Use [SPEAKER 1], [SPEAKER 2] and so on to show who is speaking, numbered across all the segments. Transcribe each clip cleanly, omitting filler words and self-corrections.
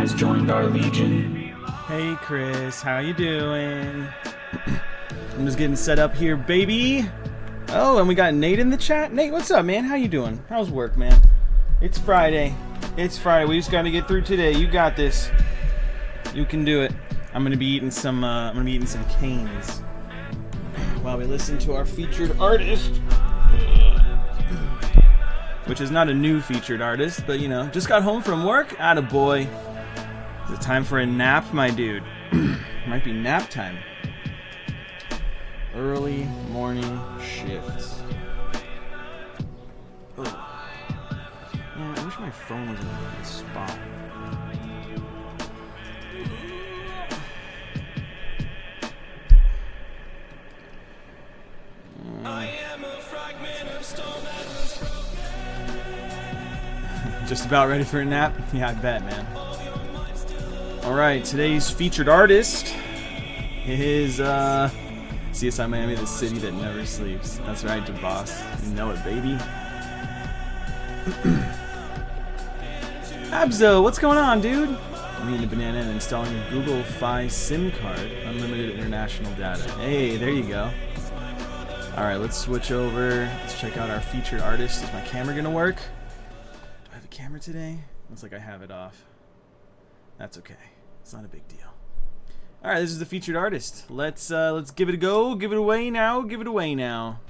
[SPEAKER 1] has joined our legion.
[SPEAKER 2] Hey Chris, how you doing? I'm just getting set up here, baby. Oh, and we got Nate in the chat. Nate, what's up, man? How you doing? How's work, man? It's Friday. It's Friday. We just got to get through today. You got this. You can do it. I'm gonna be eating some. Canes while we listen to our featured artist, which is not a new featured artist, but you know, just got home from work. Attaboy. Is it time for a nap, my dude? Might be nap time. Early morning shifts. Ugh. Man, I wish my phone was in a good spot.
[SPEAKER 3] I am a fragment of stone that was broken.
[SPEAKER 2] Just about ready for a nap? Yeah, I bet, man. Alright, today's featured artist is CSI Miami, the city that never sleeps. That's right, DeBoss. You know it, baby. Abzo, what's going on, dude? I'm eating a banana and installing a Google Fi SIM card. Unlimited international data. Hey, there you go. Alright, let's switch over. Let's check out our featured artist. Is my camera gonna work? Do I have a camera today? Looks like I have it off. That's okay. It's not a big deal. Alright, this is the featured artist. Let's give it a go. Give it away now. Give it away now.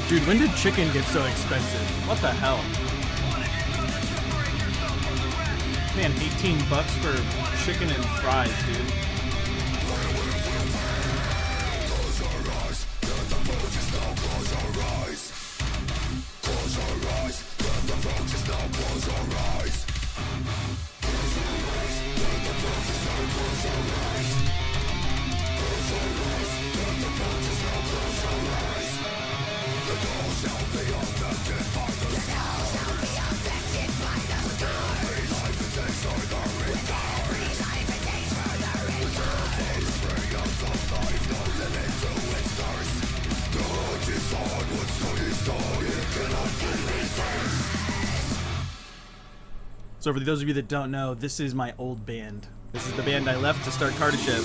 [SPEAKER 2] Dude, when did chicken get so expensive? What the hell? Man, $18 for chicken and fries, dude. So for those of you that don't know, this is my old band. This is the band I left to start Kardashev.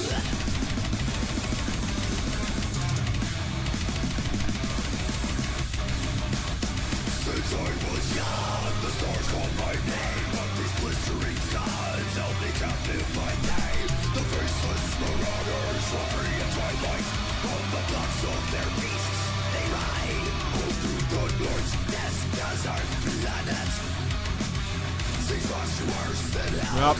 [SPEAKER 3] Since I was young, the stars called my name, but these blistering suns held me captive by day. The faceless
[SPEAKER 2] Yep.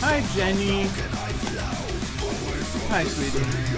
[SPEAKER 2] Hi, Jenny. Hi, sweetie.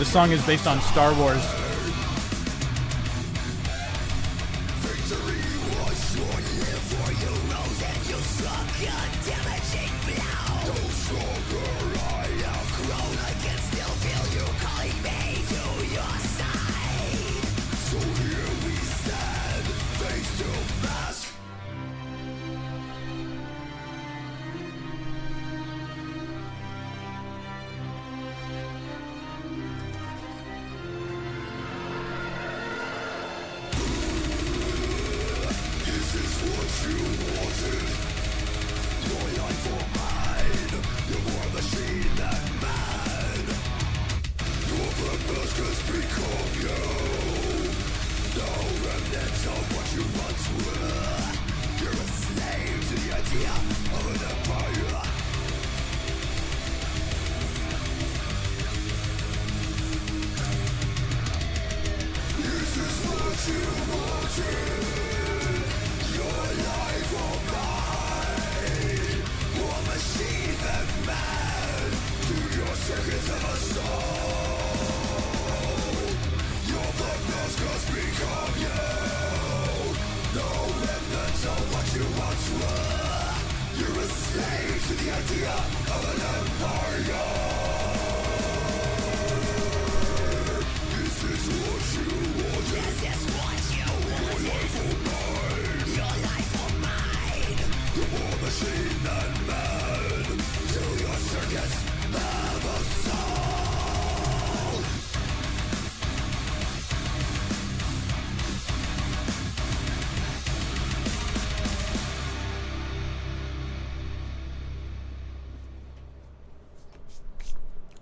[SPEAKER 2] This song is based on Star Wars.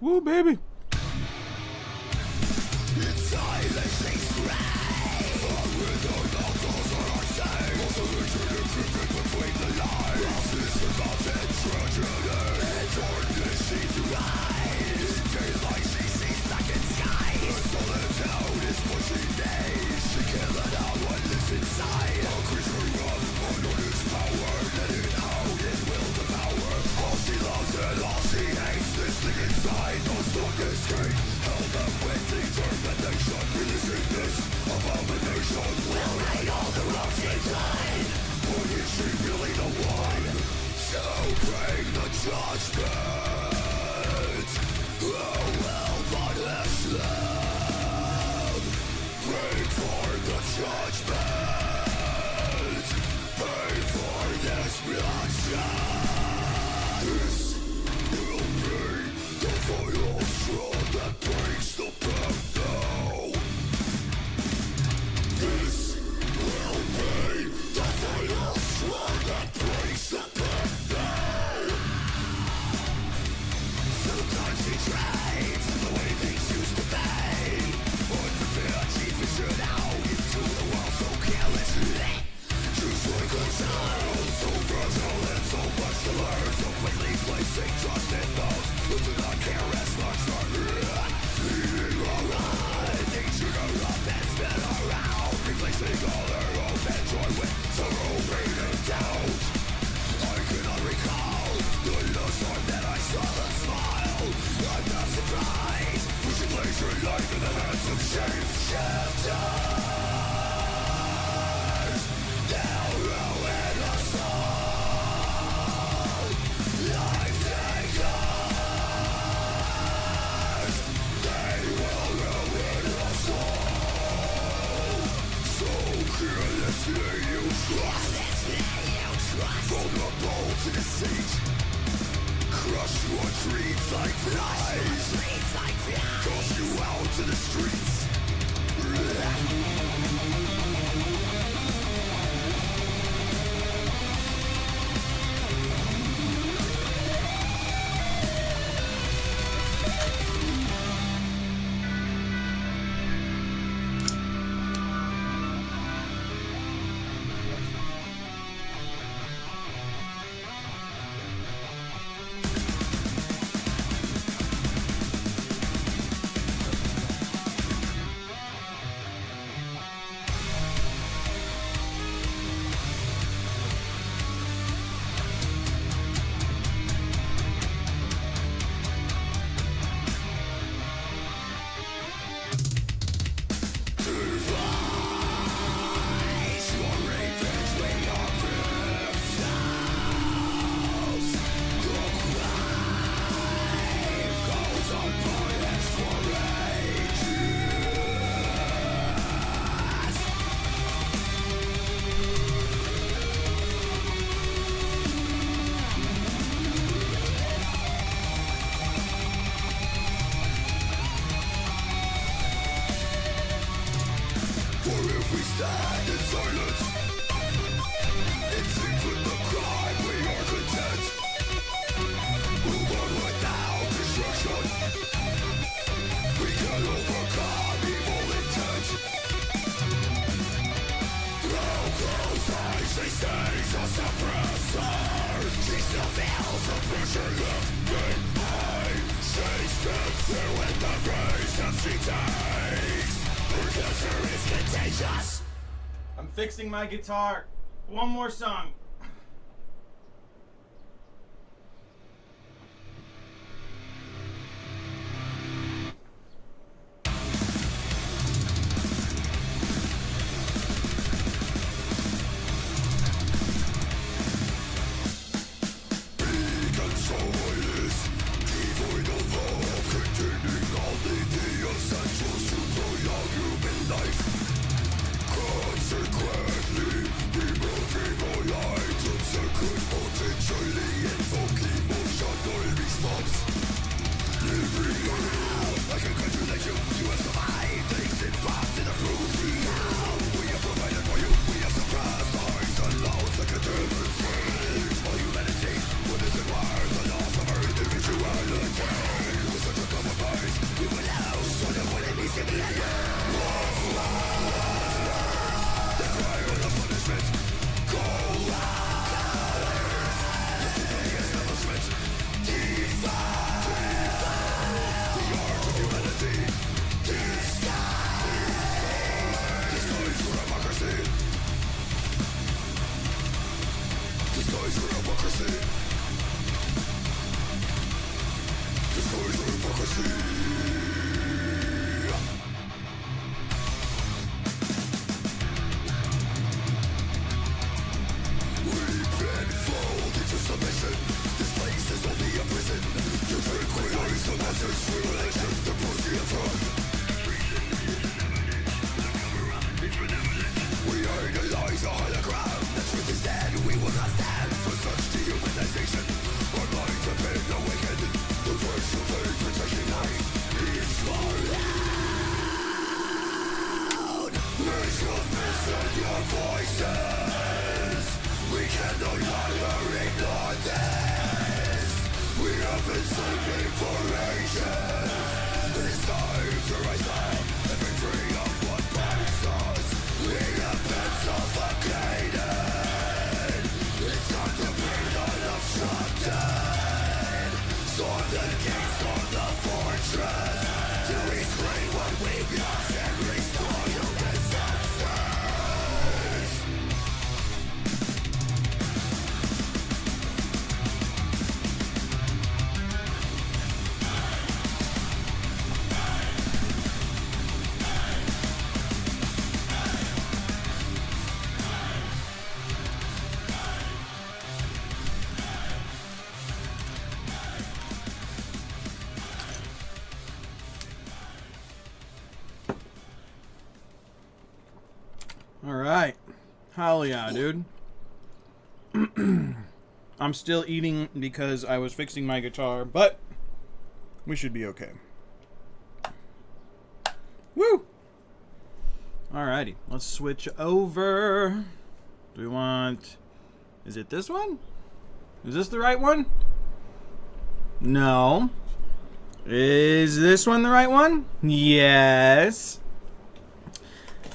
[SPEAKER 2] Woo, baby. So
[SPEAKER 3] to deceit. Crush your dreams like flies. Toss you out to the streets.
[SPEAKER 2] I'm fixing my guitar. One more song. Alright. Hell yeah, dude. I'm still eating because I was fixing my guitar, but we should be okay. Woo! Alrighty, let's switch over. Do we want... Is it this one? Is this the right one? No. Is this one the right one? Yes.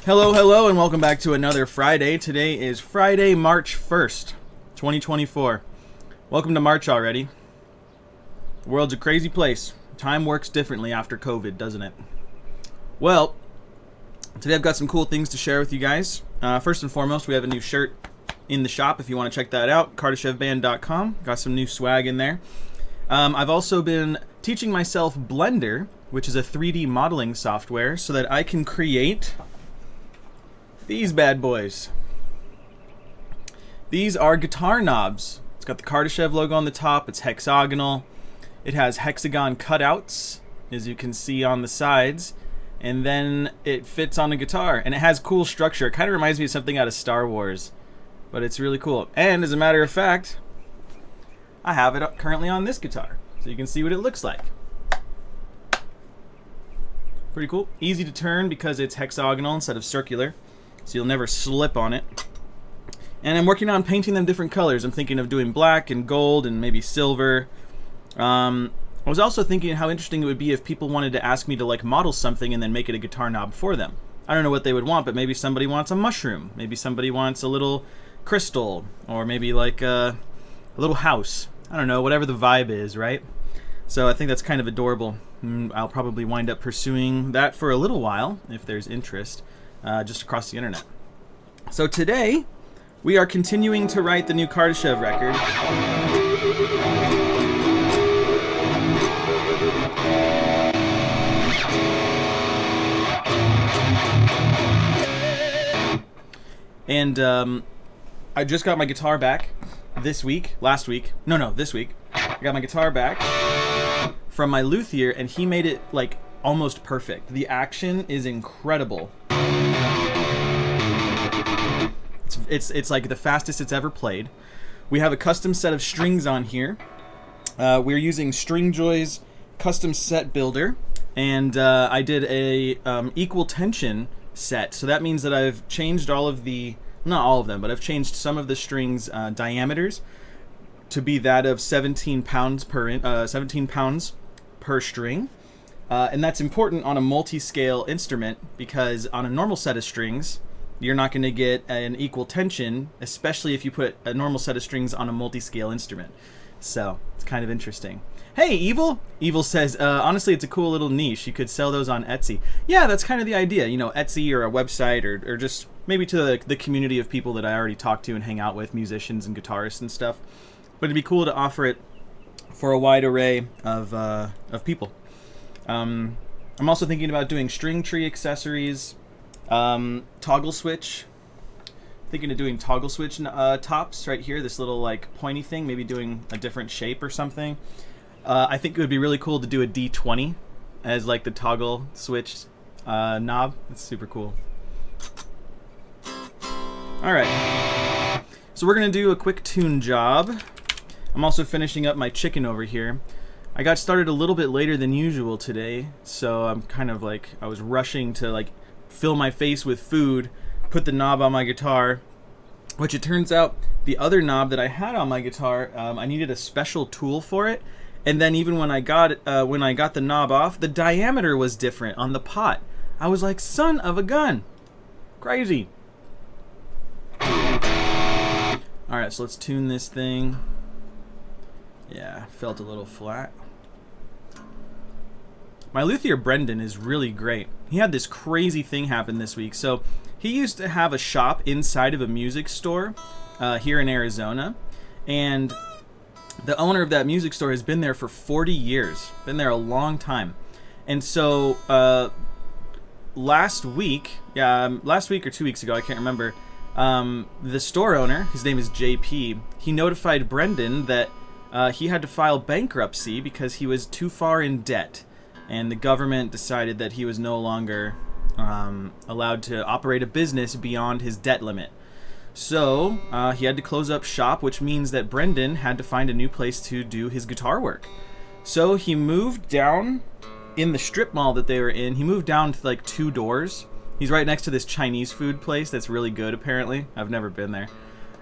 [SPEAKER 2] Hello, and welcome back to another Friday. Today is Friday, March 1st, 2024. Welcome to March already. The world's a crazy place. Time works differently after COVID, doesn't it? Well, today I've got some cool things to share with you guys. First and foremost, we have a new shirt in the shop if you want to check that out. Kardashevband.com. Got some new swag in there. I've also been teaching myself Blender, which is a 3D modeling software, so that I can create these bad boys. These are guitar knobs. It's got the Kardashev logo on the top. It's hexagonal. It has hexagon cutouts, as you can see on the sides. And then it fits on a guitar. And it has cool structure. It kind of reminds me of something out of Star Wars. But it's really cool. And as a matter of fact, I have it currently on this guitar. So you can see what it looks like. Pretty cool. Easy to turn because it's hexagonal instead of circular. So you'll never slip on it. And I'm working on painting them different colors. I'm thinking of doing black and gold and maybe silver. I was also thinking how interesting it would be if people wanted to ask me to like model something and then make it a guitar knob for them. I don't know what they would want, but maybe somebody wants a mushroom. Maybe somebody wants a little crystal, or maybe like a little house. I don't know, whatever the vibe is, right? So I think that's kind of adorable. I'll probably wind up pursuing that for a little while, if there's interest, just across the internet. So today, we are continuing to write the new Kardashev record. And I just got my guitar back this week. This week. I got my guitar back from my luthier, and he made it like almost perfect. The action is incredible. It's like the fastest it's ever played. We have a custom set of strings on here. We're using Stringjoy's custom set builder, and I did a equal tension set. So that means that I've changed all of the, not all of them, but I've changed some of the strings diameters to be that of 17 pounds per string. And that's important on a multi-scale instrument, because on a normal set of strings, you're not going to get an equal tension, especially if you put a normal set of strings on a multi-scale instrument. So it's kind of interesting. Hey, Evil! Evil says, honestly, it's a cool little niche. You could sell those on Etsy. Yeah, that's kind of the idea. You know, Etsy or a website, or just maybe to the community of people that I already talk to and hang out with, musicians and guitarists and stuff. But it'd be cool to offer it for a wide array of people. I'm also thinking about doing string tree accessories, toggle switch. Thinking of doing toggle switch tops right here. This little like pointy thing. Maybe doing a different shape or something. I think it would be really cool to do a D20 as like the toggle switch knob. It's super cool. Alright. So we're going to do a quick tune job. I'm also finishing up my chicken over here. I got started a little bit later than usual today, so I'm kind of like, I was rushing to like fill my face with food, put the knob on my guitar, which it turns out the other knob that I had on my guitar, I needed a special tool for it. And then even when I got the knob off, the diameter was different on the pot. I was like, son of a gun. Crazy. Alright, so let's tune this thing. Yeah, felt a little flat. My luthier Brendan is really great. He had this crazy thing happen this week. So he used to have a shop inside of a music store here in Arizona. And the owner of that music store has been there for 40 years. Been there a long time. And so last week or 2 weeks ago, I can't remember, the store owner, his name is JP, he notified Brendan that he had to file bankruptcy because he was too far in debt. And the government decided that he was no longer allowed to operate a business beyond his debt limit. So he had to close up shop, which means that Brendan had to find a new place to do his guitar work. So he moved down in the strip mall that they were in. He moved down to like 2 doors. He's right next to this Chinese food place that's really good, apparently. I've never been there.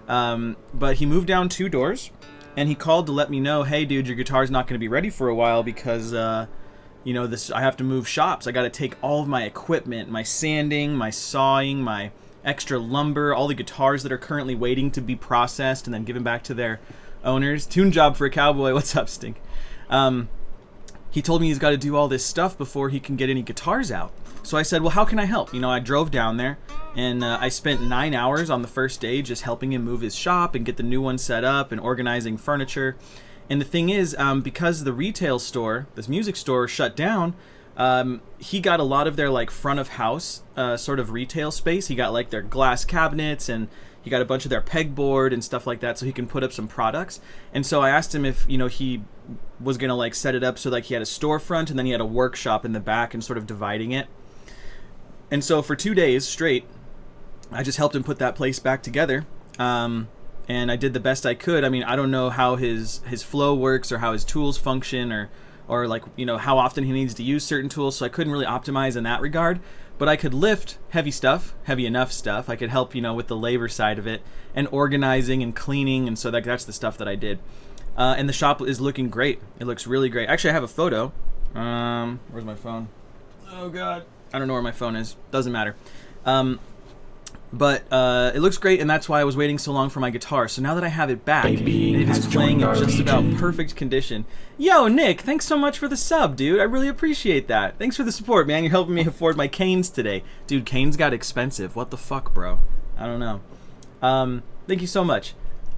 [SPEAKER 2] But he moved down 2 doors, and he called to let me know, hey, dude, your guitar's not going to be ready for a while because, you know, I have to move shops. I got to take all of my equipment, my sanding, my sawing, my extra lumber, all the guitars that are currently waiting to be processed and then given back to their owners. Tune job for a cowboy. What's up, Stink? He told me he's got to do all this stuff before he can get any guitars out. So I said, well, how can I help? You know, I drove down there, and I spent 9 hours on the first day just helping him move his shop and get the new one set up and organizing furniture. And the thing is, because the retail store, this music store, shut down, he got a lot of their like front of house sort of retail space. He got like their glass cabinets, and he got a bunch of their pegboard and stuff like that, so he can put up some products. And so I asked him if, you know, he was gonna like set it up so like he had a storefront and then he had a workshop in the back and sort of dividing it. And so for 2 days straight, I just helped him put that place back together. And I did the best I could. I mean, I don't know how his flow works or how his tools function or like, you know, how often he needs to use certain tools, so I couldn't really optimize in that regard. But I could lift heavy stuff, heavy enough stuff. I could help, you know, with the labor side of it and organizing and cleaning, and so that's the stuff that I did. And the shop is looking great. It looks really great. Actually, I have a photo. Where's my phone? Oh, God. I don't know where my phone is. Doesn't matter. But it looks great, and that's why I was waiting so long for my guitar. So now that I have it back, it is playing in just about perfect condition. Yo, Nick, thanks so much for the sub, dude. I really appreciate that. Thanks for the support, man. You're helping me afford my canes today. Dude, canes got expensive. What the fuck, bro? I don't know. Thank you so much.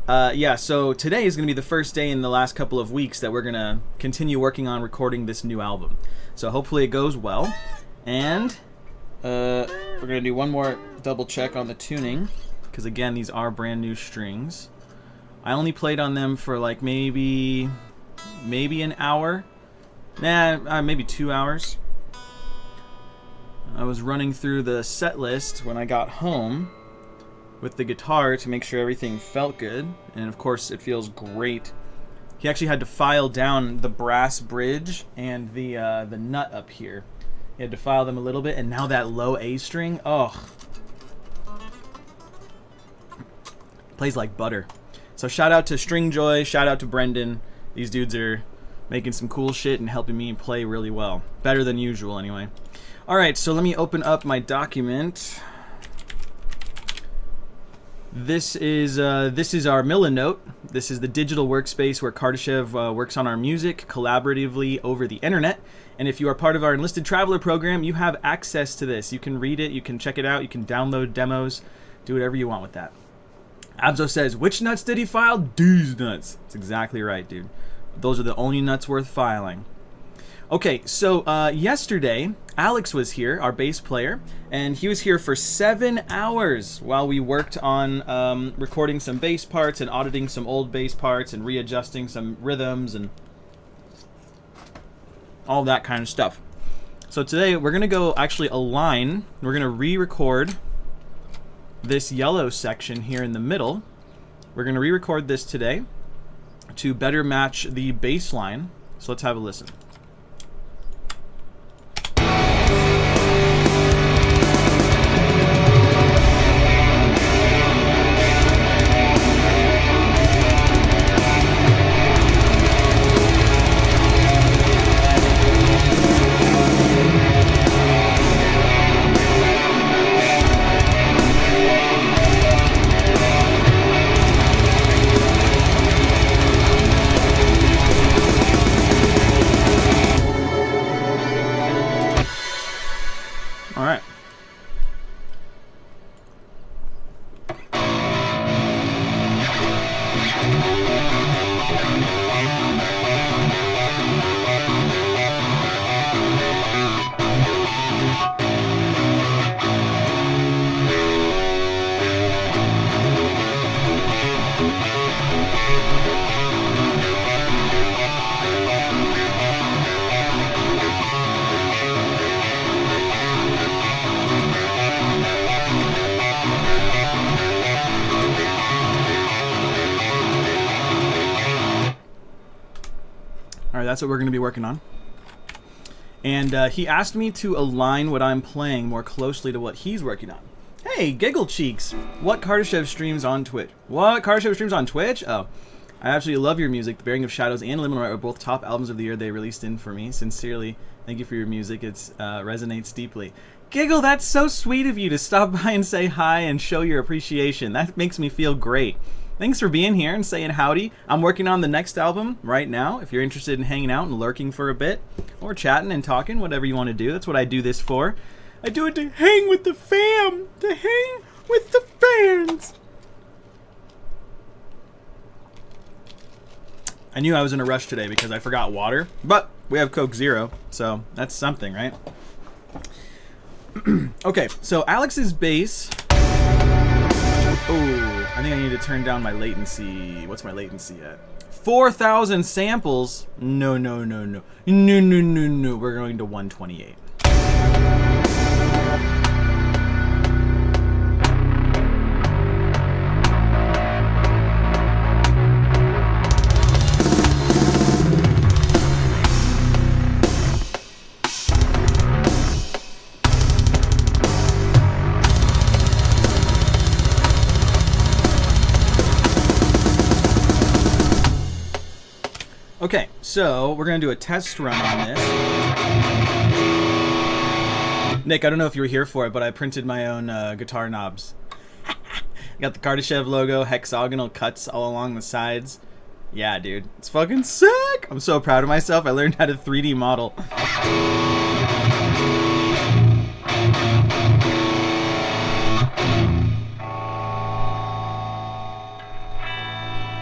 [SPEAKER 2] Yeah, so today is going to be the first day in the last couple of weeks that we're going to continue working on recording this new album. So hopefully it goes well. And we're going to do one more double check on the tuning, because again, these are brand new strings. I only played on them for like maybe an hour. Maybe 2 hours. I was running through the set list when I got home with the guitar to make sure everything felt good, and of course it feels great. He actually had to file down the brass bridge and the nut up here. He had to file them a little bit, and now that low A string, oh, plays like butter. So shout out to String Joy, shout out to Brendan. These dudes are making some cool shit and helping me play really well. Better than usual, anyway. All right, so let me open up my document. This is our Millinote. This is the digital workspace where Kardashev works on our music collaboratively over the internet. And if you are part of our Enlisted Traveler program, you have access to this. You can read it, you can check it out, you can download demos, do whatever you want with that. Abzo says, which nuts did he file? These nuts. That's exactly right, dude. Those are the only nuts worth filing. Okay, so yesterday, Alex was here, our bass player, and he was here for 7 hours while we worked on recording some bass parts and auditing some old bass parts and readjusting some rhythms and all that kind of stuff. So today we're going to go actually align. We're going to re-record this yellow section here in the middle. We're going to re-record this today to better match the bass line. So let's have a listen. All right, that's what we're going to be working on. And he asked me to align what I'm playing more closely to what he's working on. Hey, Giggle Cheeks. What Kardashev streams on Twitch? What? Kardashev streams on Twitch? Oh. I absolutely love your music. The Bearing of Shadows and Liminal are both top albums of the year they released in for me. Sincerely, thank you for your music. It resonates deeply. Giggle, that's so sweet of you to stop by and say hi and show your appreciation. That makes me feel great. Thanks for being here and saying howdy. I'm working on the next album right now. If you're interested in hanging out and lurking for a bit, or chatting and talking, whatever you want to do, that's what I do this for. I do it to hang with the fam, to hang with the fans. I knew I was in a rush today because I forgot water, but we have Coke Zero, so that's something, right? Okay, so Alex's bass. Oh, I think I need to turn down my latency. What's my latency at? 4,000 samples? No. No. We're going to 128. Okay, so we're going to do a test run on this. Nick, I don't know if you were here for it, but I printed my own guitar knobs. Got the Kardashev logo, hexagonal cuts all along the sides. Yeah, dude, it's fucking sick! I'm so proud of myself. I learned how to 3D model.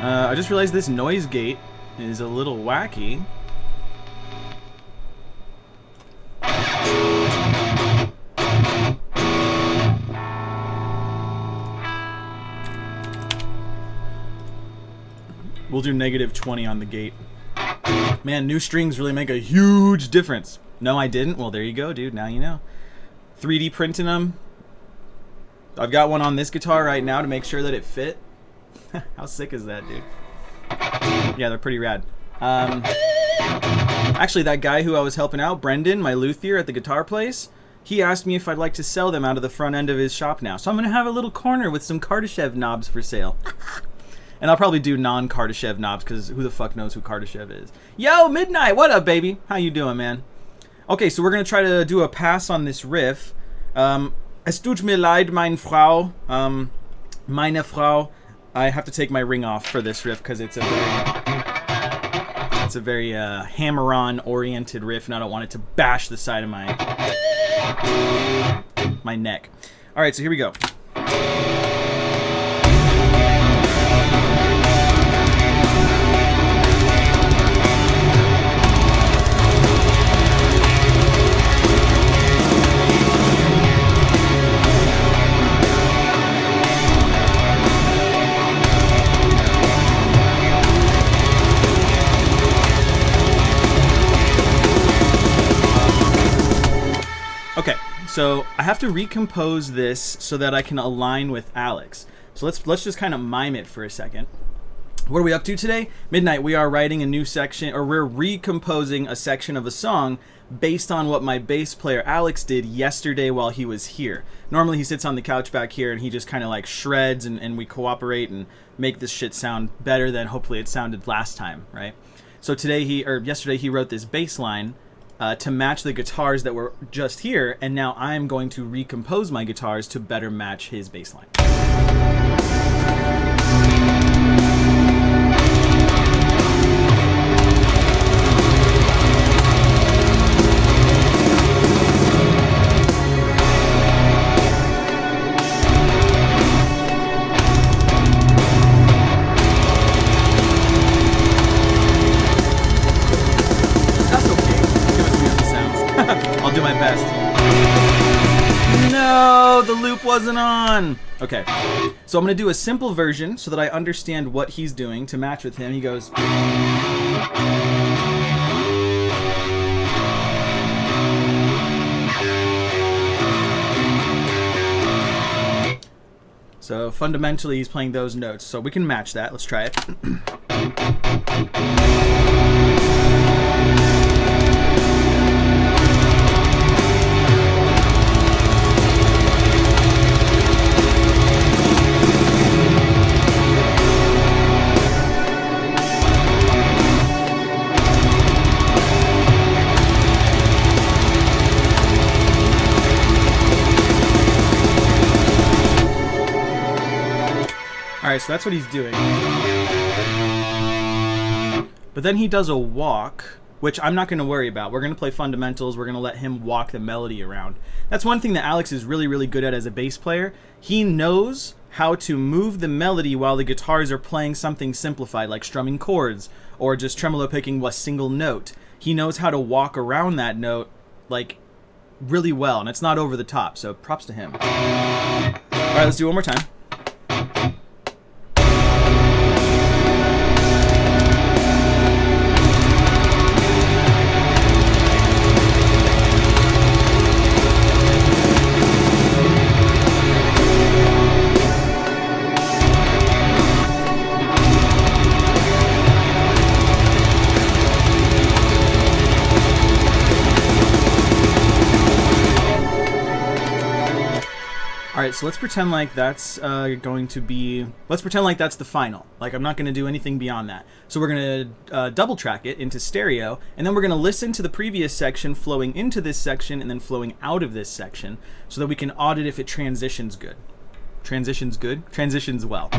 [SPEAKER 2] I just realized this noise gate is a little wacky. We'll do -20 on the gate. Man, new strings really make a huge difference. No, I didn't. Well, there you go, dude. Now you know. 3D printing them. I've got one on this guitar right now to make sure that it fit. How sick is that, dude? Yeah, they're pretty rad. Actually, that guy who I was helping out, Brendan, my luthier at the guitar place, he asked me if I'd like to sell them out of the front end of his shop now. So I'm going to have a little corner with some Kardashev knobs for sale. And I'll probably do non-Kardashev knobs, because who the fuck knows who Kardashev is. Yo, Midnight! What up, baby? How you doing, man? Okay, so we're going to try to do a pass on this riff. Es tut mir leid, meine Frau. Meine Frau. I have to take my ring off for this riff because it's a very hammer-on oriented riff, and I don't want it to bash the side of my neck. All right, so here we go. Okay, so I have to recompose this so that I can align with Alex. So let's just kind of mime it for a second. What are we up to today? Midnight, we are writing a new section, or we're recomposing a section of a song based on what my bass player Alex did yesterday while he was here. Normally he sits on the couch back here and he just kind of like shreds and we cooperate and make this shit sound better than hopefully it sounded last time, right? So yesterday he wrote this bass line to match the guitars that were just here, and now I'm going to recompose my guitars to better match his bass line. I'll do my best. No, the loop wasn't on. Okay, so I'm gonna do a simple version so that I understand what he's doing to match with him. He goes. So fundamentally, he's playing those notes. So we can match that. Let's try it. Alright, so that's what he's doing. But then he does a walk, which I'm not going to worry about. We're going to play fundamentals. We're going to let him walk the melody around. That's one thing that Alex is really, really good at as a bass player. He knows how to move the melody while the guitars are playing something simplified, like strumming chords, or just tremolo picking a single note. He knows how to walk around that note, like, really well, and it's not over the top, so props to him. Alright, let's do it one more time. Alright, so let's pretend like that's let's pretend like that's the final. Like, I'm not going to do anything beyond that. So we're going to double track it into stereo, and then we're going to listen to the previous section flowing into this section and then flowing out of this section so that we can audit if it transitions good. Transitions good? Transitions well.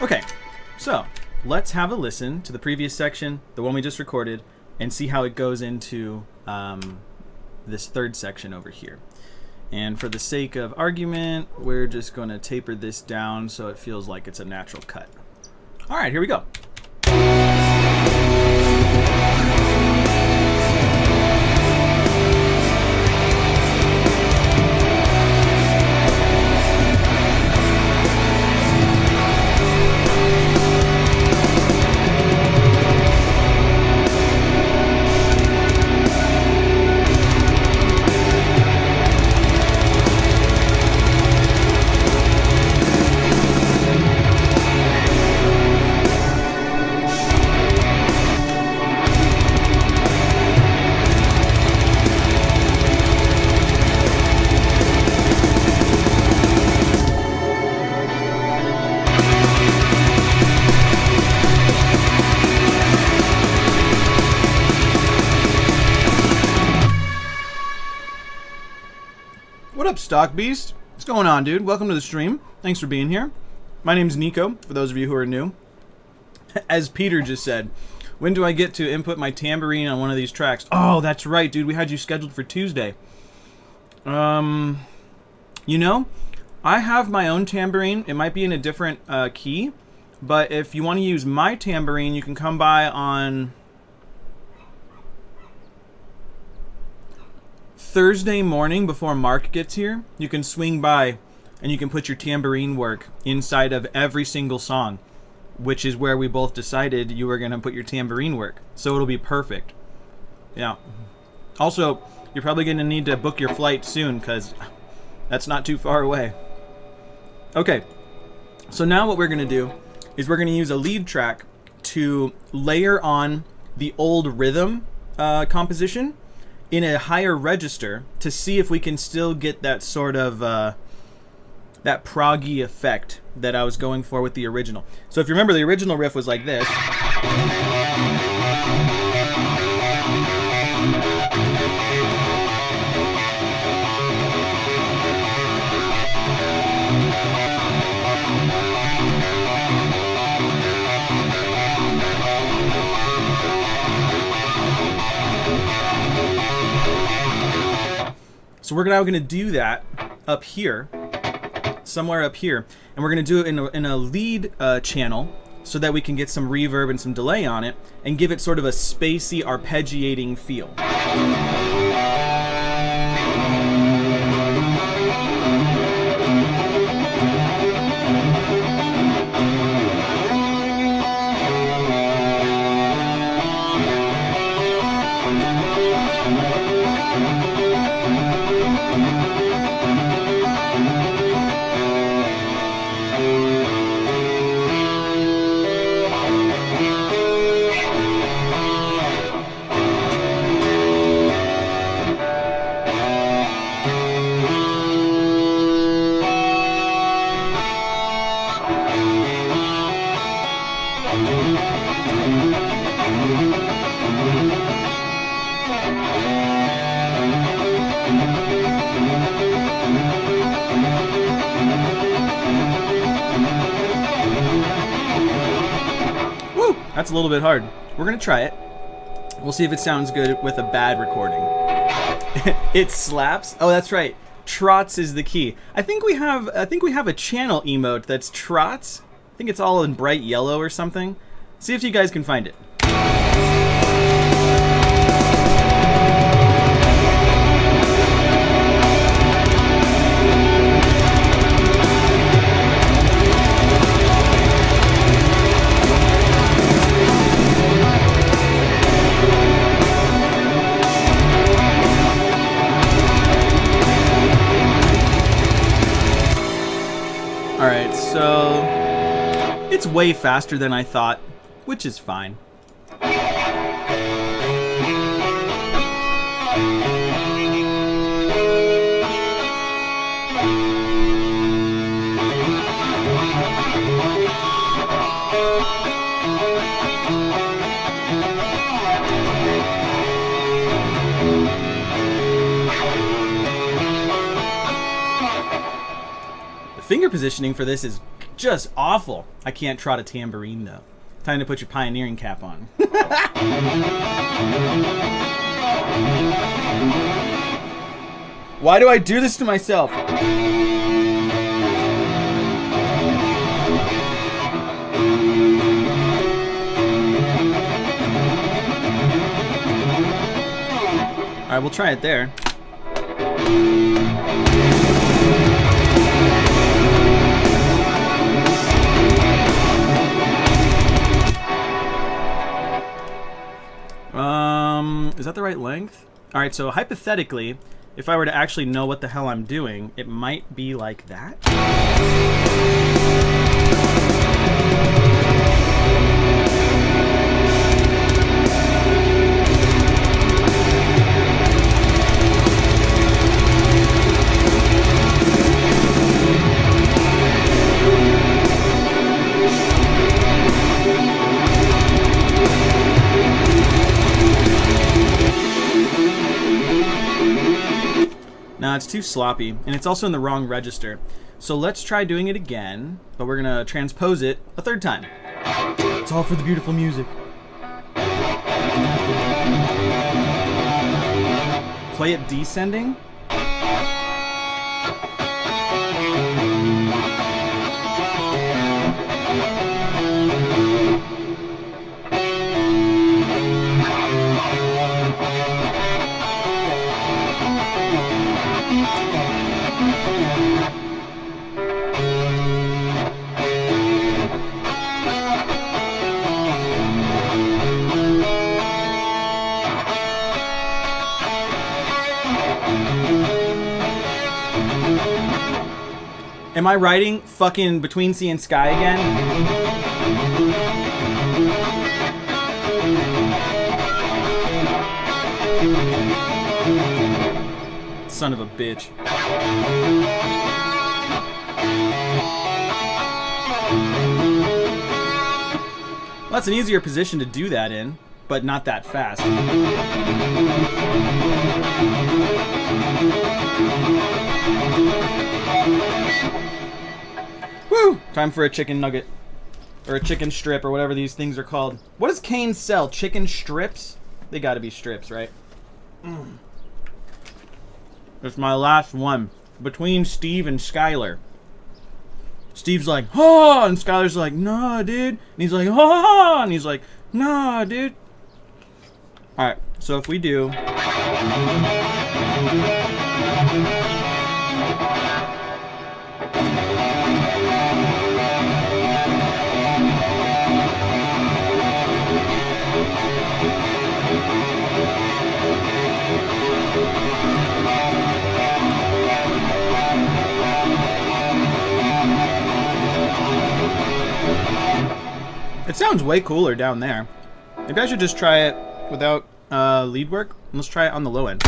[SPEAKER 2] Okay, so let's have a listen to the previous section, the one we just recorded, and see how it goes into this third section over here. And for the sake of argument, we're just going to taper this down so it feels like it's a natural cut. All right, here we go. What up, Stock Beast? What's going on, dude? Welcome to the stream. Thanks for being here. My name's Nico, for those of you who are new. As Peter just said, when do I get to input my tambourine on one of these tracks? Oh, that's right, dude. We had you scheduled for Tuesday. You know, I have my own tambourine. It might be in a different key, but if you want to use my tambourine, you can come by on Thursday morning before Mark gets here. You can swing by and you can put your tambourine work inside of every single song, which is where we both decided you were going to put your tambourine work. So it'll be perfect. Yeah. Also, you're probably going to need to book your flight soon because that's not too far away. Okay. So now what we're going to do is we're going to use a lead track to layer on the old rhythm composition in a higher register to see if we can still get that sort of that proggy effect that I was going for with the original. So if you remember, the original riff was like this. So we're now going to do that up here, somewhere up here, and we're going to do it in a lead channel so that we can get some reverb and some delay on it and give it sort of a spacey, arpeggiating feel. That's a little bit hard. We're gonna try it. We'll see if it sounds good with a bad recording. It slaps. Oh, that's right. Trots is the key. I think we have a channel emote that's Trots. I think it's all in bright yellow or something. See if you guys can find it. Alright, so it's way faster than I thought, which is fine. Finger positioning for this is just awful. I can't trot a tambourine though. Time to put your pioneering cap on. Why do I do this to myself? Alright, we'll try it there. Is that the right length? Alright, so hypothetically, if I were to actually know what the hell I'm doing, it might be like that. Nah, it's too sloppy, and it's also in the wrong register. So let's try doing it again, but we're gonna transpose it a third time. It's all for the beautiful music. Play it descending. Am I writing fucking Between Sea and Sky again? Son of a bitch. Well, that's an easier position to do that in, but not that fast. Woo! Time for a chicken nugget. Or a chicken strip, or whatever these things are called. What does Kane sell? Chicken strips? They gotta be strips, right? It's my last one. Between Steve and Skylar. Steve's like, oh! And Skylar's like, nah, dude. And he's like, oh! And he's like, nah, dude. Alright, so if we do... It sounds way cooler down there. Maybe I should just try it without lead work. Let's try it on the low end.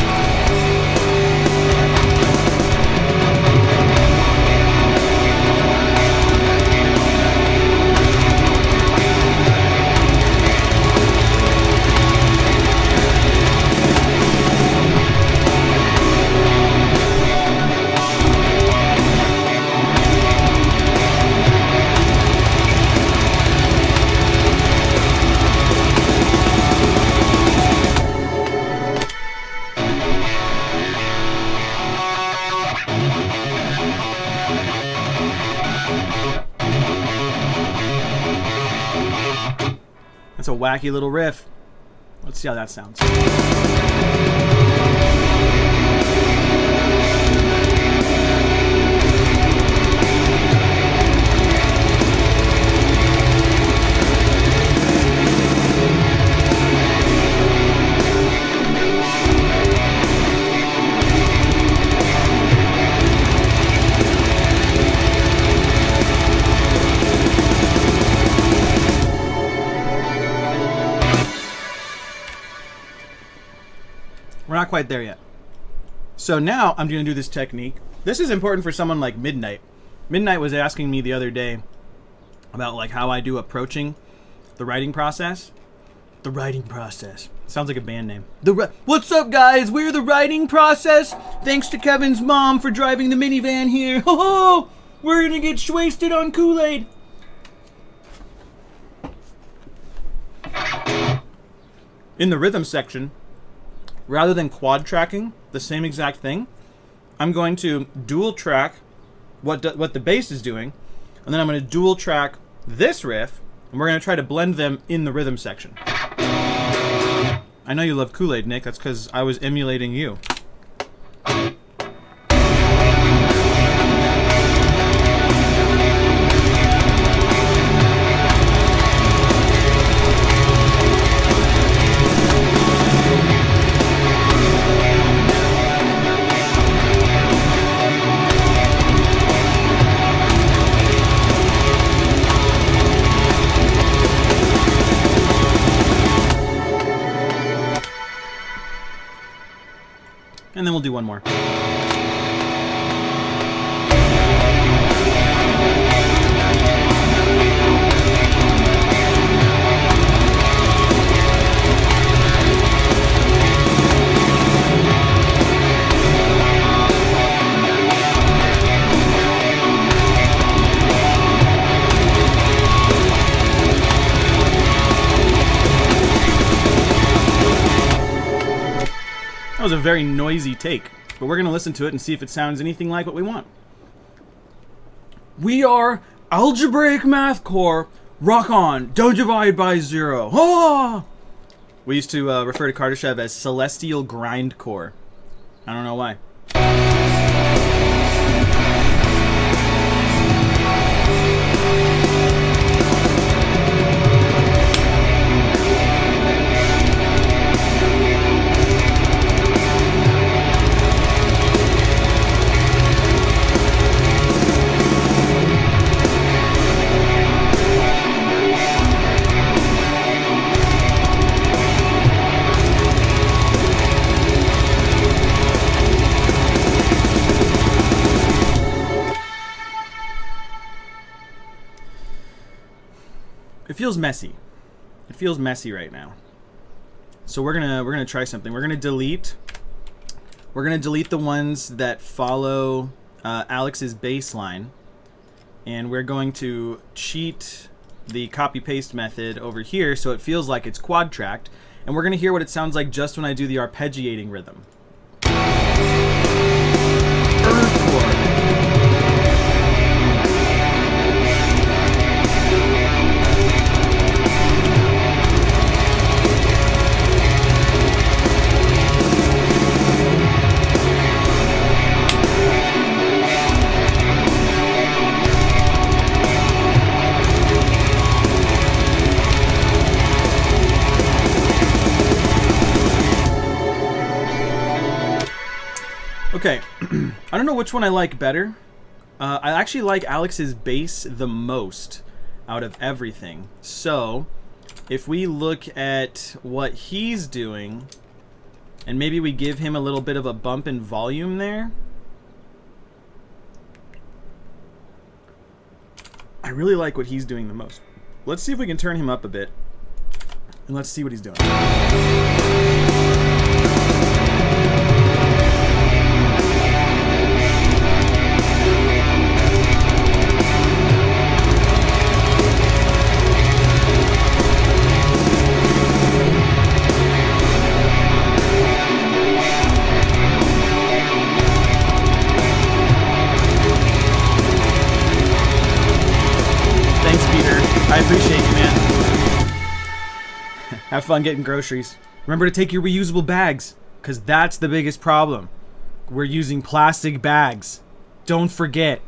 [SPEAKER 2] wacky little riff. Let's see how that sounds. We're not quite there yet. So now I'm going to do this technique. This is important for someone like Midnight. Midnight was asking me the other day about like how I do approaching the writing process. The writing process. Sounds like a band name. What's up, guys? We're the writing process. Thanks to Kevin's mom for driving the minivan here. Ho! We're going to get wasted on Kool-Aid. In the rhythm section, rather than quad tracking the same exact thing, I'm going to dual track what the bass is doing, and then I'm going to dual track this riff, and we're going to try to blend them in the rhythm section. I know you love Kool-Aid, Nick. That's because I was emulating you. And then we'll do one more. That was a very noisy take, but we're going to listen to it and see if it sounds anything like what we want. We are Algebraic Math Core. Rock on. Don't divide by zero. Ah! We used to refer to Kardashev as Celestial Grindcore. I don't know why. It feels messy. It feels messy right now. So we're gonna try something. We're gonna delete the ones that follow Alex's bass line, and we're going to cheat the copy paste method over here so it feels like it's quad tracked, and we're gonna hear what it sounds like just when I do the arpeggiating rhythm. Earth chord. Okay, I don't know which one I like better. I actually like Alex's bass the most out of everything. So, if we look at what he's doing, and maybe we give him a little bit of a bump in volume there. I really like what he's doing the most. Let's see if we can turn him up a bit, and let's see what he's doing. I appreciate you, man. Have fun getting groceries. Remember to take your reusable bags, because that's the biggest problem. We're using plastic bags. Don't forget.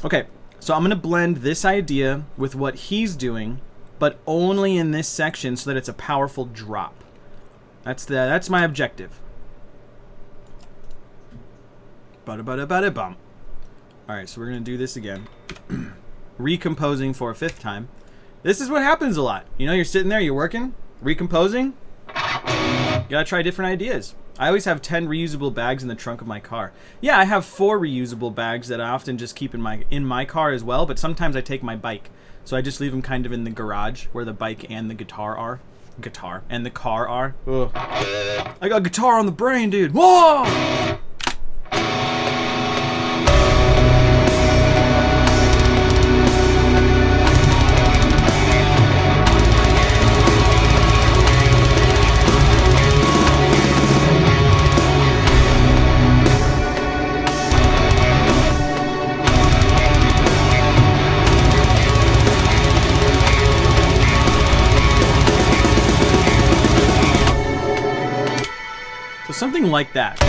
[SPEAKER 2] Okay, so I'm going to blend this idea with what he's doing, but only in this section so that it's a powerful drop. That's my objective. Bada-bada-bada-bum. Alright, so we're going to do this again. Recomposing for a 5th time. This is what happens a lot. You know, you're sitting there, you're working, recomposing. You gotta try different ideas. I always have 10 reusable bags in the trunk of my car. Yeah, I have 4 reusable bags that I often just keep in my car as well, but sometimes I take my bike. So I just leave them kind of in the garage where the bike and the guitar are. Guitar and the car are. Ugh. I got guitar on the brain, dude. Whoa! So something like that.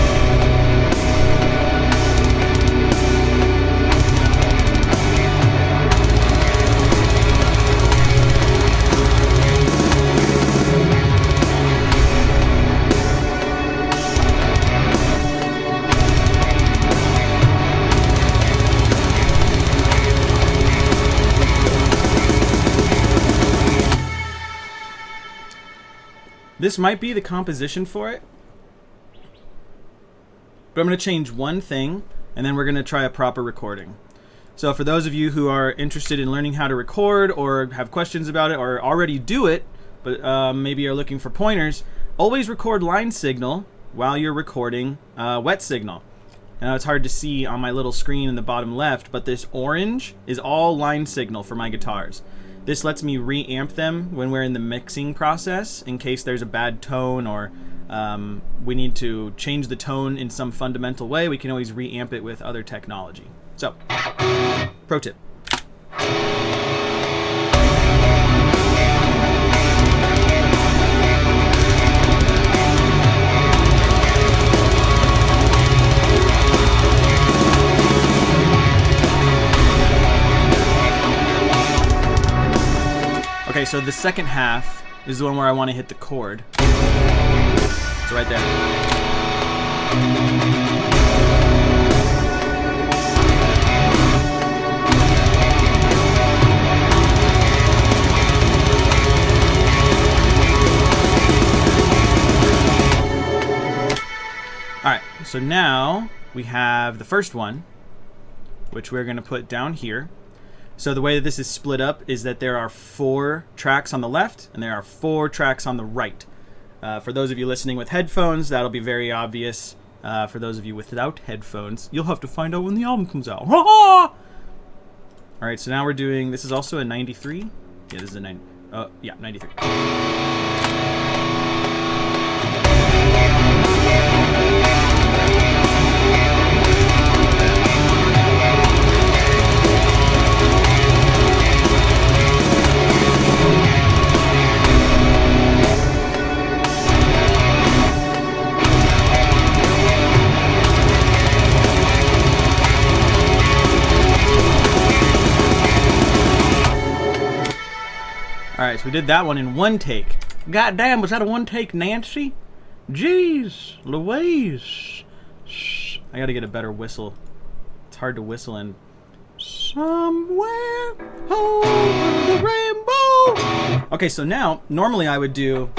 [SPEAKER 2] This might be the composition for it. But I'm going to change one thing, and then we're going to try a proper recording. So for those of you who are interested in learning how to record or have questions about it or already do it, but maybe are looking for pointers, always record line signal while you're recording wet signal. Now it's hard to see on my little screen in the bottom left, but this orange is all line signal for my guitars. This lets me reamp them when we're in the mixing process in case there's a bad tone or we need to change the tone in some fundamental way. We can always reamp it with other technology. So, pro tip. Okay, so the second half is the one where I want to hit the chord. It's right there. Alright, so now we have the first one, which we're going to put down here. So the way that this is split up is that there are 4 tracks on the left and there are 4 tracks on the right. For those of you listening with headphones, that'll be very obvious. For those of you without headphones, you'll have to find out when the album comes out. Alright, so now we're doing, this is also a 93. Yeah, this is a 93. Alright, so we did that one in one take. God damn, was that a one take, Nancy? Jeez, Louise. Shh. I gotta get a better whistle. It's hard to whistle in. Somewhere over the rainbow. Okay, so now, normally I would do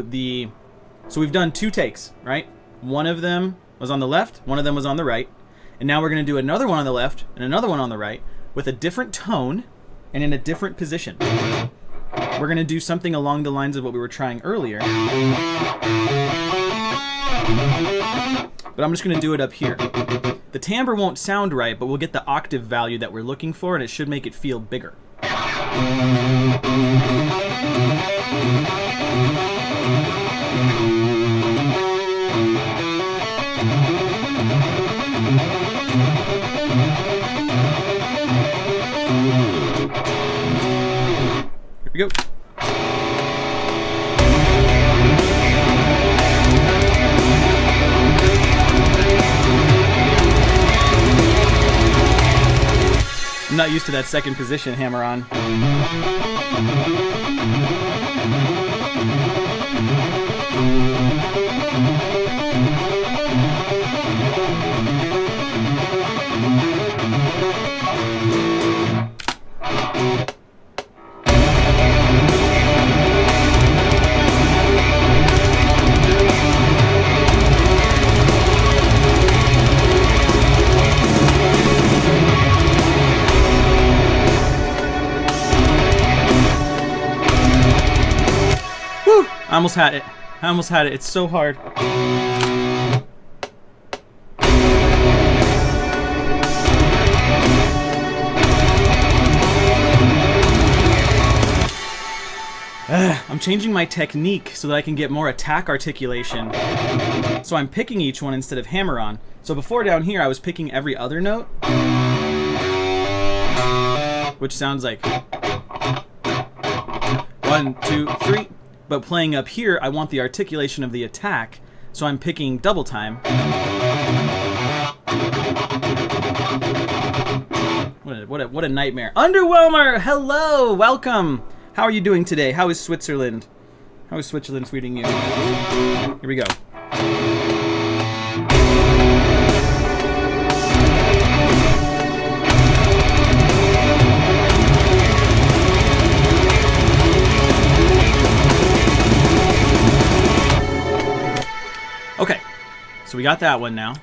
[SPEAKER 2] the... So we've done 2 takes, right? One of them was on the left, one of them was on the right. And now we're gonna do another one on the left and another one on the right with a different tone and in a different position. We're going to do something along the lines of what we were trying earlier. But I'm just going to do it up here. The timbre won't sound right, but we'll get the octave value that we're looking for, and it should make it feel bigger. Here we go. not used to that second position hammer on. I almost had it. I almost had it. It's so hard. I'm changing my technique so that I can get more attack articulation. So I'm picking each one instead of hammer on. So before down here, I was picking every other note, which sounds like 1, 2, 3. But playing up here, I want the articulation of the attack, so I'm picking double time. What a nightmare. Underwhelmer, hello, welcome. How are you doing today? How is Switzerland? How is Switzerland treating you? Here we go. Okay, so we got that one now.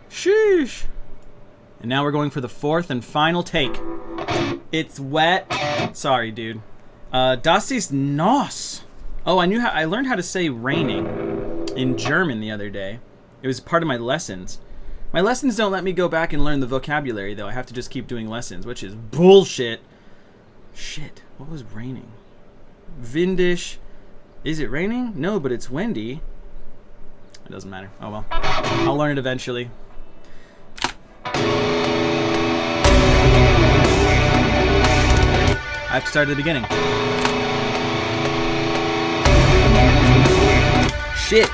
[SPEAKER 2] Sheesh. And now we're going for the fourth and final take. It's wet. Sorry, dude. Das ist nass. Oh, I learned how to say raining in German the other day. It was part of my lessons. My lessons don't let me go back and learn the vocabulary, though. I have to just keep doing lessons, which is bullshit. Shit, what was raining? Windisch. Is it raining? No, but it's windy. It doesn't matter. Oh well. I'll learn it eventually. I have to start at the beginning. Shit.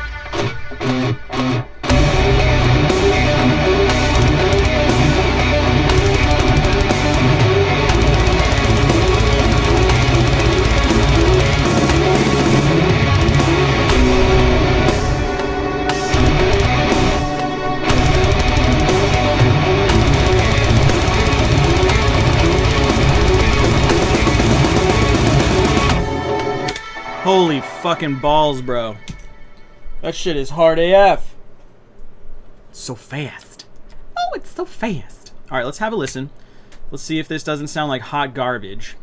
[SPEAKER 2] Holy fucking balls, bro. That shit is hard AF. It's so fast. Oh, it's so fast. Alright, let's have a listen. Let's see if this doesn't sound like hot garbage.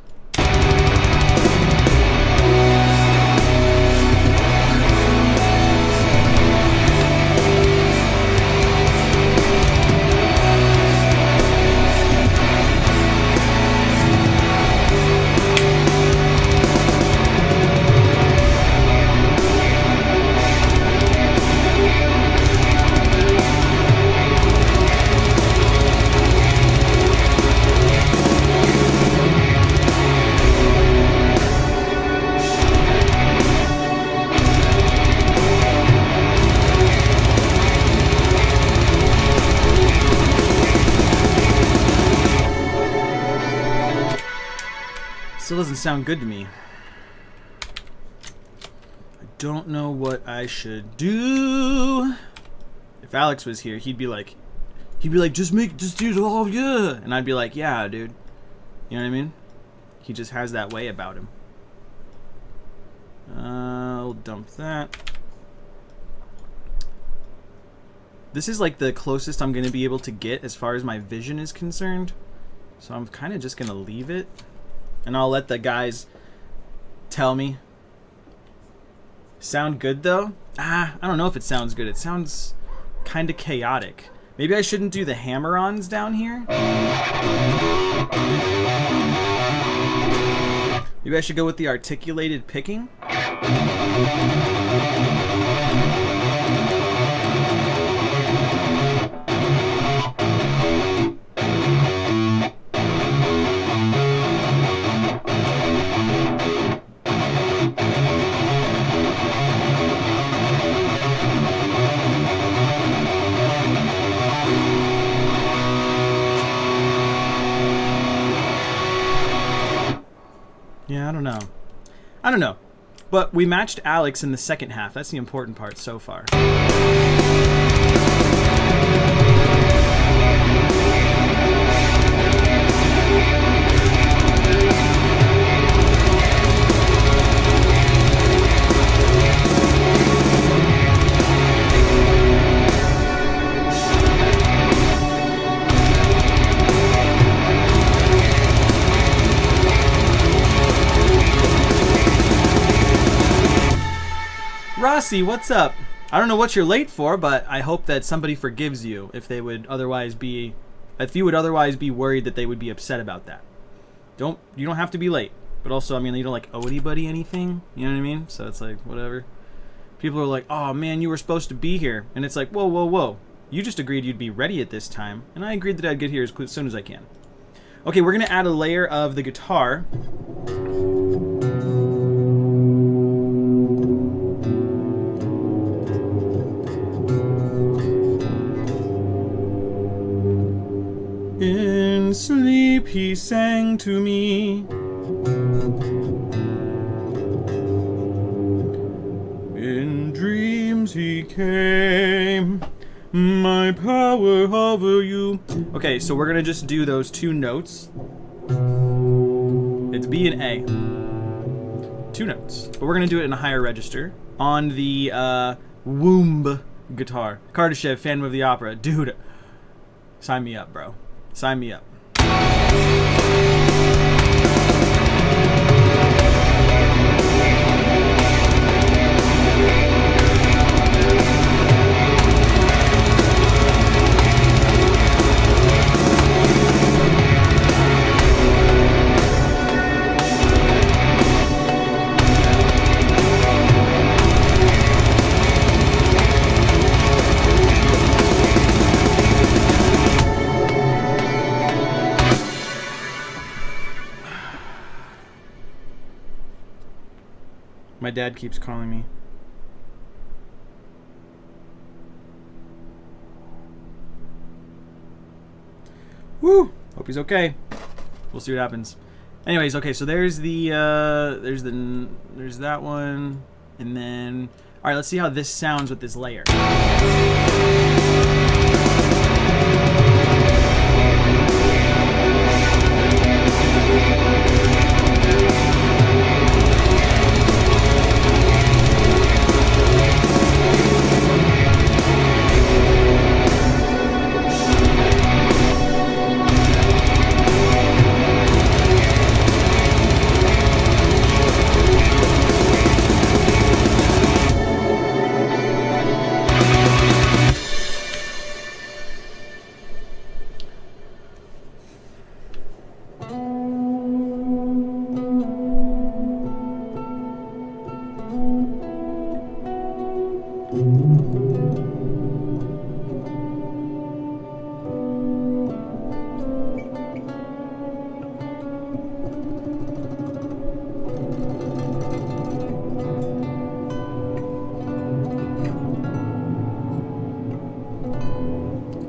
[SPEAKER 2] Still doesn't sound good to me. I don't know what I should do. If Alex was here, he'd be like, just do it all, yeah. And I'd be like, yeah, dude. You know what I mean? He just has that way about him. I'll dump that. This is like the closest I'm going to be able to get as far as my vision is concerned. So I'm kind of just going to leave it. And I'll let the guys tell me. Sound good though? I don't know if it sounds good. It sounds kind of chaotic. Maybe I shouldn't do the hammer-ons down here? Maybe I should go with the articulated picking? I don't know. But we matched Alex in the second half. That's the important part so far. Rossi, what's up? I don't know what you're late for, but I hope that somebody forgives you if you would otherwise be worried that they would be upset about that. You don't have to be late, but also, I mean, you don't like owe anybody anything, you know what I mean? So it's like, whatever. People are like, oh man, you were supposed to be here. And it's like, whoa, whoa, whoa. You just agreed you'd be ready at this time, and I agreed that I'd get here as soon as I can. Okay, we're gonna add a layer of the guitar. In sleep he sang to me. In dreams he came. My power over you. Okay, so we're gonna just do those two notes. It's B and A. 2 notes. But we're gonna do it in a higher register. On the womb guitar. Kardashev, Phantom of the Opera. Dude, sign me up, bro. Sign me up. My dad keeps calling me. Woo! Hope he's okay. We'll see what happens. Anyways, okay, so there's that one, and then all right, let's see how this sounds with this layer.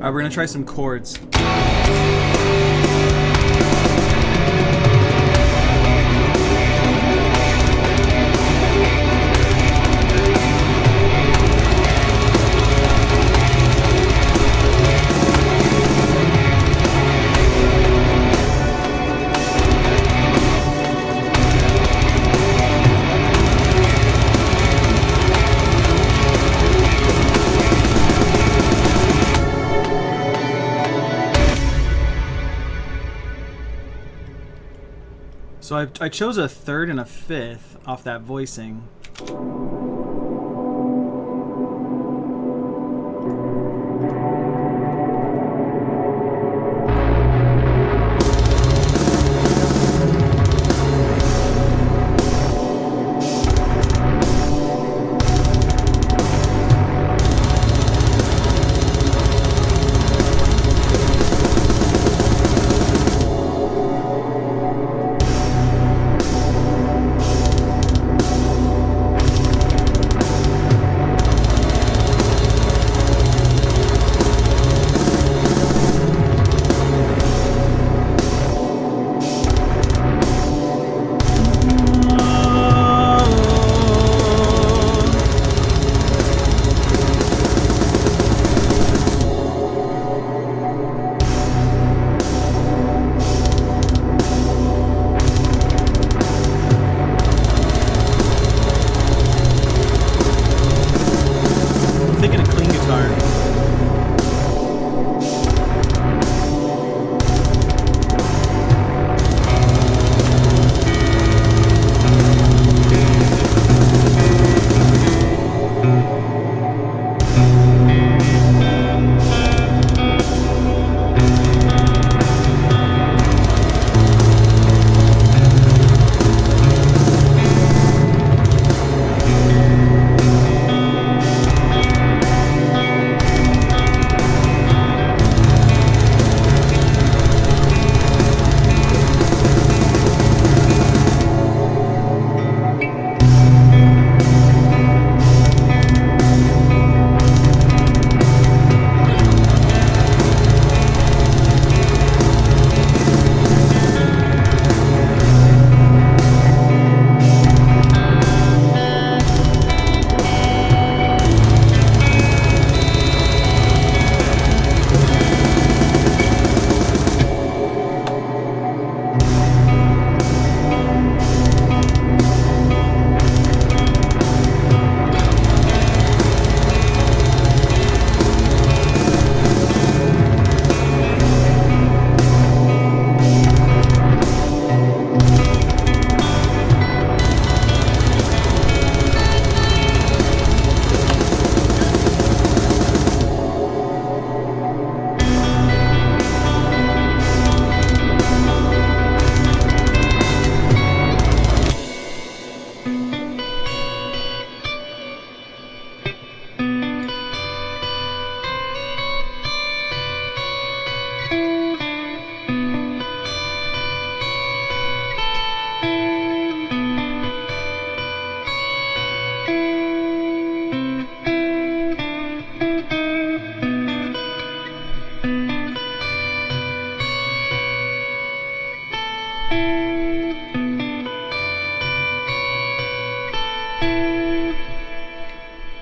[SPEAKER 2] We're gonna try some chords. So I chose a 3rd and a 5th off that voicing.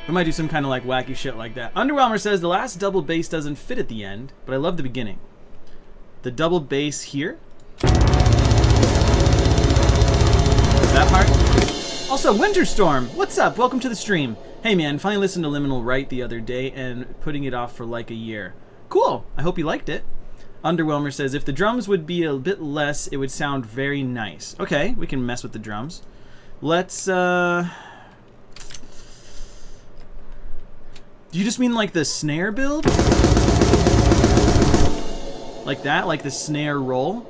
[SPEAKER 2] We might do some kind of like wacky shit like that. Underwhelmer says the last double bass doesn't fit at the end, but I love the beginning. The double bass here. That part. Also, Winterstorm, what's up? Welcome to the stream. Hey man, finally listened to Liminal Right the other day and putting it off for like a year. Cool, I hope you liked it. Underwhelmer says, if the drums would be a bit less, it would sound very nice. Okay, we can mess with the drums. Let's, do you just mean like the snare build? Like that? Like the snare roll?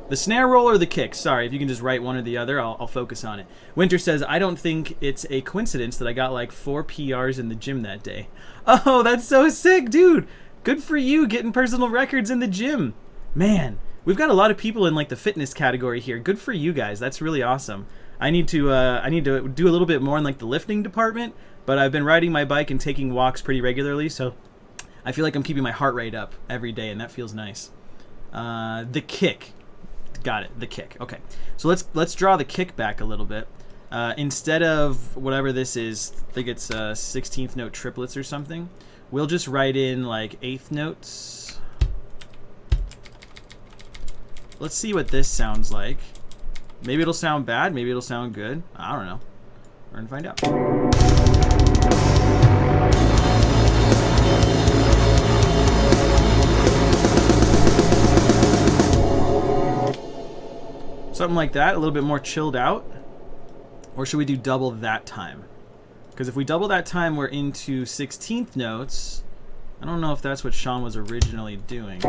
[SPEAKER 2] The snare roll or the kick? Sorry, if you can just write one or the other, I'll focus on it. Winter says, I don't think it's a coincidence that I got like 4 PRs in the gym that day. Oh, that's so sick, dude. Good for you getting personal records in the gym. Man, we've got a lot of people in like the fitness category here. Good for you guys. That's really awesome. I need to do a little bit more in like the lifting department, but I've been riding my bike and taking walks pretty regularly, so I feel like I'm keeping my heart rate up every day, and that feels nice. The kick. Got it, the kick. Okay, so let's draw the kick back a little bit. Instead of whatever this is, I think it's 16th note triplets or something, we'll just write in like 8th notes. Let's see what this sounds like. Maybe it'll sound bad, maybe it'll sound good. I don't know. We're gonna find out. Something like that, a little bit more chilled out. Or should we do double that time? Because if we double that time, we're into 16th notes. I don't know if that's what Sean was originally doing.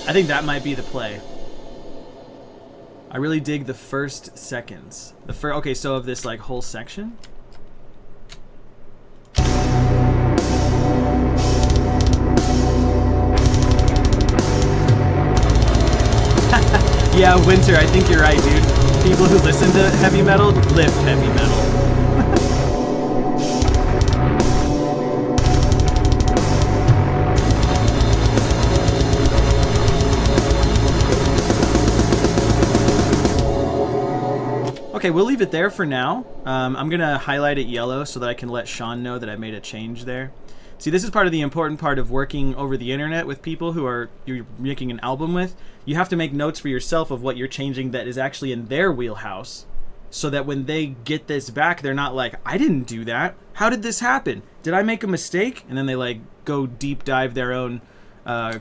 [SPEAKER 2] I think that might be the play. I really dig the first seconds. Okay, so of this like whole section. Yeah, Winter, I think you're right, dude. People who listen to heavy metal lift heavy metal. Okay, we'll leave it there for now. I'm going to highlight it yellow so that I can let Sean know that I made a change there. See, this is part of the important part of working over the internet with people who you're making an album with. You have to make notes for yourself of what you're changing that is actually in their wheelhouse, so that when they get this back, they're not like, I didn't do that. How did this happen? Did I make a mistake? And then they like go deep dive their own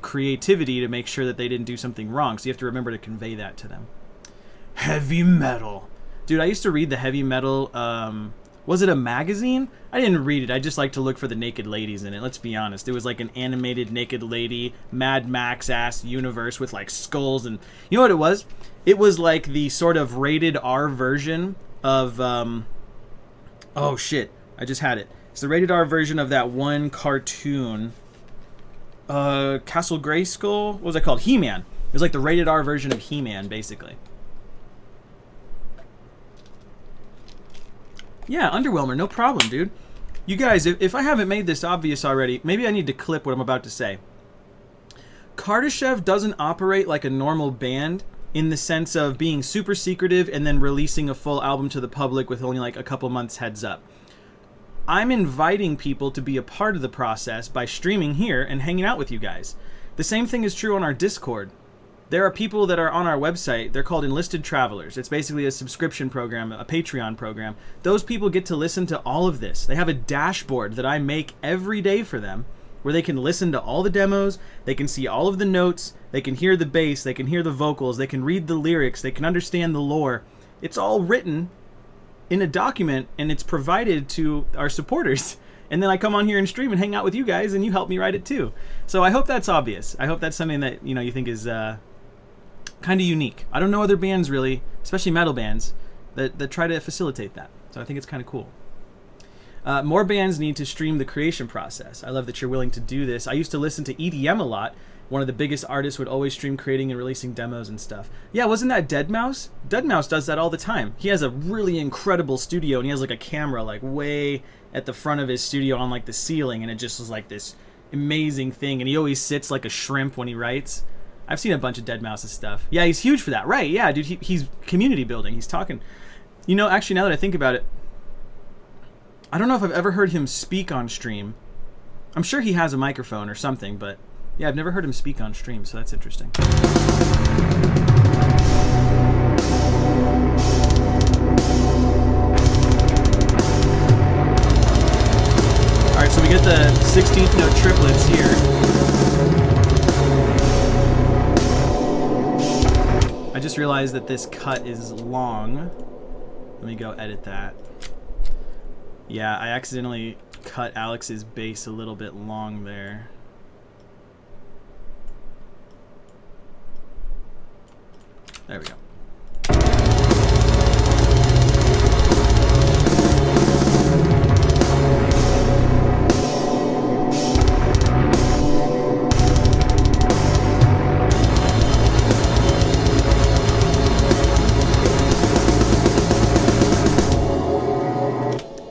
[SPEAKER 2] creativity to make sure that they didn't do something wrong. So you have to remember to convey that to them. Heavy metal. Dude, I used to read the heavy metal, was it a magazine? I didn't read it. I just like to look for the naked ladies in it. Let's be honest. It was like an animated naked lady, Mad Max-ass universe with like skulls and... You know what it was? It was like the sort of rated R version of... Oh, shit. I just had it. It's the rated R version of that one cartoon. Castle Grayskull? What was that called? He-Man. It was like the rated R version of He-Man, basically. Yeah, Underwhelmer, no problem, dude. You guys, if I haven't made this obvious already, maybe I need to clip what I'm about to say. Kardashev doesn't operate like a normal band in the sense of being super secretive and then releasing a full album to the public with only like a couple months heads up. I'm inviting people to be a part of the process by streaming here and hanging out with you guys. The same thing is true on our Discord. There are people that are on our website. They're called Enlisted Travelers. It's basically a subscription program, a Patreon program. Those people get to listen to all of this. They have a dashboard that I make every day for them where they can listen to all the demos, they can see all of the notes, they can hear the bass, they can hear the vocals, they can read the lyrics, they can understand the lore. It's all written in a document and it's provided to our supporters. And then I come on here and stream and hang out with you guys and you help me write it too. So I hope that's obvious. I hope that's something that, you think is... kind of unique. I don't know other bands really, especially metal bands, that try to facilitate that. So I think it's kind of cool. More bands need to stream the creation process. I love that you're willing to do this. I used to listen to EDM a lot. One of the biggest artists would always stream creating and releasing demos and stuff. Yeah, wasn't that Deadmau5? Deadmau5 does that all the time. He has a really incredible studio and he has like a camera like way at the front of his studio on like the ceiling and it just was like this amazing thing and he always sits like a shrimp when he writes. I've seen a bunch of deadmau5's stuff. Yeah, he's huge for that. Right, yeah, dude, he's community building. He's talking. You know, actually, now that I think about it, I don't know if I've ever heard him speak on stream. I'm sure he has a microphone or something, but yeah, I've never heard him speak on stream, so that's interesting. Alright, so we get the 16th note triplets here. I just realized that this cut is long. Let me go edit that. Yeah, I accidentally cut Alex's bass a little bit long there. There we go.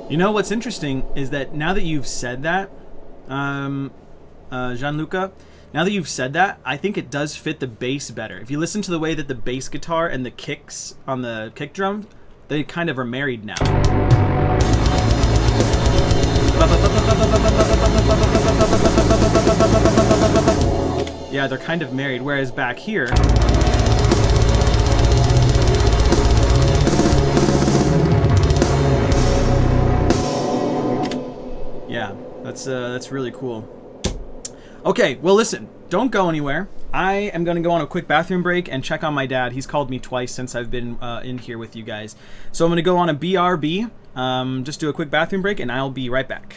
[SPEAKER 2] You know what's interesting is that now that you've said that, Gianluca, now that you've said that, I think it does fit the bass better. If you listen to the way that the bass guitar and the kicks on the kick drum, they kind of are married now. Yeah, they're kind of married, whereas back here, yeah, that's really cool. Okay, well listen, don't go anywhere. I am going to go on a quick bathroom break and check on my dad. He's called me twice since I've been in here with you guys. So I'm going to go on a BRB, just do a quick bathroom break, and I'll be right back.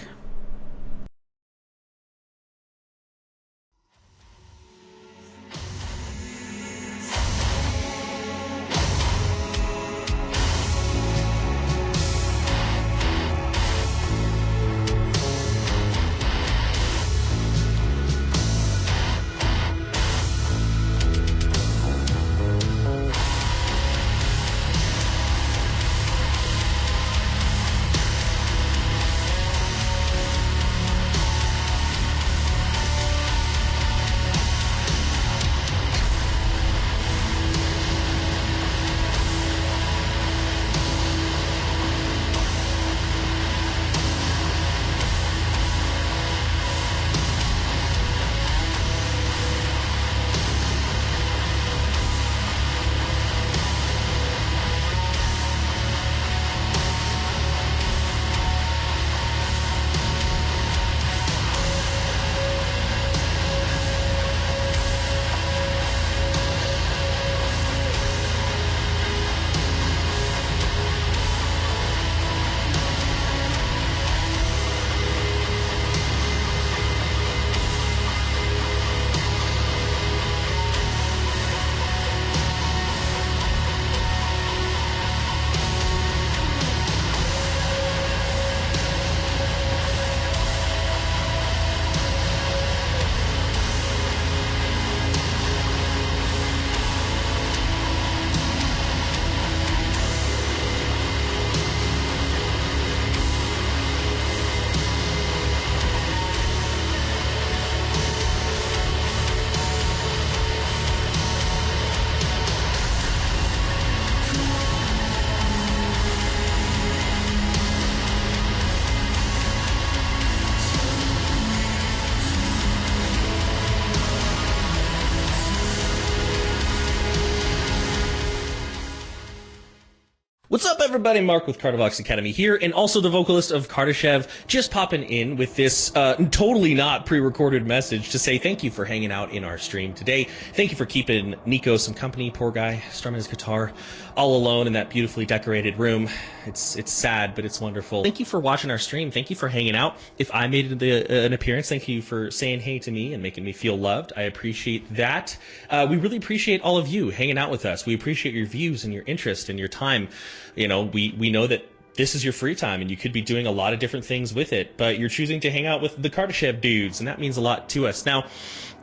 [SPEAKER 4] What's up, everybody? Mark with Kardashevband Academy here, and also the vocalist of Kardashev, just popping in with this totally not pre-recorded message to say thank you for hanging out in our stream today. Thank you for keeping Nico some company, poor guy, strumming his guitar all alone in that beautifully decorated room. It's sad, but it's wonderful. Thank you for watching our stream. Thank you for hanging out. If I made an appearance, thank you for saying hey to me and making me feel loved. I appreciate that. We really appreciate all of you hanging out with us. We appreciate your views and your interest and your time. You know, we know that this is your free time and you could be doing a lot of different things with it, but you're choosing to hang out with the Kardashev dudes, and that means a lot to us. Now,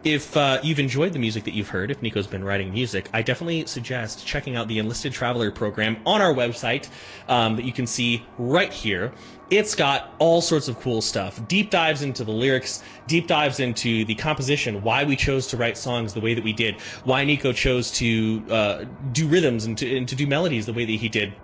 [SPEAKER 4] if you've enjoyed the music that you've heard, if Nico's been writing music, I definitely suggest checking out the Enlisted Traveler program on our website that you can see right here. It's got all sorts of cool stuff. Deep dives into the lyrics, deep dives into the composition, why we chose to write songs the way that we did, why Nico chose to do rhythms and to do melodies the way that he did.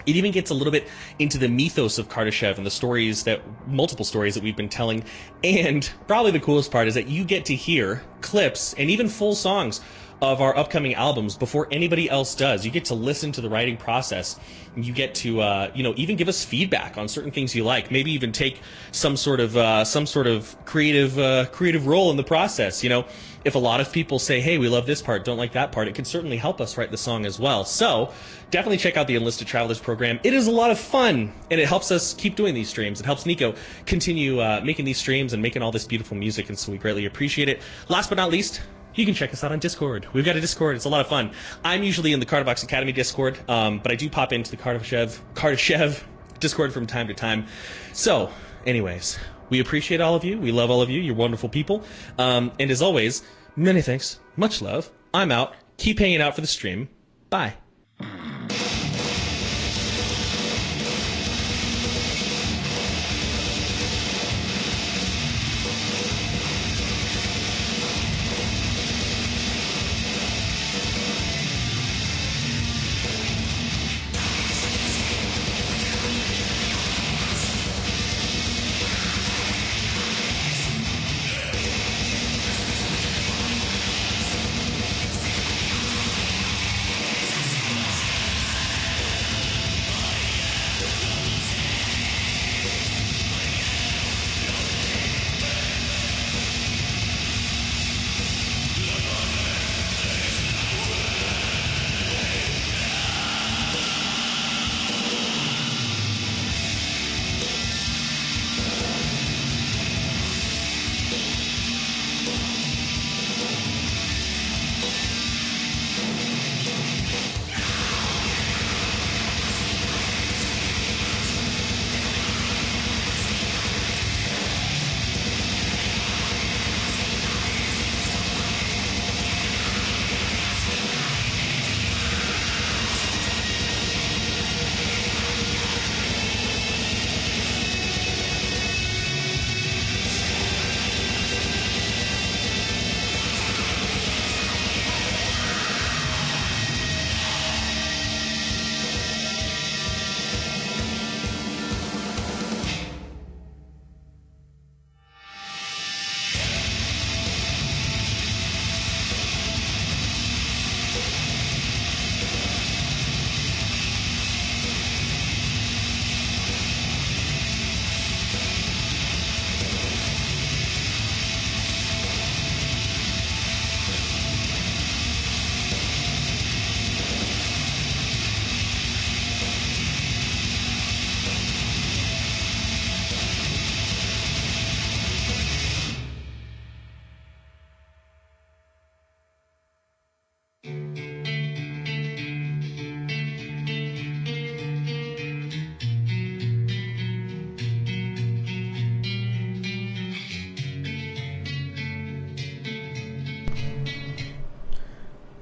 [SPEAKER 4] It even gets a little bit into the mythos of Kardashev and the stories multiple stories that we've been telling. And probably the coolest part is that you get to hear clips and even full songs of our upcoming albums before anybody else does. You get to listen to the writing process. You get to, even give us feedback on certain things you like. Maybe even take some sort of creative role in the process. You know, if a lot of people say, "Hey, we love this part, don't like that part," it can certainly help us write the song as well. So definitely check out the Enlisted Travelers program. It is a lot of fun, and it helps us keep doing these streams. It helps Nico continue making these streams and making all this beautiful music, and so we greatly appreciate it. Last but not least, you can check us out on Discord. We've got a Discord. It's a lot of fun. I'm usually in the Kardavox Academy Discord, but I do pop into the Kardashev Discord from time to time. So, anyways, we appreciate all of you. We love all of you. You're wonderful people. And as always, many thanks. Much love. I'm out. Keep hanging out for the stream. Bye.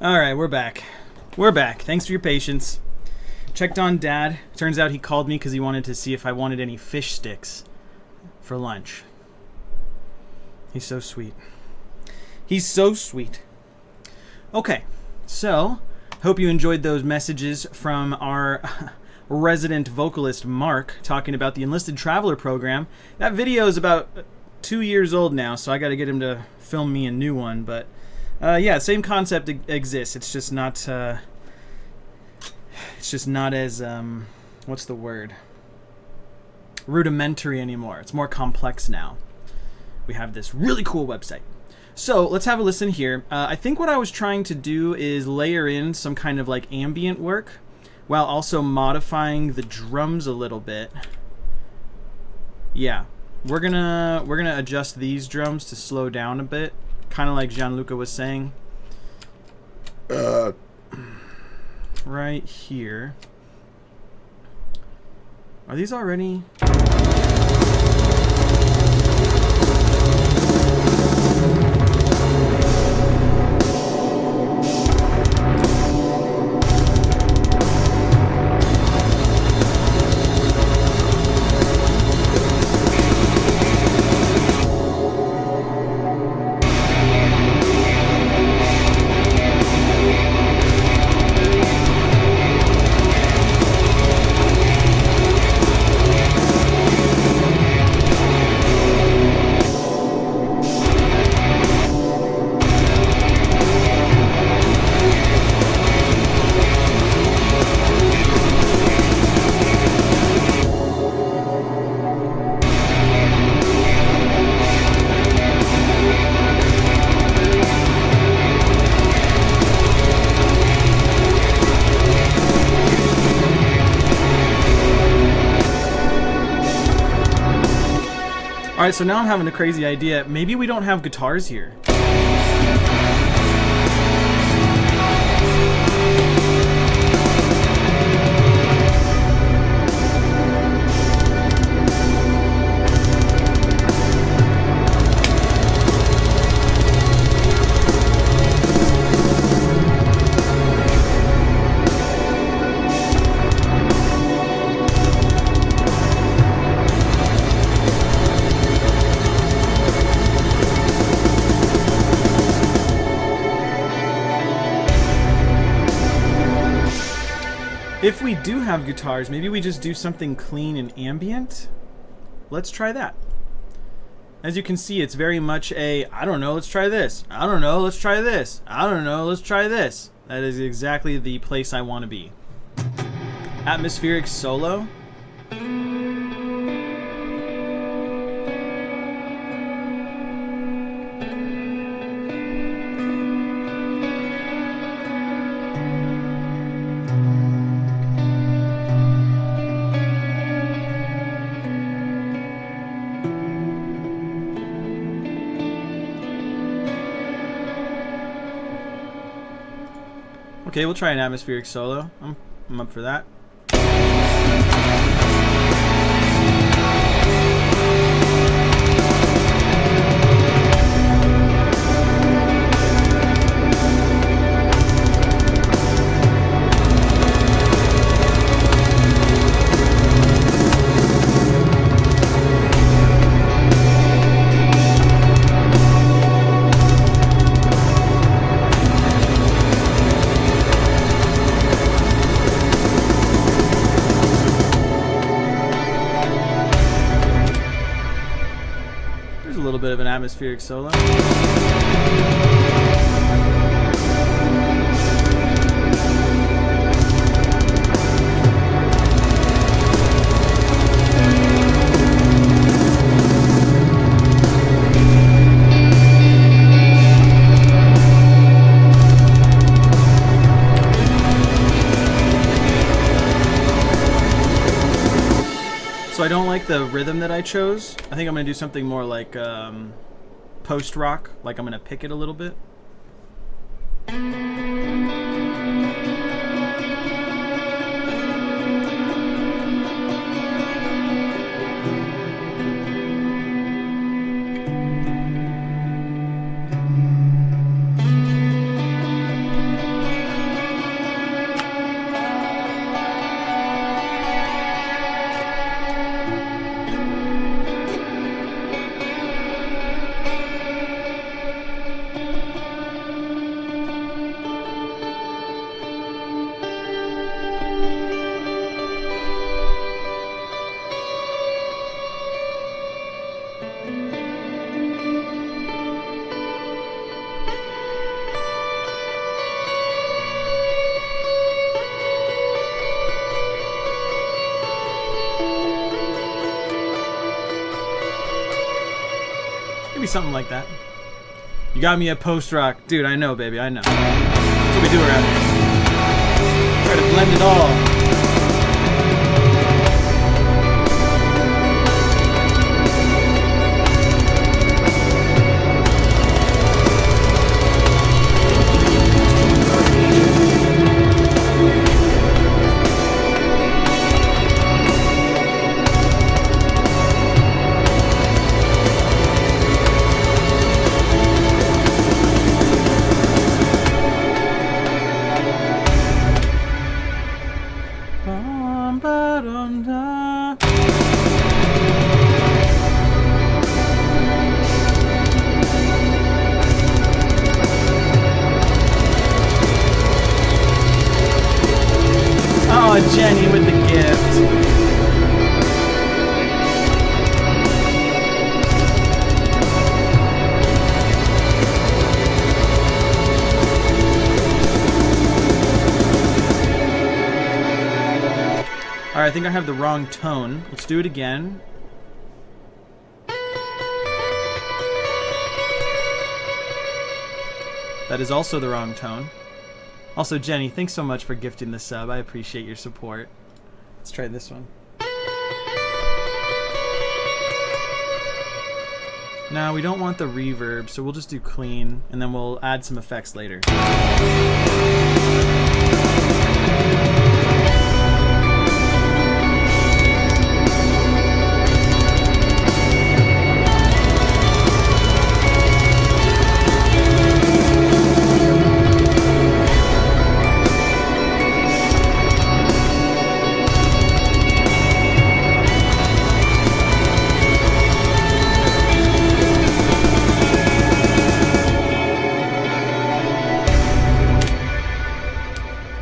[SPEAKER 2] All right, we're back. We're back. Thanks for your patience. Checked on Dad. Turns out he called me because he wanted to see if I wanted any fish sticks for lunch. He's so sweet. He's so sweet. Okay, so hope you enjoyed those messages from our resident vocalist Mark talking about the Enlisted Traveler program. That video is about 2 years old now, so I got to get him to film me a new one, but yeah, same concept exists. It's just not as what's the word? Rudimentary anymore. It's more complex now. We have this really cool website. So let's have a listen here. I think what I was trying to do is layer in some kind of like ambient work while also modifying the drums a little bit. Yeah, we're gonna adjust these drums to slow down a bit, kind of like Gianluca was saying. Right here. Are these already? Alright, so now I'm having a crazy idea. Maybe we don't have guitars here. If we do have guitars, maybe we just do something clean and ambient. Let's try that. As you can see, it's very much a, I don't know, let's try this. I don't know, let's try this. I don't know, let's try this. That is exactly the place I want to be. Atmospheric solo. Okay, we'll try an atmospheric solo. I'm up for that. There's a little bit of an atmospheric solo. So I don't like the rhythm that I chose. I think I'm going to do something more like post-rock, like I'm going to pick it a little bit. Maybe something like that. You got me at post-rock. Dude, I know, baby, I know. That's what we do around here. Try to blend it all. Oh, Jenny with the gift. Alright, I think I have the wrong tone. Let's do it again. That is also the wrong tone. Also, Jenny, thanks so much for gifting the sub. I appreciate your support. Let's try this one. No, we don't want the reverb, so we'll just do clean, and then we'll add some effects later.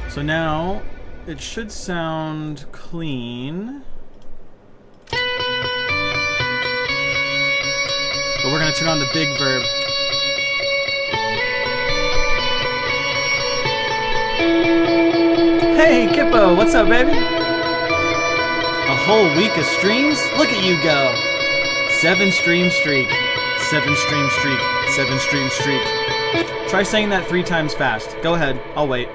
[SPEAKER 2] So now it should sound clean. But we're gonna turn on the big verb. Hey Kippo, what's up, baby? A whole week of streams? Look at you go. 7 stream streak. 7 stream streak. 7 stream streak. Try saying that 3 times fast. Go ahead, I'll wait.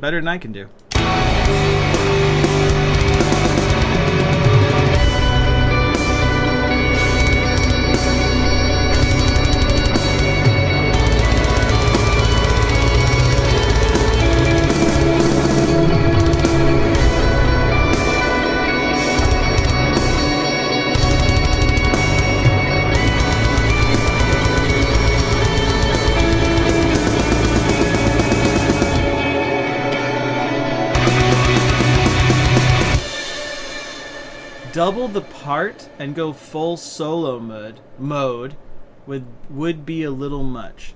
[SPEAKER 2] Better than I can do. Double the part and go full solo mode would be a little much.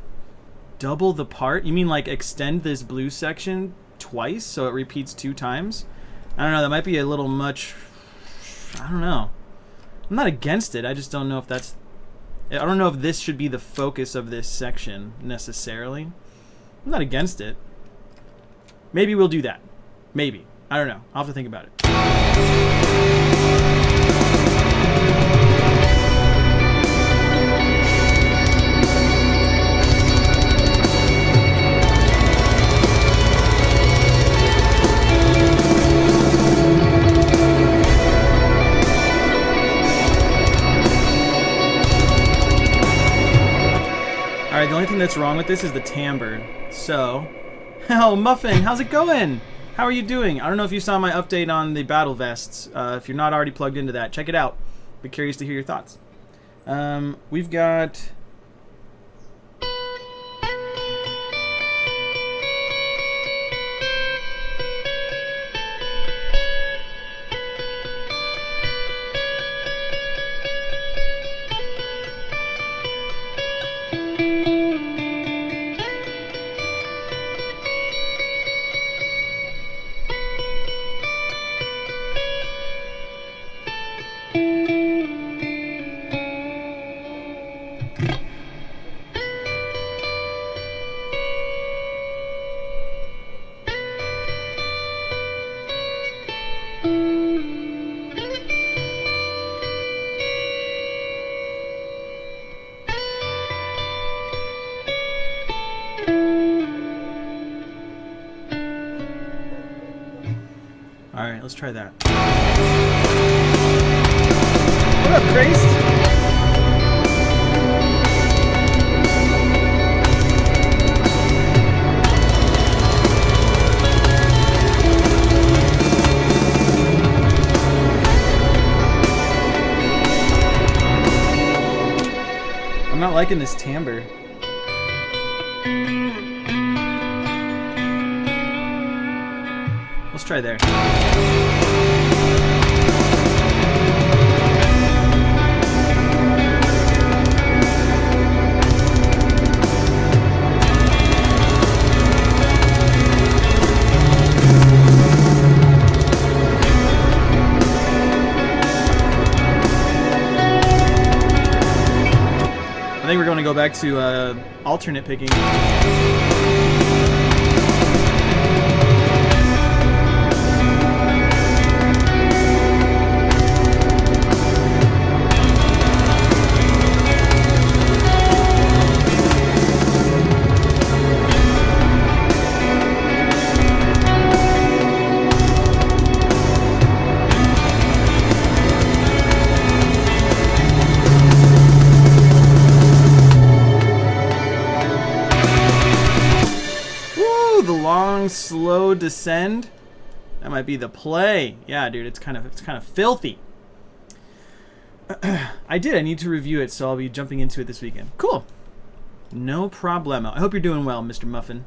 [SPEAKER 2] Double the part? You mean like extend this blue section twice so it repeats 2 times? I don't know, that might be a little much. I don't know. I'm not against it, I just don't know if that's... I don't know if this should be the focus of this section necessarily. I'm not against it. Maybe we'll do that. Maybe. I don't know. I'll have to think about it. Alright, the only thing that's wrong with this is the timbre. So, oh, Muffin, how's it going? How are you doing? I don't know if you saw my update on the battle vests. If you're not already plugged into that, check it out. Be curious to hear your thoughts. We've got... Alright, let's try that. What up, Christ? I'm not liking this timbre. Let's try there. I think we're going to go back to alternate picking. Slow descend. That might be the play. Yeah, dude, it's kind of filthy. I need to review it, so I'll be jumping into it this weekend. Cool. No problemo. I hope you're doing well, Mr. Muffin.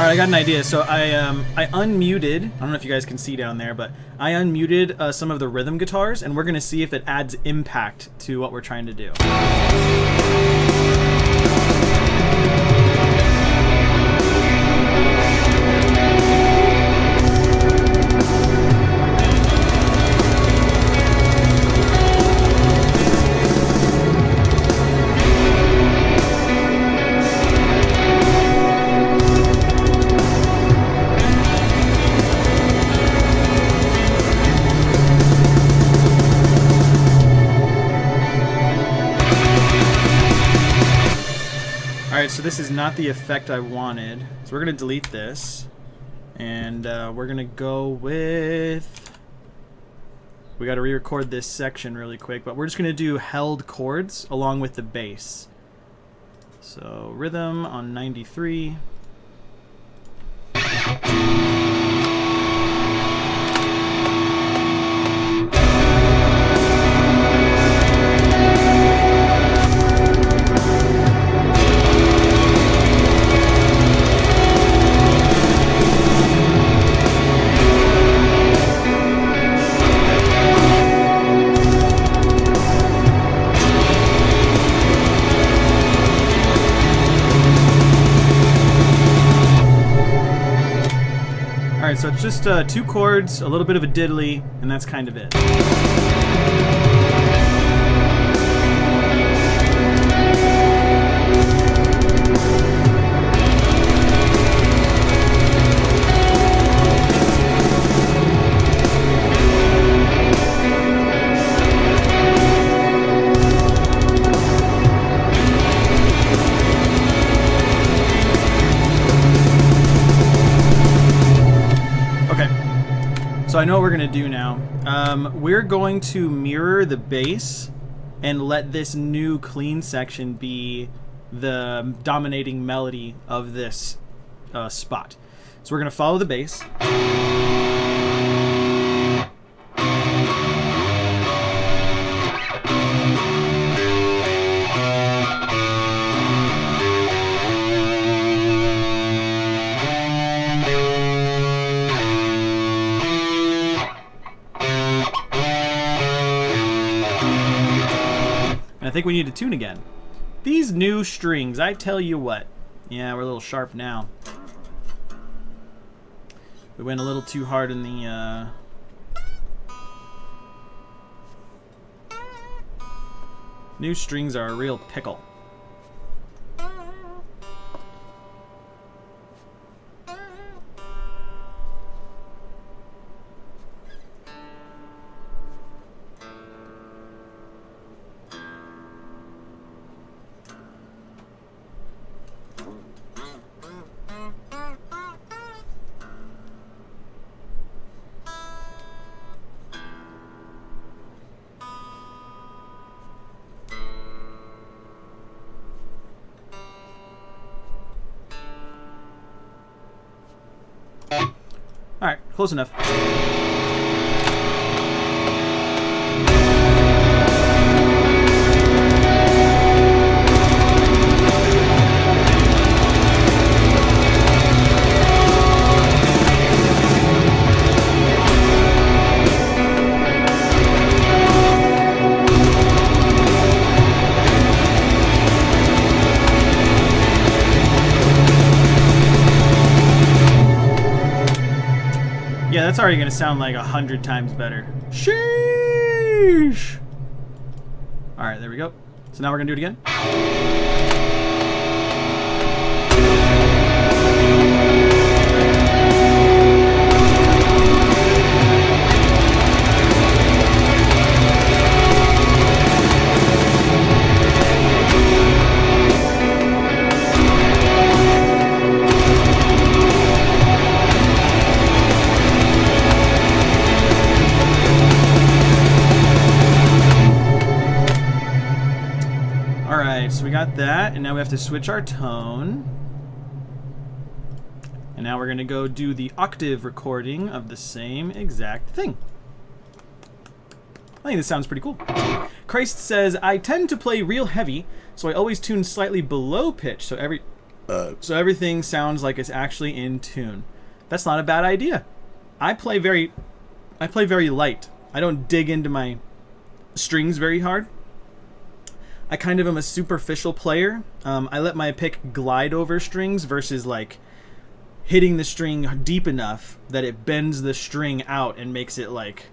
[SPEAKER 2] I got an idea. So I unmuted. I don't know if you guys can see down there, but I unmuted some of the rhythm guitars, and we're gonna see if it adds impact to what we're trying to do. Alright, so this is not the effect I wanted. So we're going to delete this. And we're going to go with... We got to re-record this section really quick, but we're just going to do held chords along with the bass. So rhythm on 93. Alright, so it's just 2 chords, a little bit of a diddly, and that's kind of it. So I know what we're going to do now. We're going to mirror the bass and let this new clean section be the dominating melody of this spot. So we're going to follow the bass. I think we need to tune again. These new strings, I tell you what. Yeah, we're a little sharp now. We went a little too hard in the... New strings are a real pickle. All right, close enough. Yeah, that's already gonna sound like 100 times better. Sheesh! Alright, there we go. So now we're gonna do it again. So we got that, and now we have to switch our tone. And now we're going to go do the octave recording of the same exact thing. I think this sounds pretty cool. Christ says, I tend to play real heavy, so I always tune slightly below pitch, so everything sounds like it's actually in tune. That's not a bad idea. I play very light. I don't dig into my strings very hard. I kind of am a superficial player. I let my pick glide over strings versus like hitting the string deep enough that it bends the string out and makes it like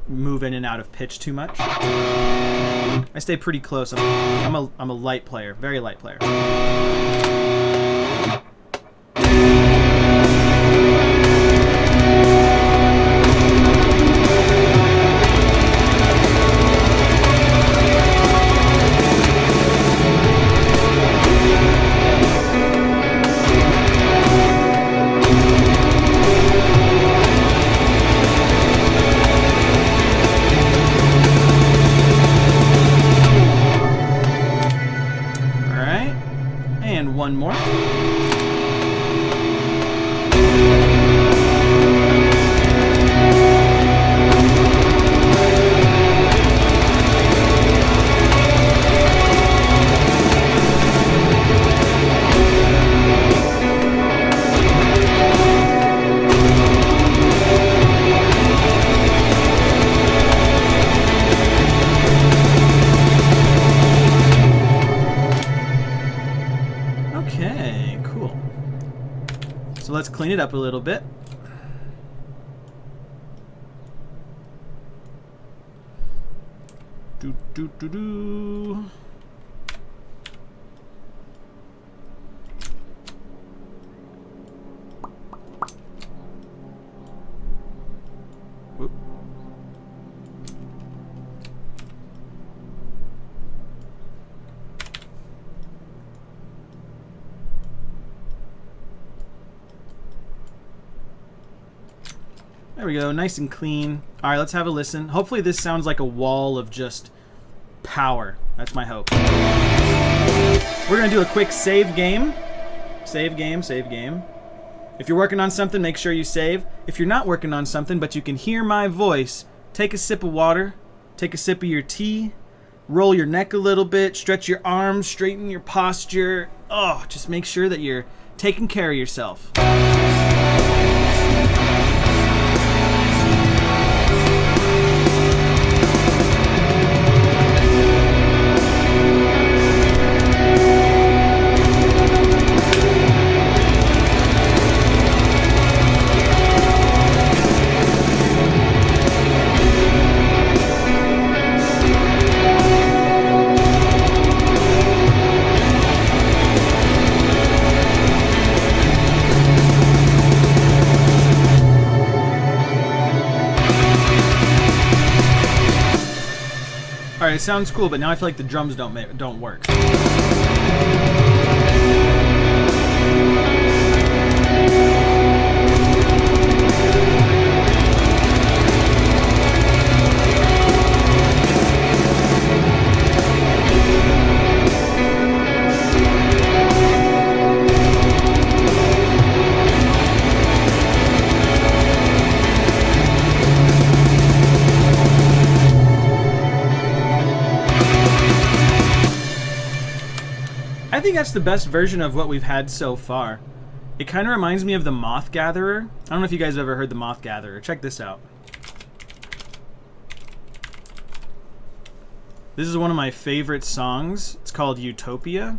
[SPEAKER 2] move in and out of pitch too much. I stay pretty close. I'm a light player, very light player. One more. Okay, cool. So let's clean it up a little bit. Do. Whoop. There we go, nice and clean. All right, let's have a listen. Hopefully this sounds like a wall of just power. That's my hope. We're gonna do a quick save game. Save game. If you're working on something, make sure you save. If you're not working on something, but you can hear my voice, take a sip of water, take a sip of your tea, roll your neck a little bit, stretch your arms, straighten your posture. Oh, just make sure that you're taking care of yourself. All right, it sounds cool, but now I feel like the drums don't work. think that's the best version of what we've had so far. It kind of reminds me of the Moth Gatherer. I don't know if you guys have ever heard the Moth Gatherer. Check this out. This is one of my favorite songs. It's called Utopia.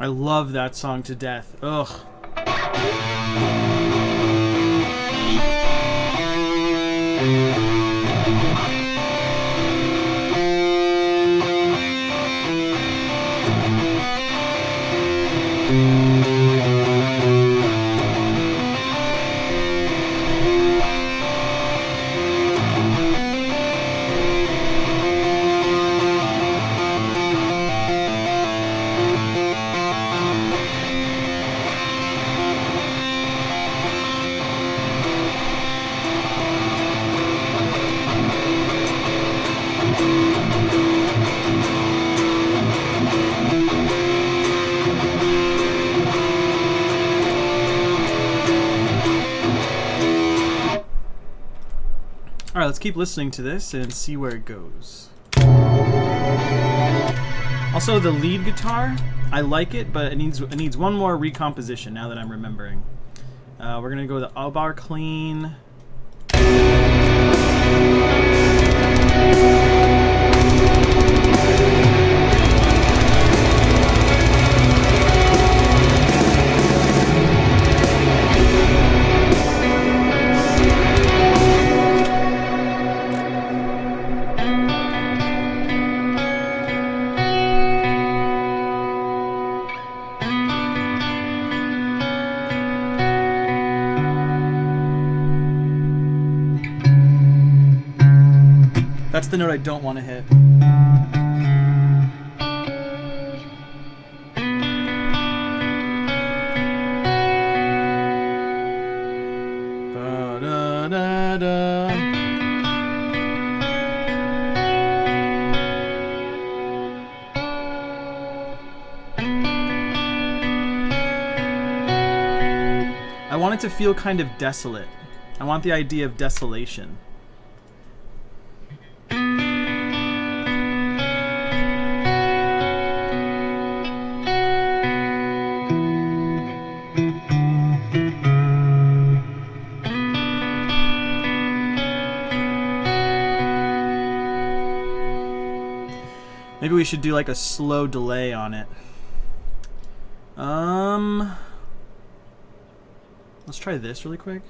[SPEAKER 2] I love that song to death. Ugh. Alright, let's keep listening to this and see where it goes. Also, the lead guitar, I like it, but it needs one more recomposition now that I'm remembering. We're gonna go with the Albar Clean. That's the note I don't want to hit. Ba-da-da-da. I want it to feel kind of desolate. I want the idea of desolation. Maybe we should do like a slow delay on it. Let's try this really quick.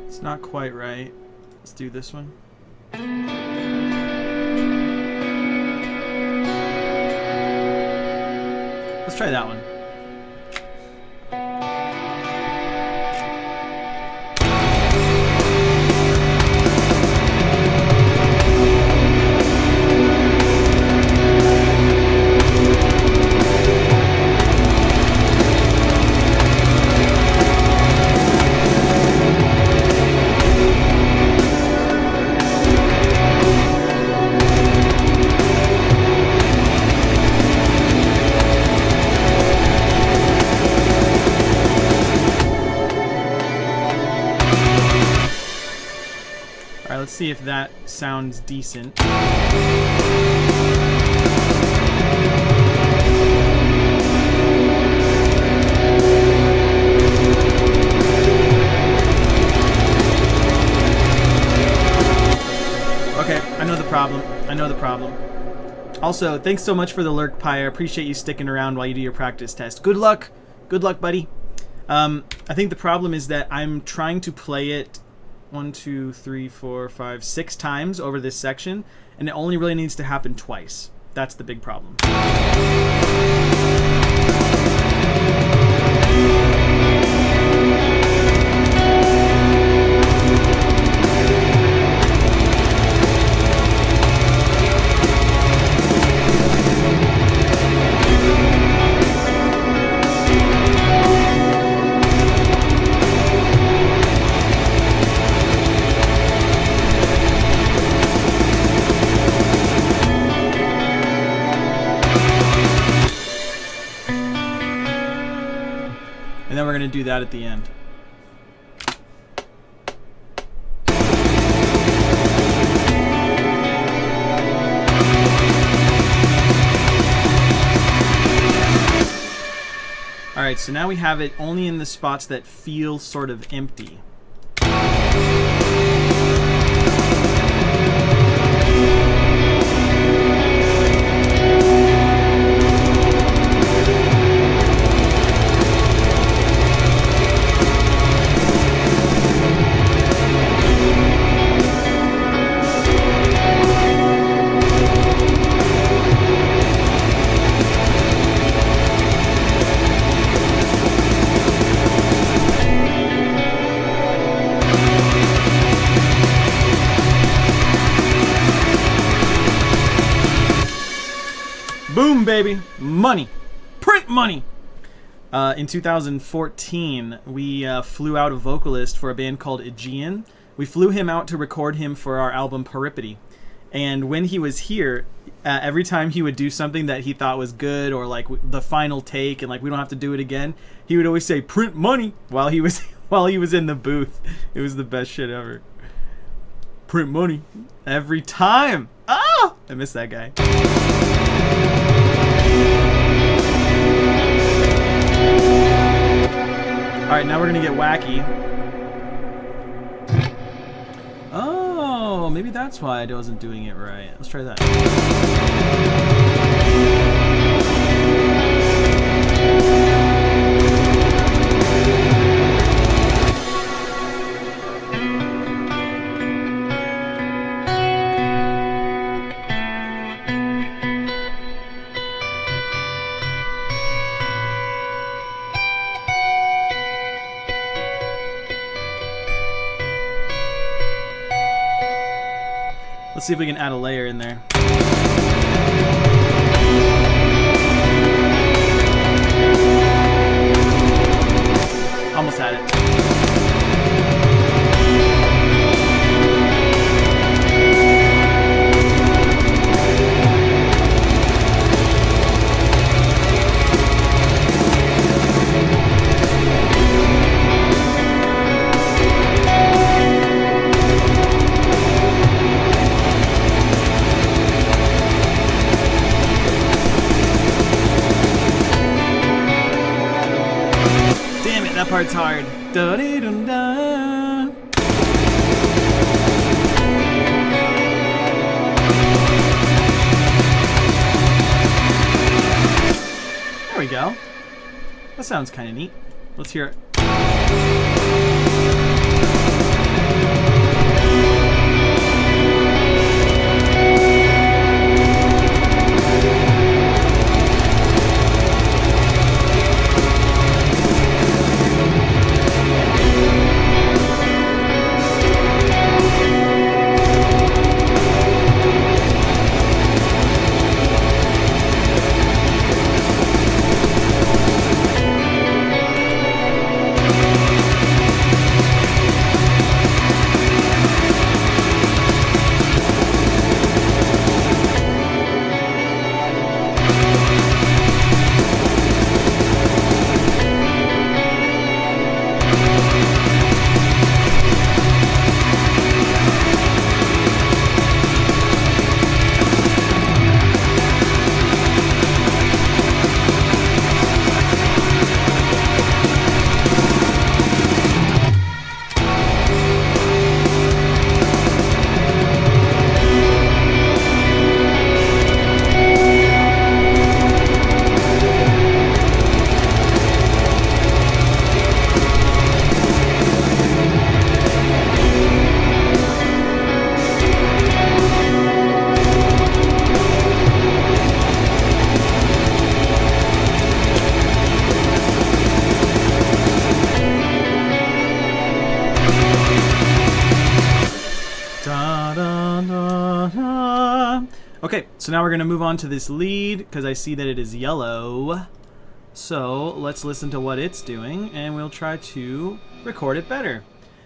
[SPEAKER 2] It's not quite right. Let's do this one. Let's try that one. Alright, let's see if that sounds decent. Okay, I know the problem. I know the problem. Also, thanks so much for the lurk, Pyre. I appreciate you sticking around while you do your practice test. Good luck. Good luck, buddy. I think the problem is that I'm trying to play it 1, 2, 3, 4, 5, 6 times over this section, and it only really needs to happen twice. That's the big problem. And then we're going to do that at the end. Alright, so now we have it only in the spots that feel sort of empty. Boom, baby. Money. Print money. In 2014, we flew out a vocalist for a band called Aegean. We flew him out to record him for our album Peripety. And when he was here, every time he would do something that he thought was good, or like the final take, and like we don't have to do it again, he would always say "print money" while he was in the booth. It was the best shit ever. Print money every time. Ah, I miss that guy. Alright, now we're gonna get wacky. Oh, maybe that's why I wasn't doing it right. Let's try that. Let's see if we can add a layer in there. Almost had it. That part's hard. Da-dee-dum-da. There we go. That sounds kind of neat. Let's hear it. Okay, so now we're going to move on to this lead because I see that it is yellow. So let's listen to what it's doing and we'll try to record it better.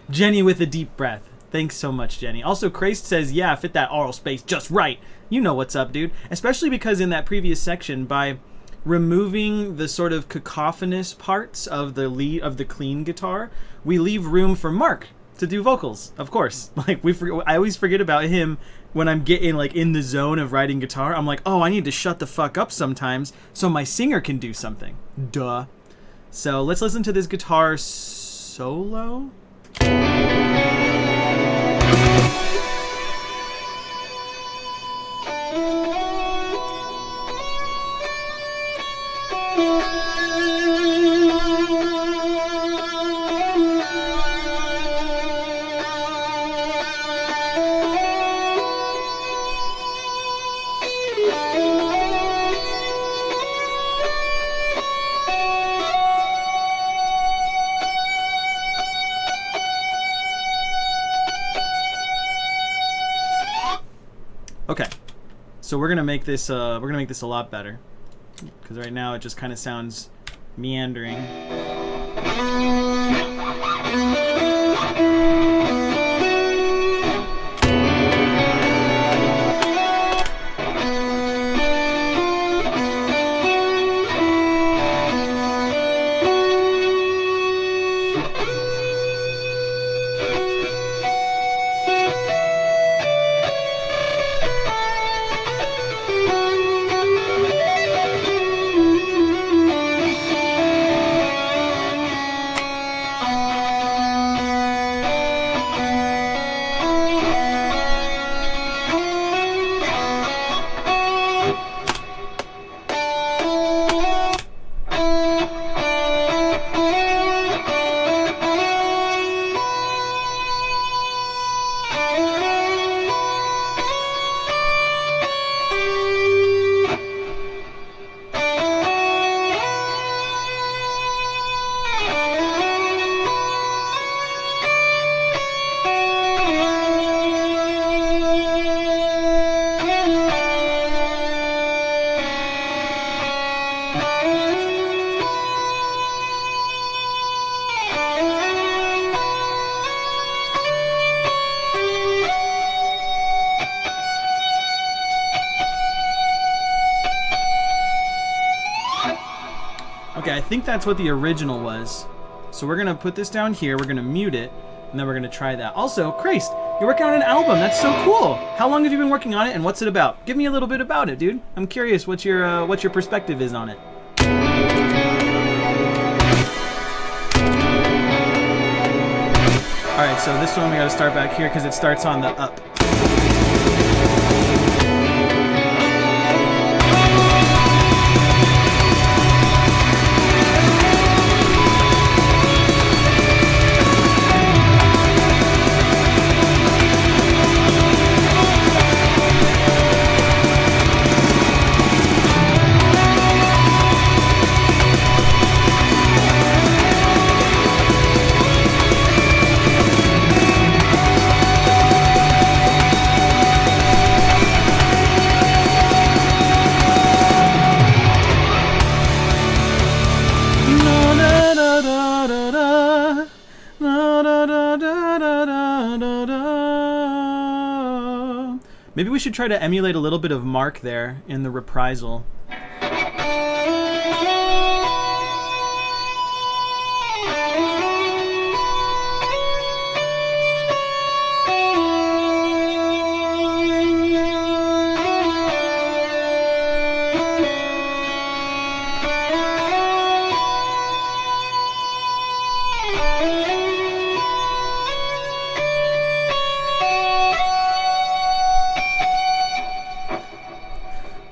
[SPEAKER 2] Jenny with a deep breath. Thanks so much, Jenny. Also, Christ says, yeah, fit that aural space just right. You know what's up, dude. Especially because in that previous section, by removing the sort of cacophonous parts of the lead of the clean guitar, we leave room for Mark to do vocals, of course. Like I always forget about him when I'm getting like in the zone of writing guitar. I'm like, oh, I need to shut the fuck up sometimes so my singer can do something. Duh. So let's listen to this guitar solo. Okay, so we're gonna make this a lot better because right now it just kind of sounds meandering. Okay, I think that's what the original was. So we're gonna put this down here, we're gonna mute it, and then we're gonna try that. Also, Christ, you're working on an album, that's so cool! How long have you been working on it, and what's it about? Give me a little bit about it, dude. I'm curious what your perspective is on it. Alright, so this one we gotta start back here because it starts on the up. Maybe we should try to emulate a little bit of Mark there in the reprisal.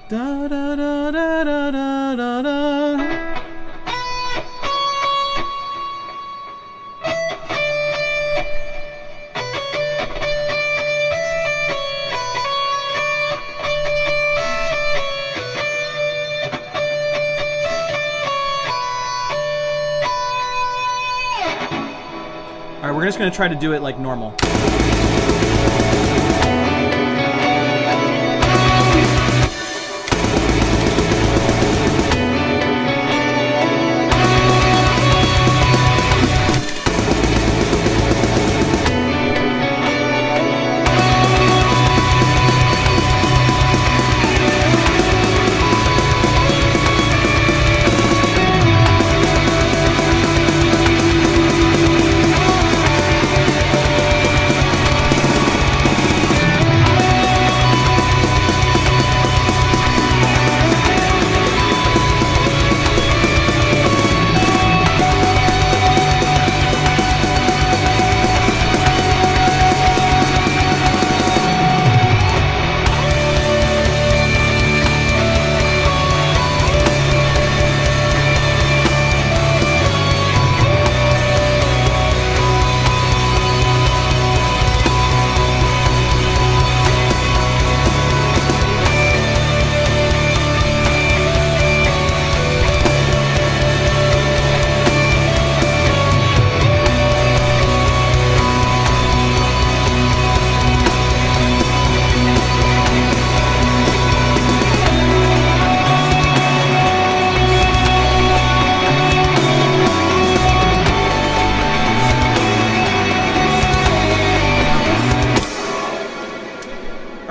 [SPEAKER 2] Da da da da da da da da. Alright, we're just gonna try to do it like normal.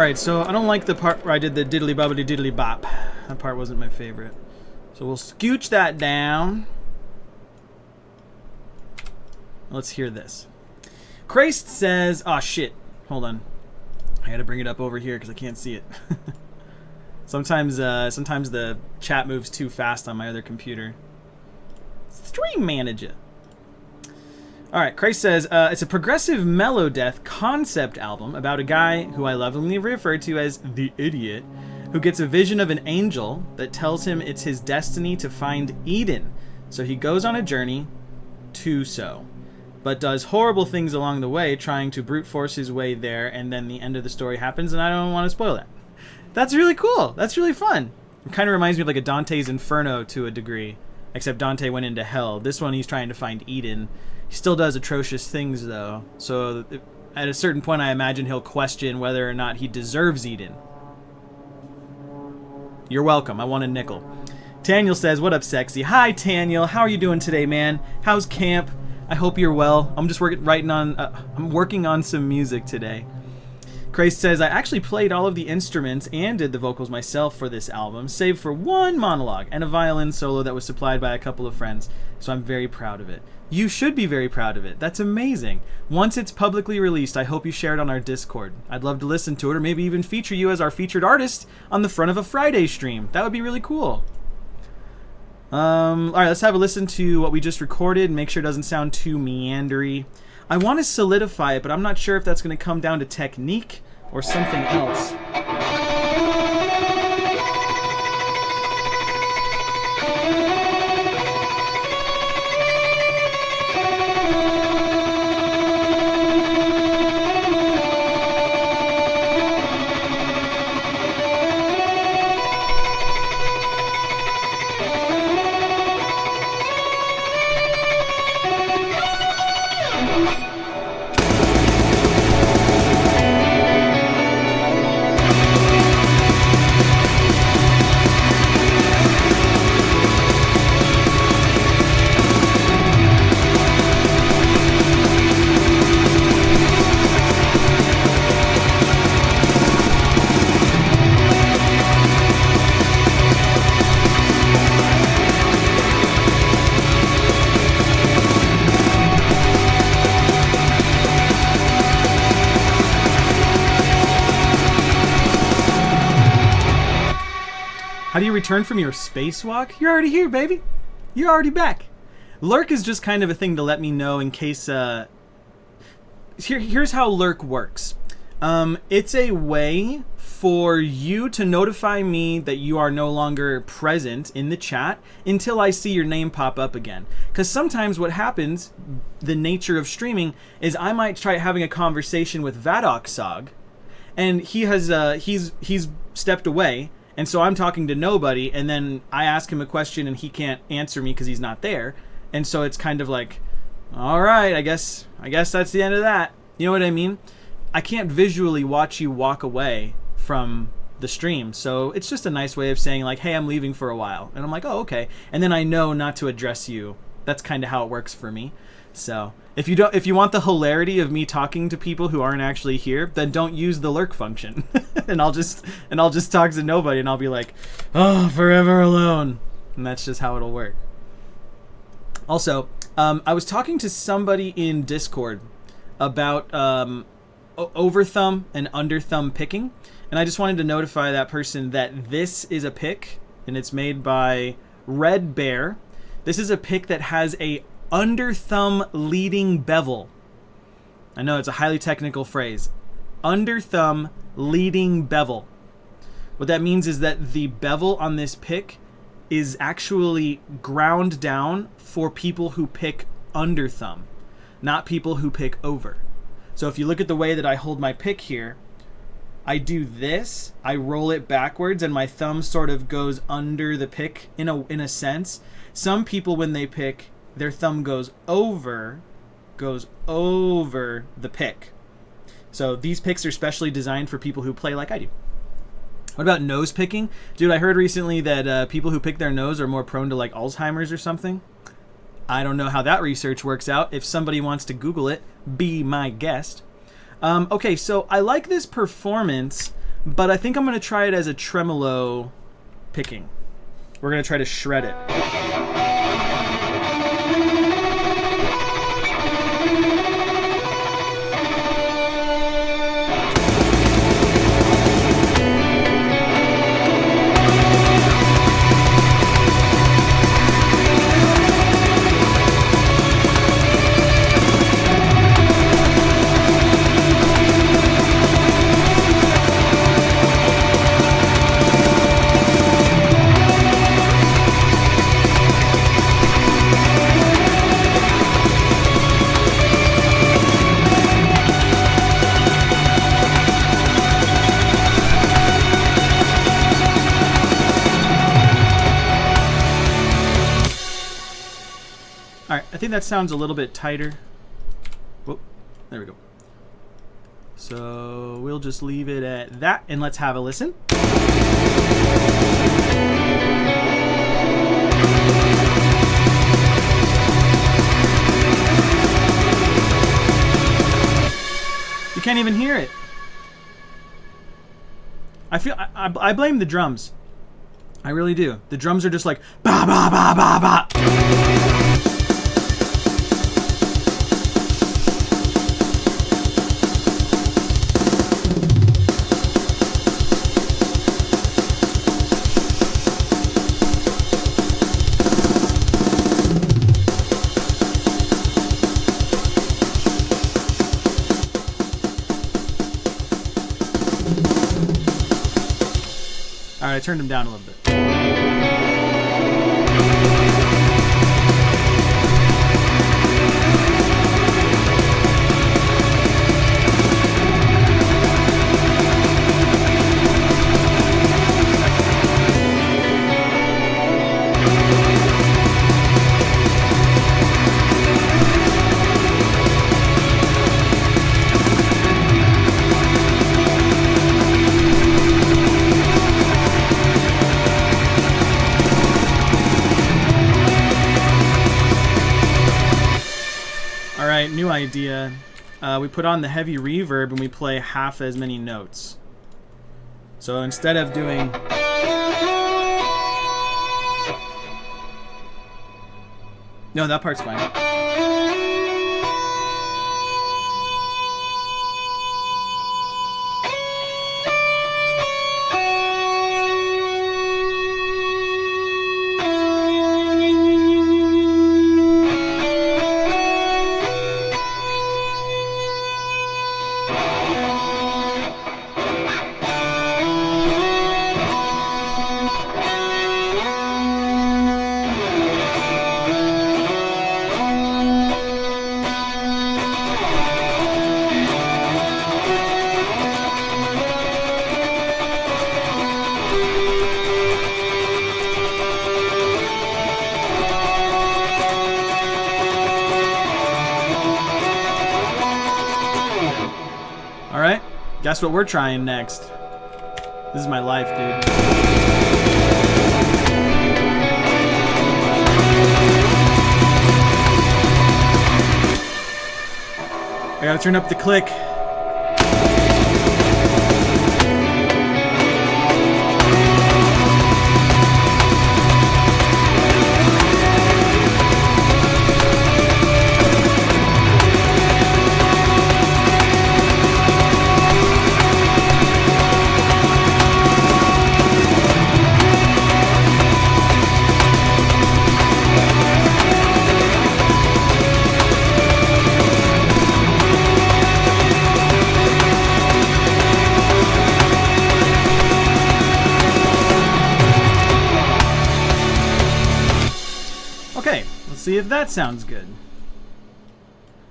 [SPEAKER 2] Alright, so I don't like the part where I did the diddly bobbity diddly bop. That part wasn't my favorite. So we'll scooch that down. Let's hear this. Christ says, oh shit, hold on. I gotta bring it up over here because I can't see it. Sometimes the chat moves too fast on my other computer. Stream manager. Alright, Christ says, it's a progressive melodeath concept album about a guy who I lovingly refer to as the idiot, who gets a vision of an angel that tells him it's his destiny to find Eden. So he goes on a journey to so, but does horrible things along the way, trying to brute force his way there, and then the end of the story happens, and I don't want to spoil that. That's really cool. That's really fun. It kind of reminds me of like a Dante's Inferno to a degree, except Dante went into hell. This one he's trying to find Eden. He still does atrocious things, though, so at a certain point I imagine he'll question whether or not he deserves Eden. You're welcome. I want a nickel. Taniel says, what up, sexy? Hi, Taniel. How are you doing today, man? How's camp? I hope you're well. I'm just working on some music today. Christ says, I actually played all of the instruments and did the vocals myself for this album, save for one monologue and a violin solo that was supplied by a couple of friends, so I'm very proud of it. You should be very proud of it. That's amazing. Once it's publicly released, I hope you share it on our Discord. I'd love to listen to it, or maybe even feature you as our featured artist on the front of a Friday stream. That would be really cool. Alright, let's have a listen to what we just recorded and make sure it doesn't sound too meandery. I want to solidify it, but I'm not sure if that's going to come down to technique or something else. How do you return from your spacewalk? You're already here, baby. You're already back. Lurk is just kind of a thing to let me know in case... Here's how Lurk works. It's a way for you to notify me that you are no longer present in the chat until I see your name pop up again. Because sometimes what happens, the nature of streaming, is I might try having a conversation with Vadoksog, and he's stepped away, and so I'm talking to nobody, and then I ask him a question and he can't answer me because he's not there, and so it's kind of like, all right, I guess that's the end of that. You know what I mean? I can't visually watch you walk away from the stream, so it's just a nice way of saying like, hey, I'm leaving for a while, and I'm like, oh, okay, and then I know not to address you. That's kind of how it works for me. So if you want the hilarity of me talking to people who aren't actually here, then don't use the lurk function, and I'll just talk to nobody, and I'll be like, oh, forever alone, and that's just how it'll work. Also, I was talking to somebody in Discord about overthumb and underthumb picking, and I just wanted to notify that person that this is a pick, and it's made by Red Bear. This is a pick that has a underthumb leading bevel. I know it's a highly technical phrase. Underthumb leading bevel. What that means is that the bevel on this pick is actually ground down for people who pick underthumb, not people who pick over. So if you look at the way that I hold my pick here, I do this, I roll it backwards, and my thumb sort of goes under the pick in a sense. Some people, when they pick, their thumb goes over the pick. So these picks are specially designed for people who play like I do. What about nose picking? Dude, I heard recently that people who pick their nose are more prone to like Alzheimer's or something. I don't know how that research works out. If somebody wants to Google it, be my guest. Okay, so I like this performance but I think I'm going to try it as a tremolo picking. We're going to try to shred it. Alright, I think that sounds a little bit tighter. Whoop, there we go. So we'll just leave it at that, and let's have a listen. You can't even hear it. I blame the drums. I really do. The drums are just like ba ba ba ba ba. Alright, I turned him down a little bit. New idea. We put on the heavy reverb and we play half as many notes. So instead of doing... No, that part's fine. Alright, guess what we're trying next? This is my life, dude. I gotta turn up the click. Okay, let's see if that sounds good.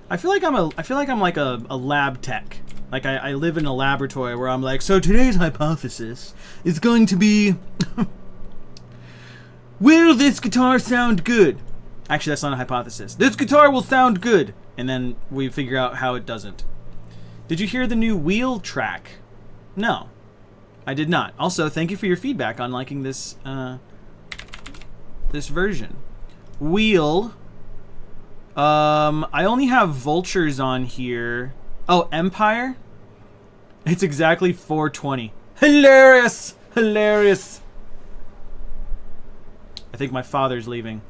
[SPEAKER 2] I feel like I'm like a lab tech. Like I live in a laboratory where I'm like, so today's hypothesis is going to be will this guitar sound good? Actually, that's not a hypothesis. This guitar will sound good, and then we figure out how it doesn't. Did you hear the new wheel track? No, I did not. Also, thank you for your feedback on liking this this version. Wheel. I only have vultures on here. Oh, Empire? It's exactly 420. Hilarious! Hilarious! I think my father's leaving.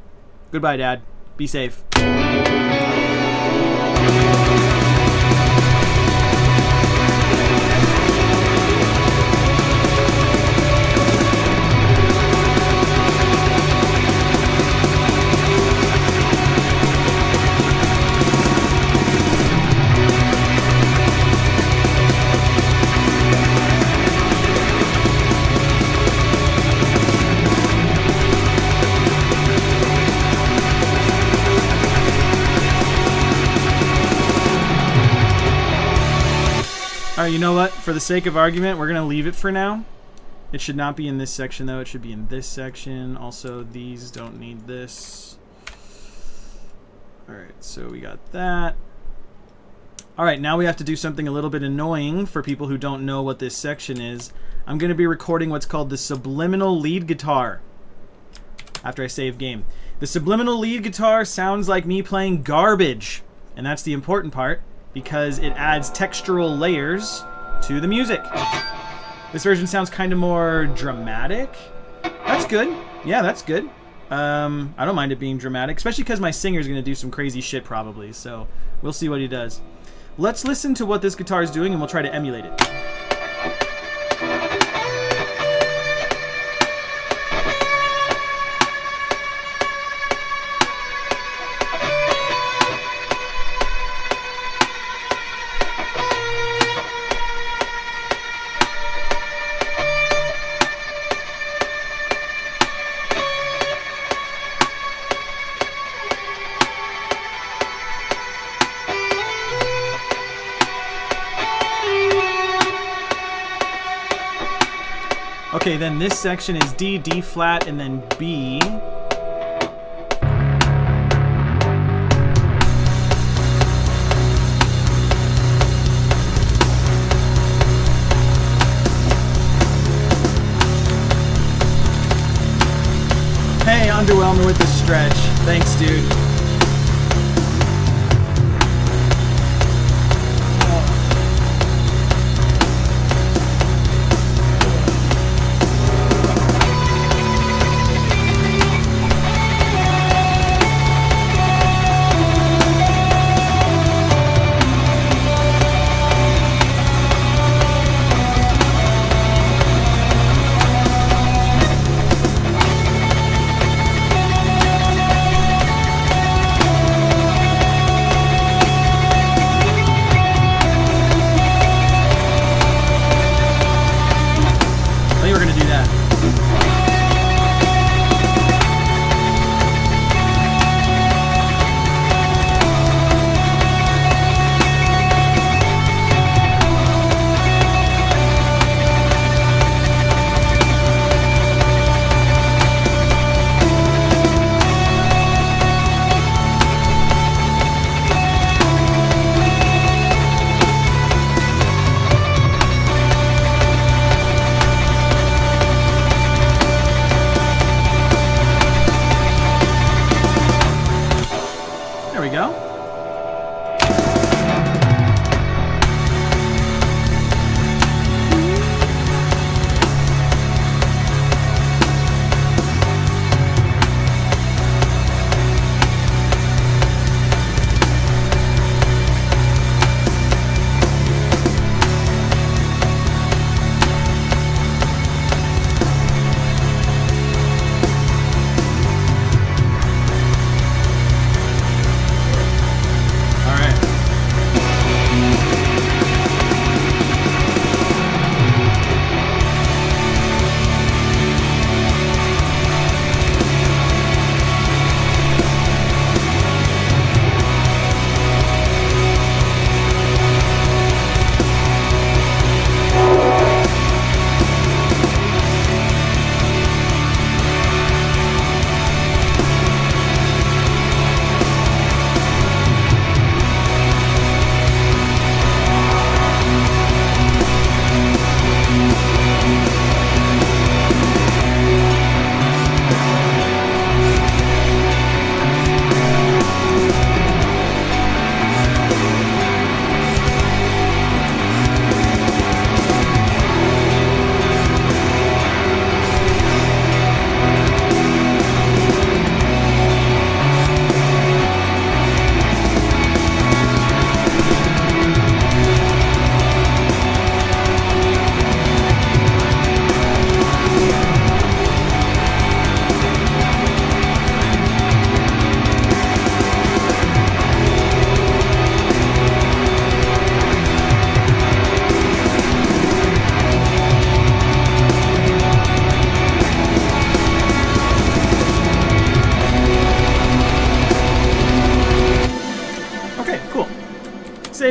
[SPEAKER 2] Goodbye, Dad. Be safe. Alright, you know what? For the sake of argument, we're going to leave it for now. It should not be in this section, though. It should be in this section. Also, these don't need this. Alright, so we got that. Alright, now we have to do something a little bit annoying for people who don't know what this section is. I'm going to be recording what's called the subliminal lead guitar after I save game. The subliminal lead guitar sounds like me playing garbage, and that's the important part, because it adds textural layers to the music. This version sounds kind of more dramatic. That's good. Yeah, that's good. I don't mind it being dramatic, especially because my singer's going to do some crazy shit probably, so we'll see what he does. Let's listen to what this guitar is doing and we'll try to emulate it. Okay, then this section is D, D flat, and then B. Hey, underwhelmed with the stretch. Thanks, dude.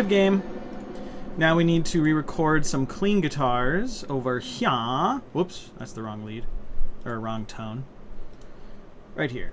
[SPEAKER 2] save game. Now we need to re-record some clean guitars over here. Whoops, that's the wrong lead. Or wrong tone. Right here.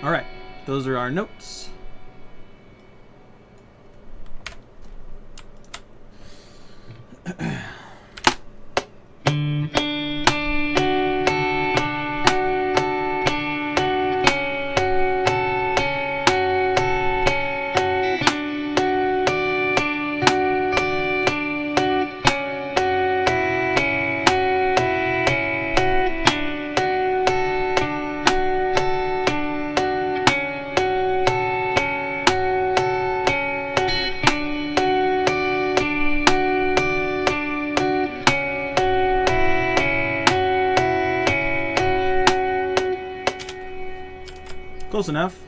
[SPEAKER 2] Alright, those are our notes. Close enough.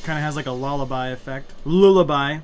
[SPEAKER 2] Kind of has like a lullaby effect. Lullaby.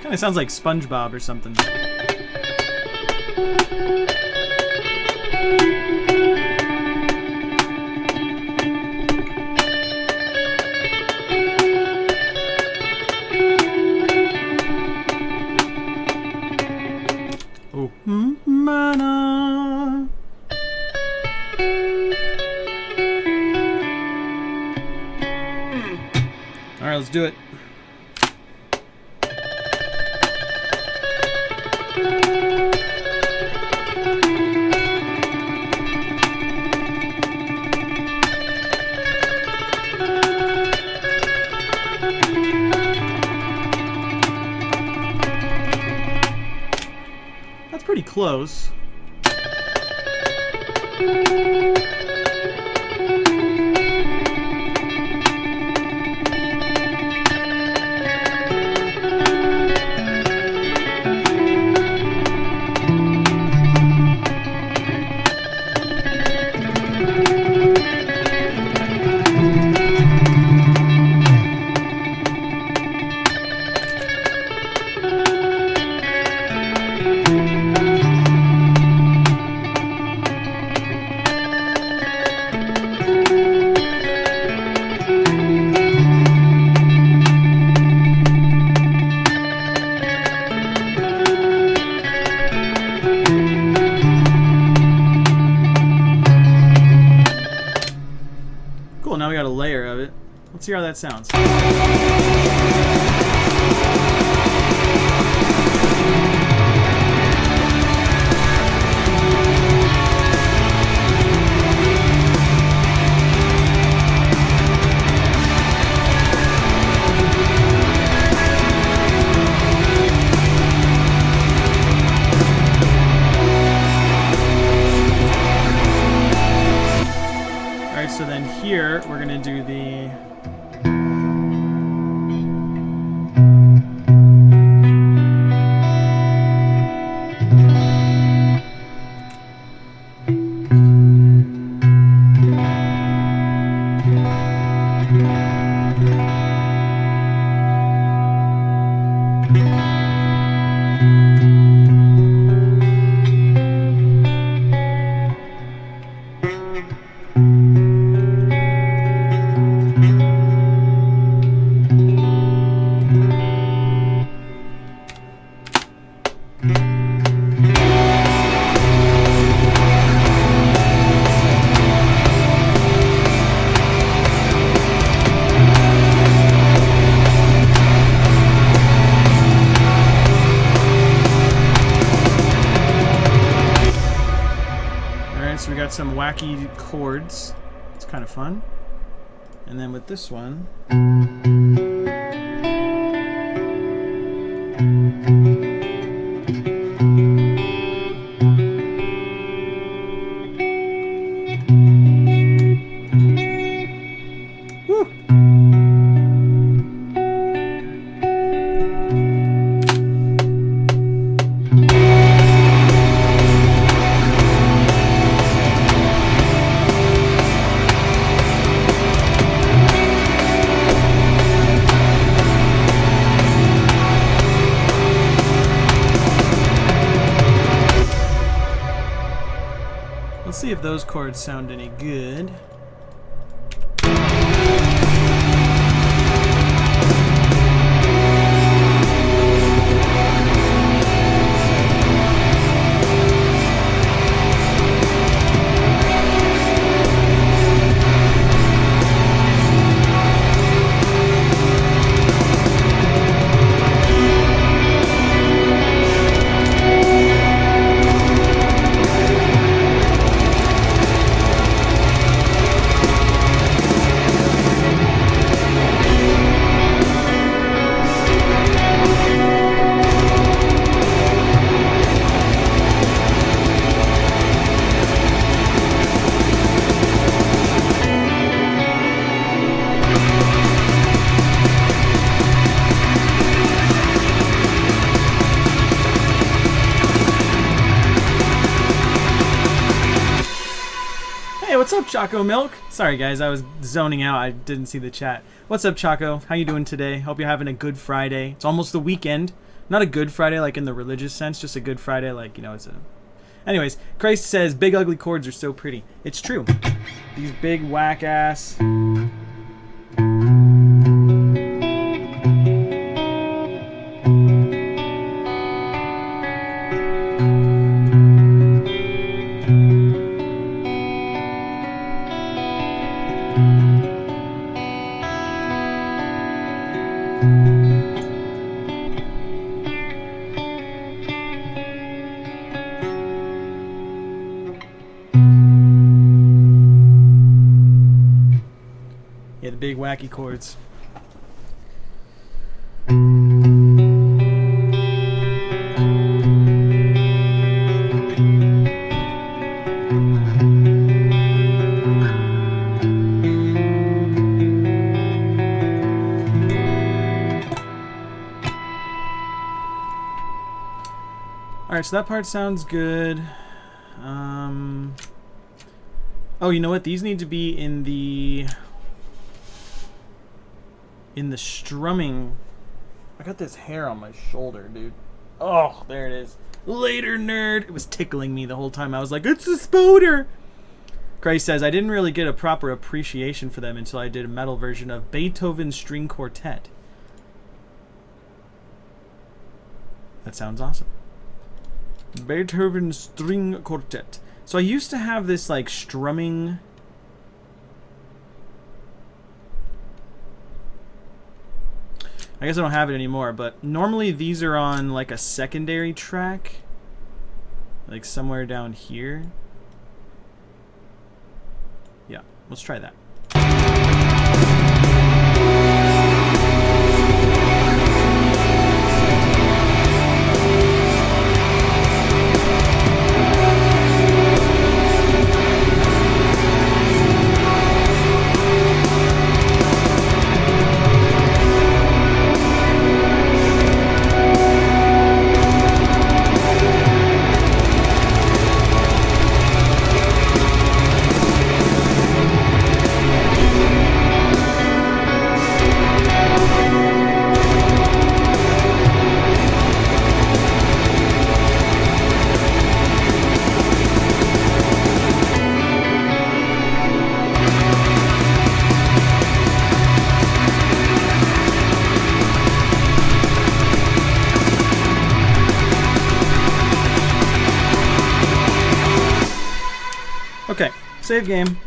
[SPEAKER 2] Kind of sounds like SpongeBob or something. Alright, let's do it. That's pretty close. Cool, now we got a layer of it. Let's see how that sounds. Alright, so then here we're gonna do the so we got some wacky chords. It's kind of fun. And then with this one, let's see if those chords sound any good. Hey, what's up, Choco Milk? Sorry, guys, I was zoning out. I didn't see the chat. What's up, Choco? How you doing today? Hope you're having a good Friday. It's almost the weekend. Not a good Friday, like in the religious sense, just a good Friday, like, you know, it's a... Anyways, Christ says, big ugly chords are so pretty. It's true. These big whack-ass... Yeah, the big wacky chords. Alright, so that part sounds good. Oh, you know what? These need to be in the strumming. I got this hair on my shoulder, dude. Oh, there it is. Later, nerd. It was tickling me the whole time. I was like, it's a spoder. Grace says, I didn't really get a proper appreciation for them until I did a metal version of Beethoven's String Quartet. That sounds awesome. Beethoven's String Quartet. So I used to have this like strumming. I guess I don't have it anymore, but normally these are on like a secondary track, like somewhere down here. Yeah, let's try that. Okay, save game.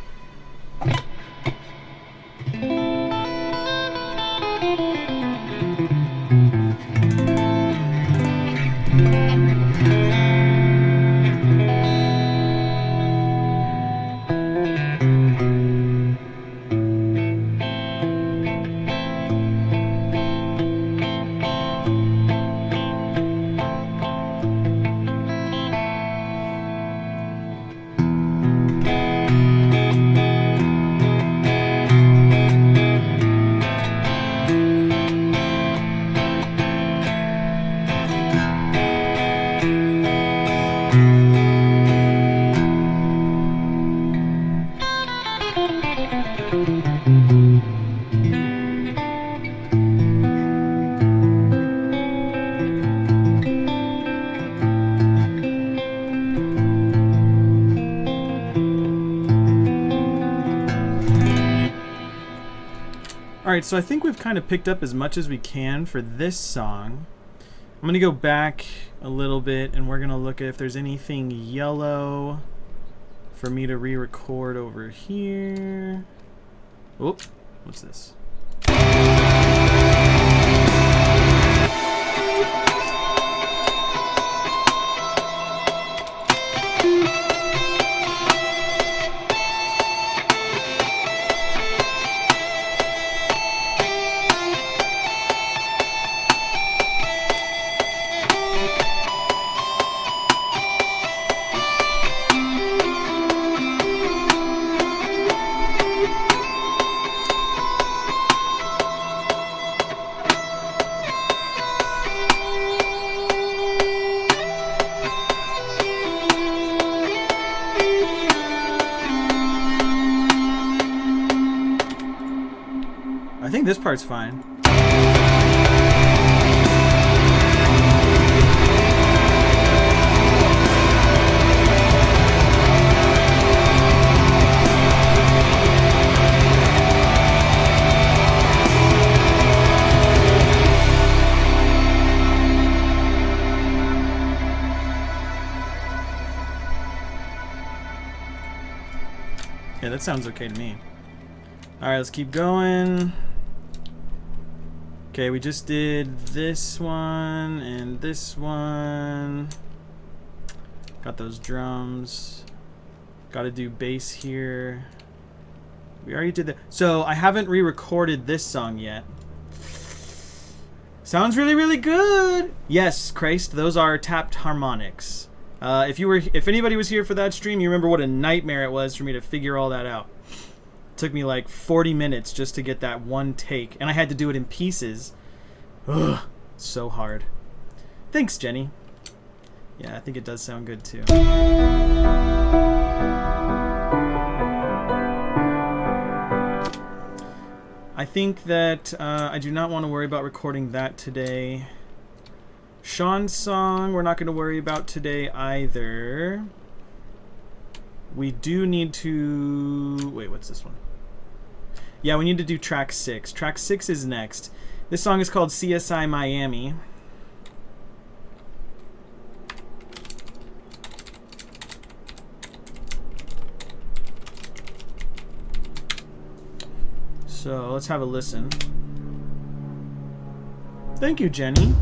[SPEAKER 2] Alright, so I think we've kind of picked up as much as we can for this song. I'm going to go back a little bit and we're going to look at if there's anything yellow for me to re-record over here. Oop, what's this? I think this part's fine. Yeah, that sounds okay to me. Alright, let's keep going. Okay, we just did this one and this one. Got those drums. Got to do bass here. We already did that. So I haven't re-recorded this song yet. Sounds really, really good. Yes, Christ, those are tapped harmonics. If anybody was here for that stream, you remember what a nightmare it was for me to figure all that out. It took me like 40 minutes just to get that one take, and I had to do it in pieces. Ugh, so hard. Thanks, Jenny. Yeah, I think it does sound good too. I think that I do not want to worry about recording that today. Sean's song, we're not going to worry about today either. We do need to... Wait, what's this one? Yeah, we need to do track 6. Track 6 is next. This song is called CSI Miami. So let's have a listen. Thank you, Jenny.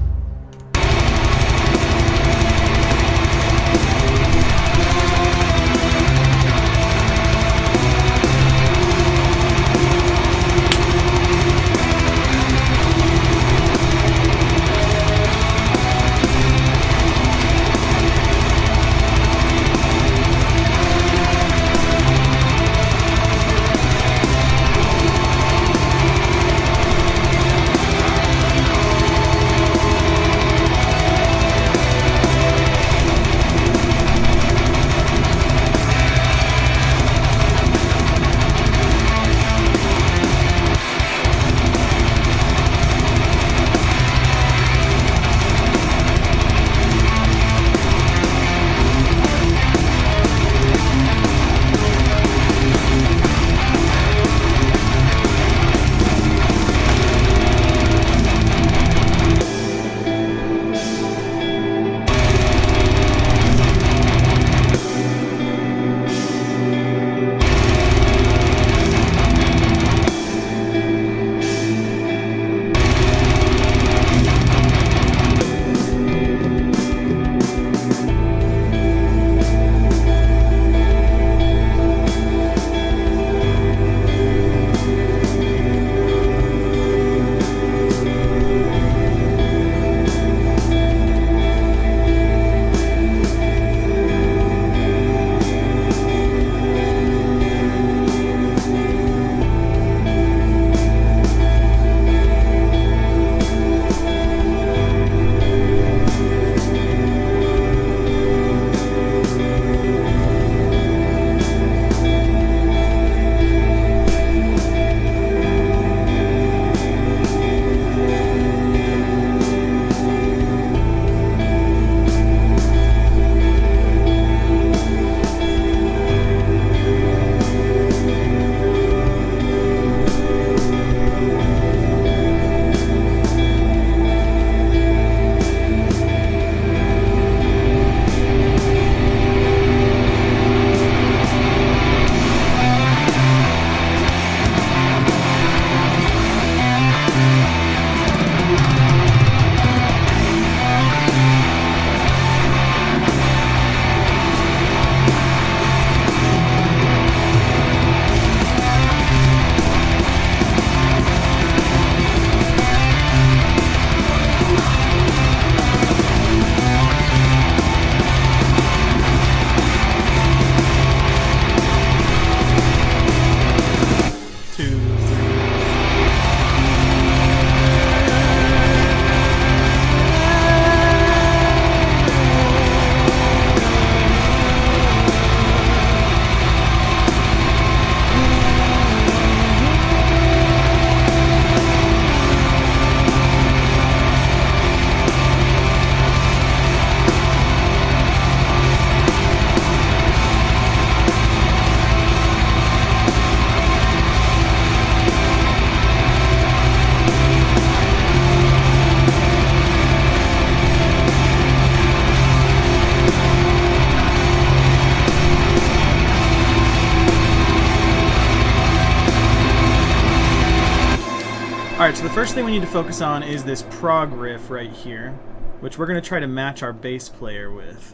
[SPEAKER 2] Alright, so the first thing we need to focus on is this prog riff right here, which we're going to try to match our bass player with.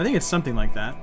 [SPEAKER 2] I think it's something like that.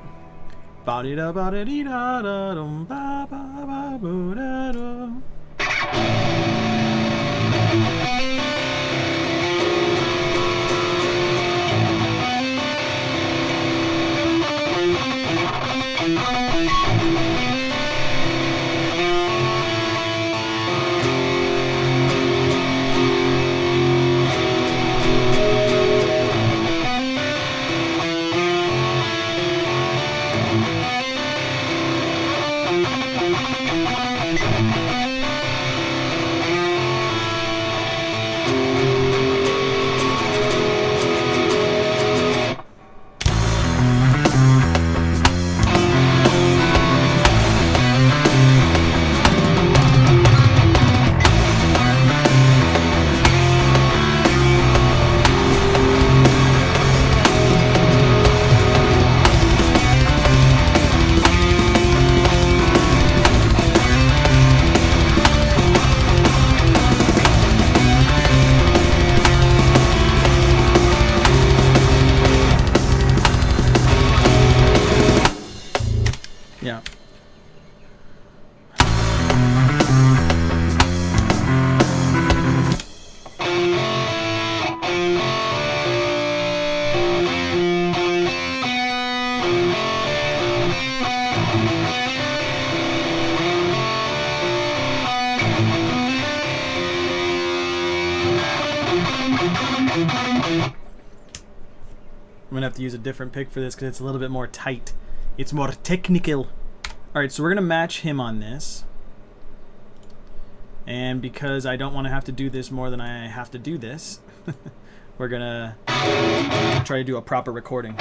[SPEAKER 2] Yeah. I'm gonna have to use a different pick for this because it's a little bit more tight. It's more technical. Alright, so we're gonna match him on this. And because I don't want to have to do this more than I have to do this, we're gonna try to do a proper recording.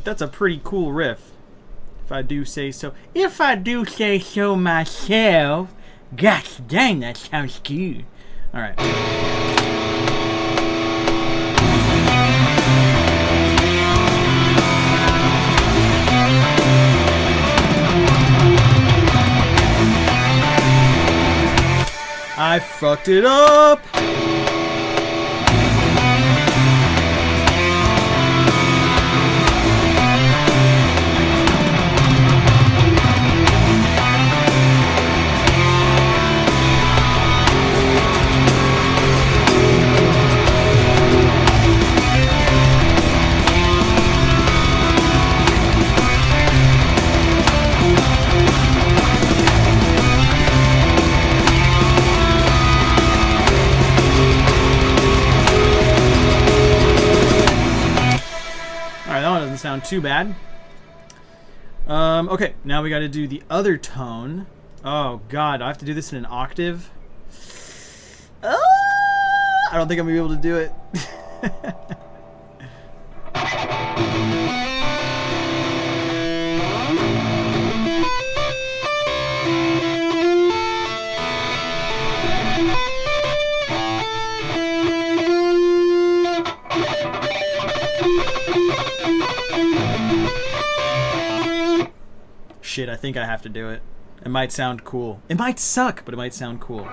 [SPEAKER 2] That's a pretty cool riff, if I do say so. If I do say so myself. Gosh dang, that sounds good. All right. I fucked it up. sound too bad. Okay, now we got to do the other tone. Oh god, I have to do this in an octave. I don't think I'm gonna be able to do it. Shit, I think I have to do it. It might sound cool. It might suck, but it might sound cool.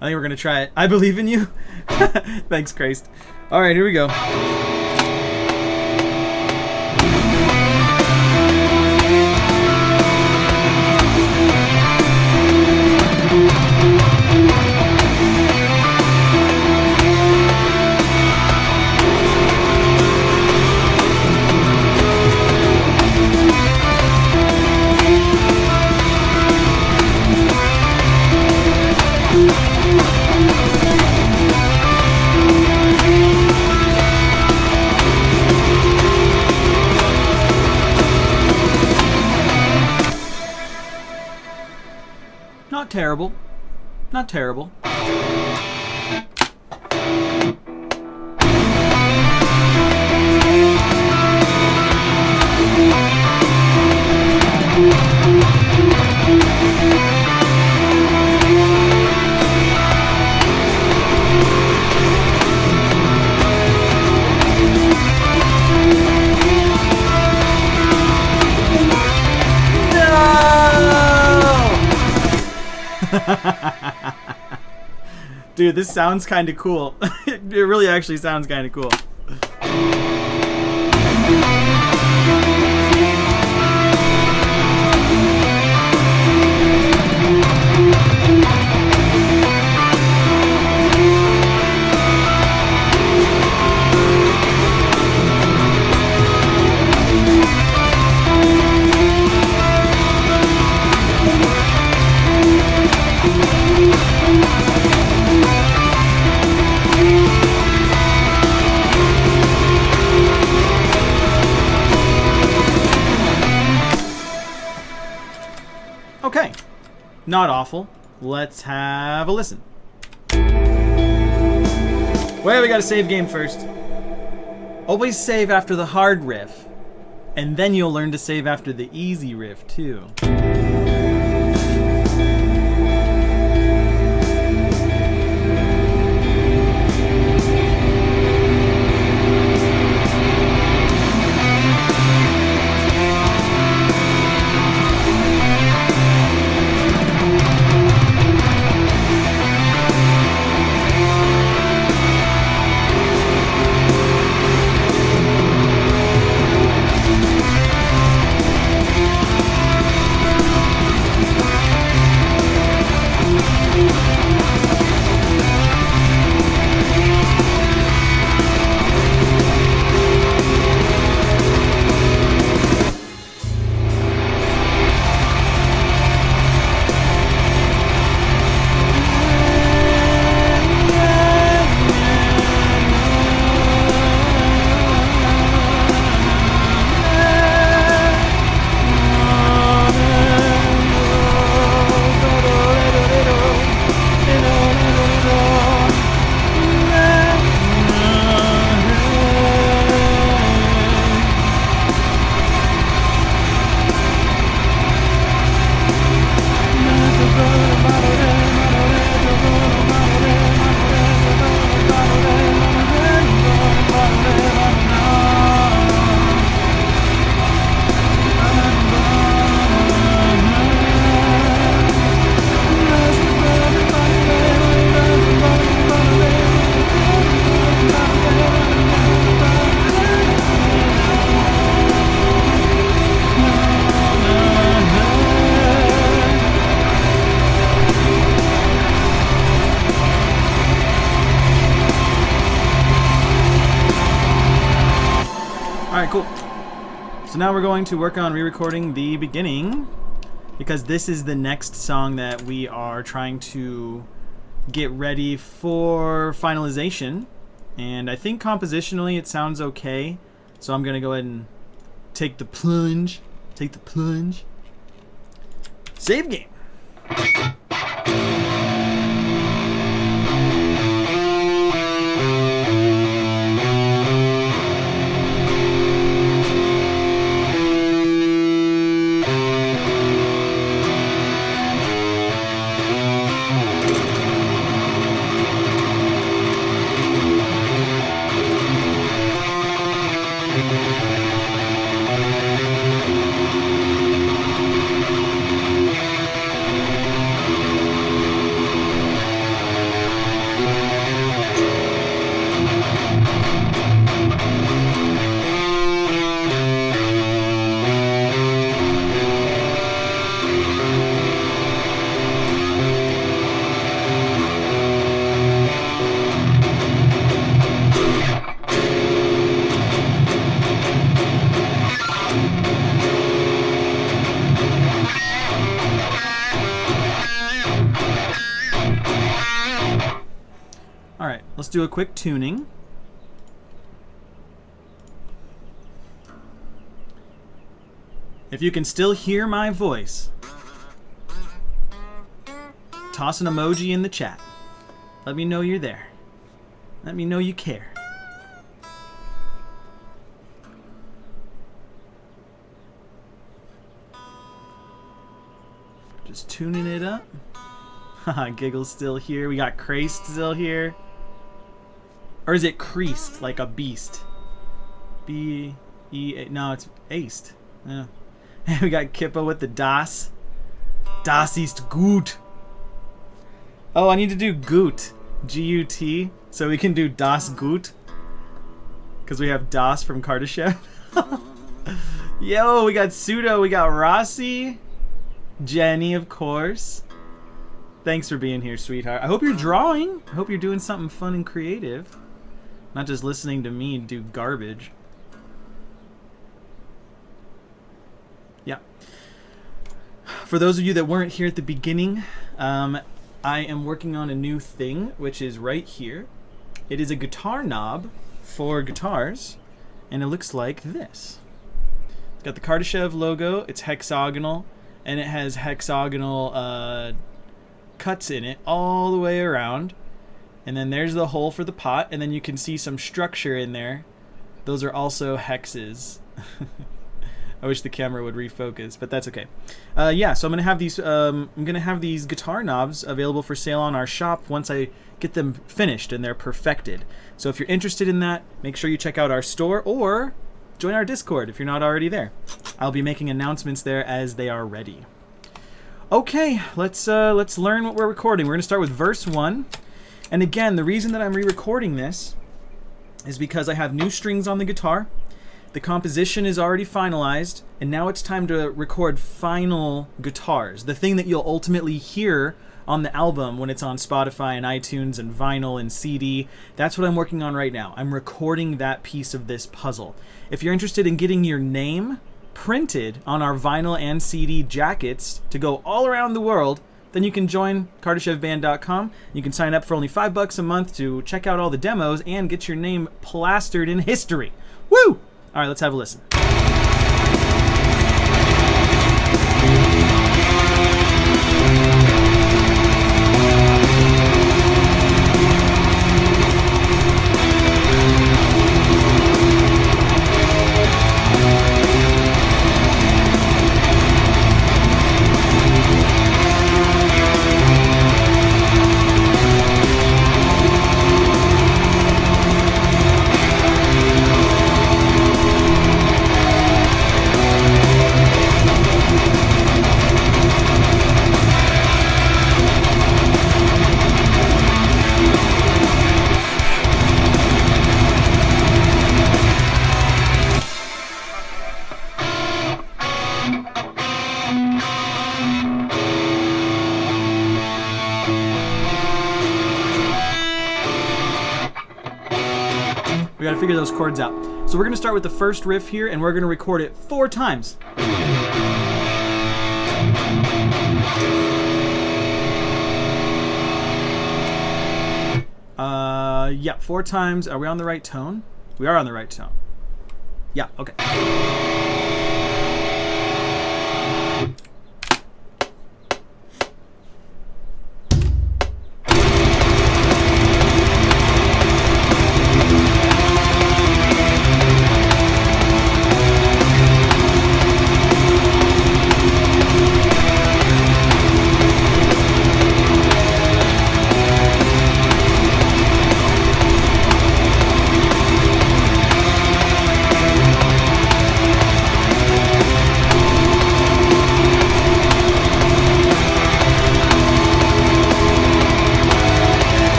[SPEAKER 2] I think we're gonna try it. I believe in you. Thanks, Christ. All right, here we go. Not terrible. Not terrible. Dude, this sounds kind of cool. It really actually sounds kind of cool. Okay, not awful. Let's have a listen. Well, we gotta save game first. Always save after the hard riff, and then you'll learn to save after the easy riff too. So now we're going to work on re-recording the beginning, because this is the next song that we are trying to get ready for finalization. And I think compositionally it sounds okay. So I'm going to go ahead and take the plunge. Save game. Alright, let's do a quick tuning. If you can still hear my voice, toss an emoji in the chat. Let me know you're there. Let me know you care. Just tuning it up. Haha, Giggle's still here. We got Creased still here. Or is it creased, like a beast? B-E-A... No, it's aced. Yeah. We got Kippa with the Das. Das ist gut. Oh, I need to do Gut. G-U-T. So we can do Das Gut. Because we have Das from Kardashev. Yo, we got Pseudo. We got Rossi. Jenny, of course. Thanks for being here, sweetheart. I hope you're drawing. I hope you're doing something fun and creative. Not just listening to me do garbage. Yeah. For those of you that weren't here at the beginning, I am working on a new thing, which is right here. It is a guitar knob for guitars, and it looks like this. It's got the Kardashev logo. It's hexagonal, and it has hexagonal cuts in it all the way around. And then there's the hole for the pot, and then you can see some structure in there. Those are also hexes. I wish the camera would refocus, but that's okay. Yeah, so I'm gonna have these guitar knobs available for sale on our shop once I get them finished and they're perfected. So if you're interested in that, make sure you check out our store or join our Discord if you're not already there. I'll be making announcements there as they are ready. Okay, let's learn what we're recording. We're gonna start with verse 1. And again, the reason that I'm re-recording this is because I have new strings on the guitar. The composition is already finalized, and now it's time to record final guitars. The thing that you'll ultimately hear on the album when it's on Spotify and iTunes and vinyl and CD. That's what I'm working on right now. I'm recording that piece of this puzzle. If you're interested in getting your name printed on our vinyl and CD jackets to go all around the world, then you can join Kardashevband.com. You can sign up for only $5 a month to check out all the demos and get your name plastered in history. Woo! All right, let's have a listen. We gotta figure those chords out. So we're gonna start with the first riff here, and we're gonna record it 4 times. Yeah, 4 times. Are we on the right tone? We are on the right tone. Yeah, okay.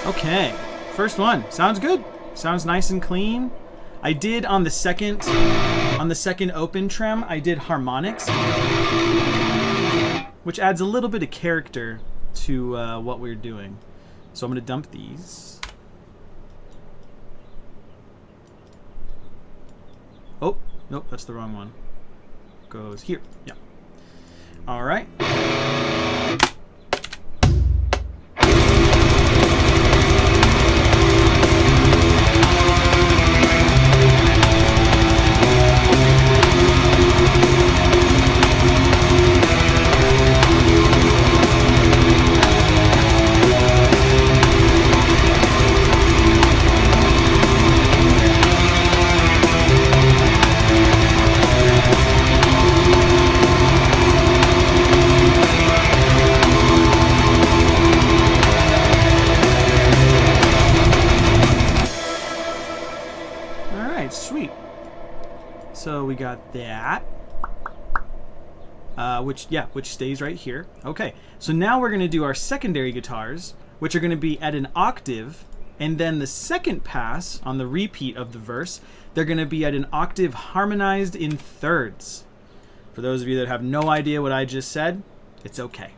[SPEAKER 2] Okay, first one. Sounds good. Sounds nice and clean. I did on the second open trem, I did harmonics, which adds a little bit of character to what we're doing. So I'm gonna dump these. Oh, nope, that's the wrong one. Goes here. Yeah. All right. Sweet. So we got that, which stays right here. Okay, so now we're going to do our secondary guitars, which are going to be at an octave, and then the second pass on the repeat of the verse, they're going to be at an octave harmonized in thirds. For those of you that have no idea what I just said, it's okay.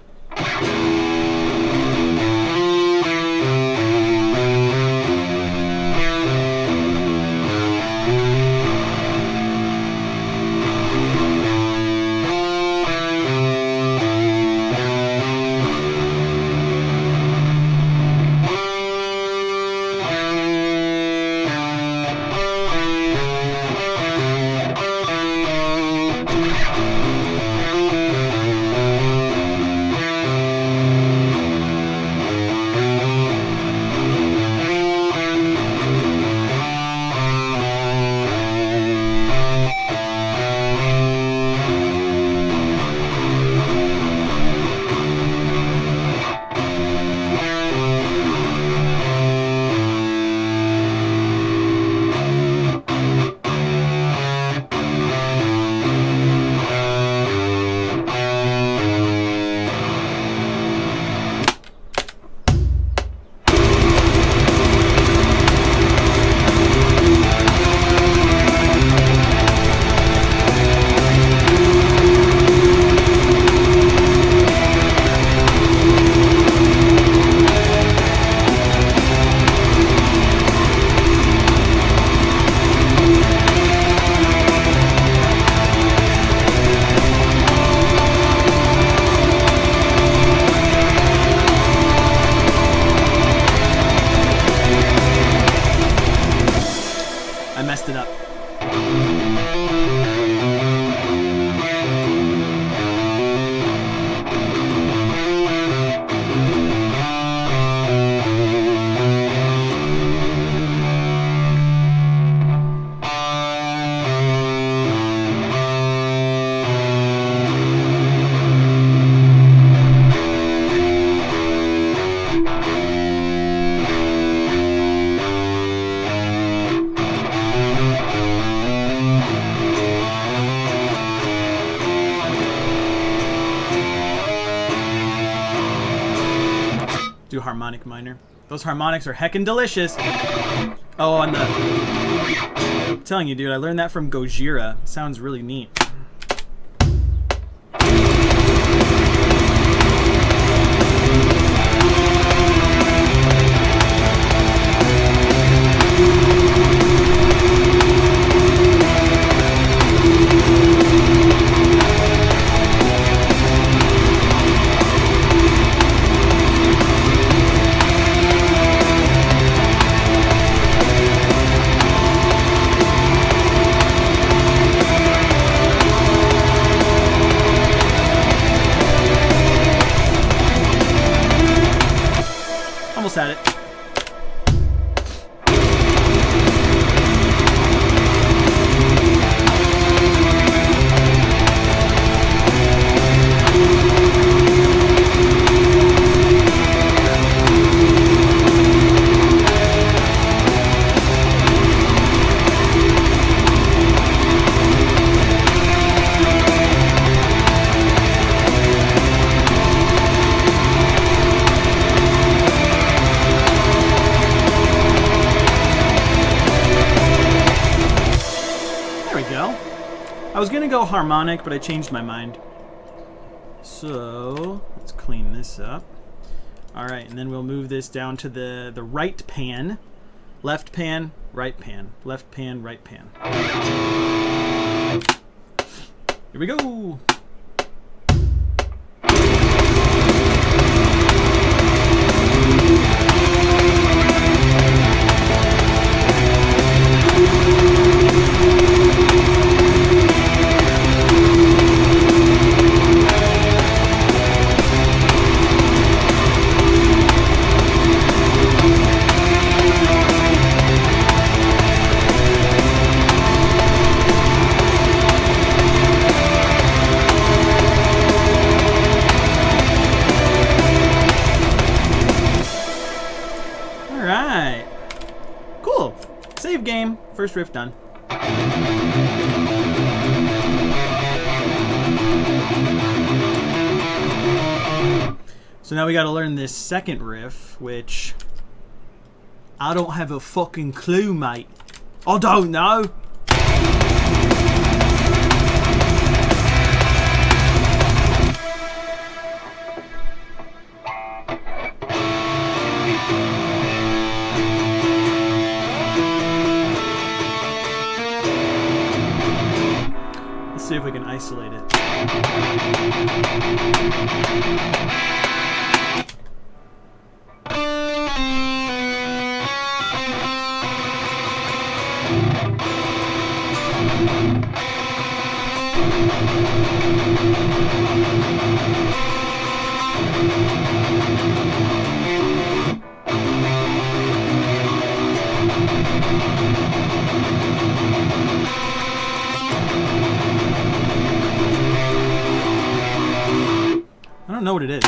[SPEAKER 2] I messed it up. Do harmonic minor. Those harmonics are heckin' delicious. Oh, and I'm telling you, dude, I learned that from Gojira. Sounds really neat. go harmonic, but I changed my mind. So let's clean this up. All right, and then we'll move this down to the right pan. Left pan, right pan. Left pan, right pan. Here we go. Alright. Cool. Save game. First riff done. So now we gotta learn this second riff, which I don't have a fucking clue, mate. I don't know. Let's see if we can isolate it. I don't know what it is.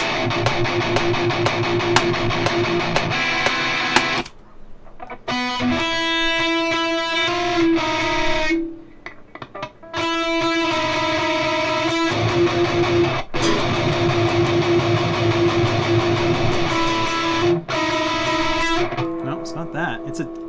[SPEAKER 2] No, it's not that. It's a...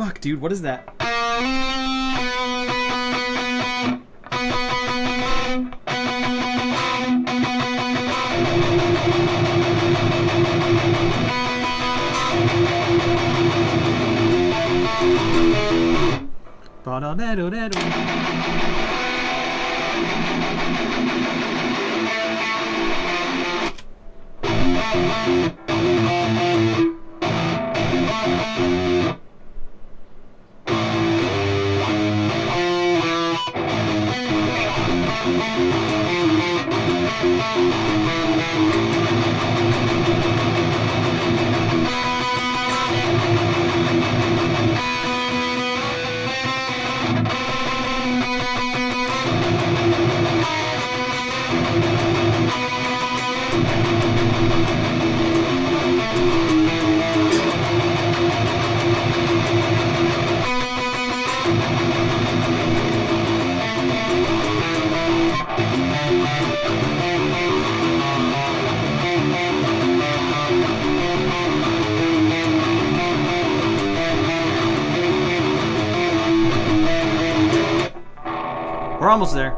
[SPEAKER 2] Fuck, dude, what is that? almost there.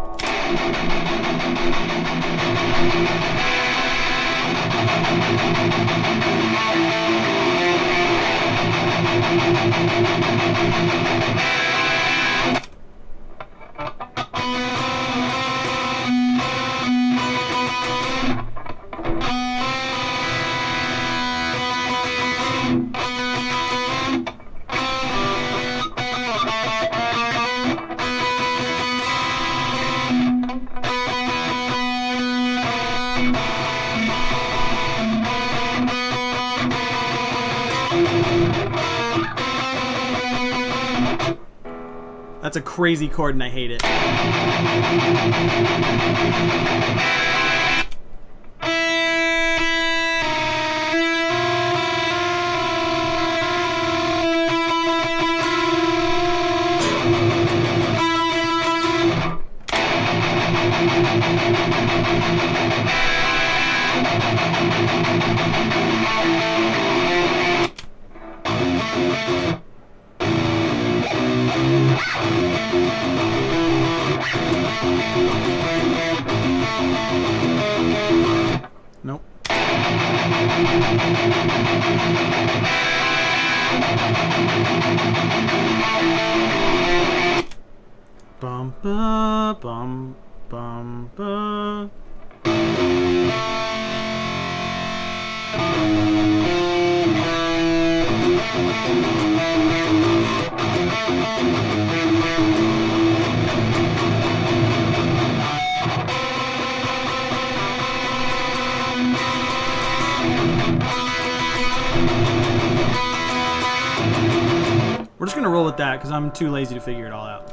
[SPEAKER 2] That's a crazy chord and I hate it. Nope. Bum ba bum bum ba. We're just gonna roll with that because I'm too lazy to figure it all out.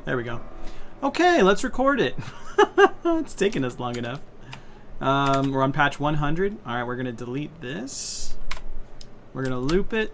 [SPEAKER 2] There we go. Okay, let's record it. It's taking us long enough. We're on patch 100. All right, we're gonna delete this. We're gonna loop it.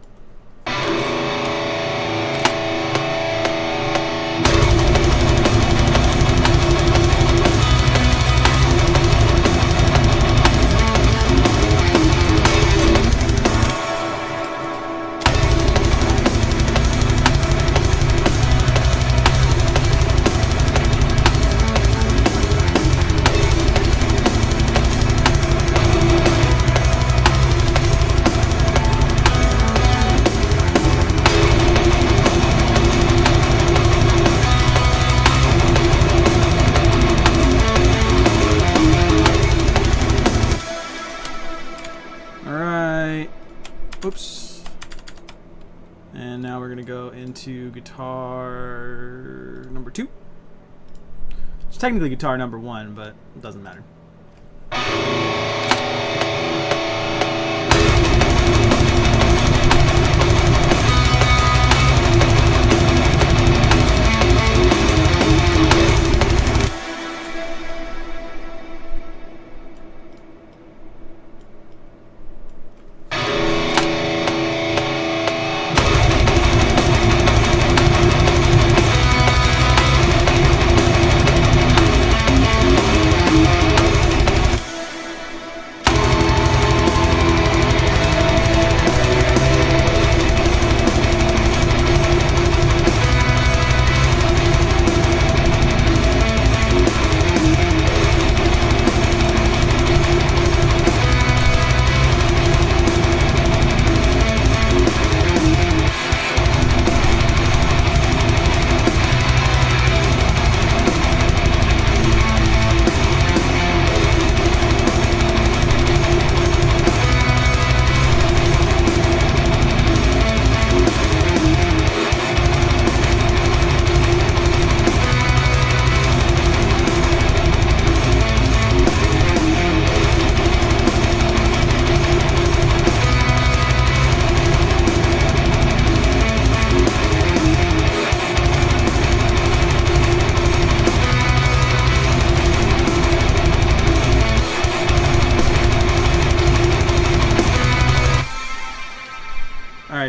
[SPEAKER 2] Oops. And now we're gonna go into guitar number 2. It's technically guitar number 1, but it doesn't matter.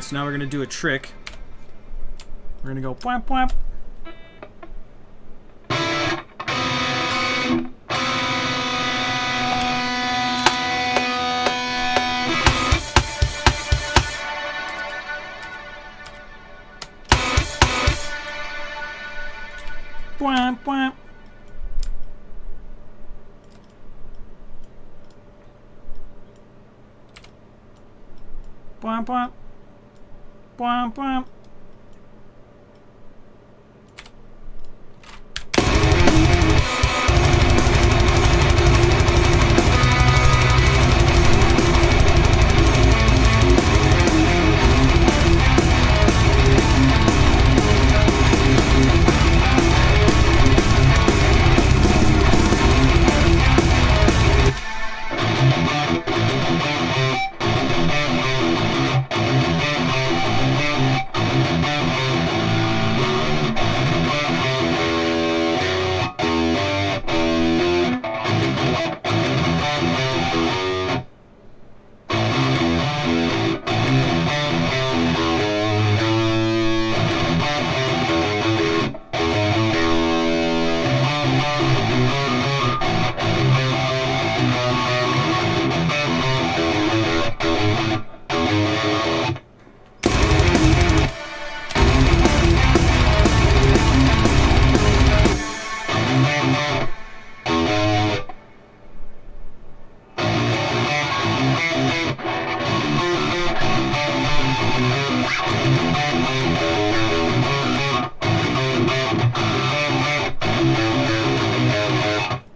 [SPEAKER 2] so now we're gonna do a trick. We're gonna go whap whap. Whap whap. Whap whap. Whap whap.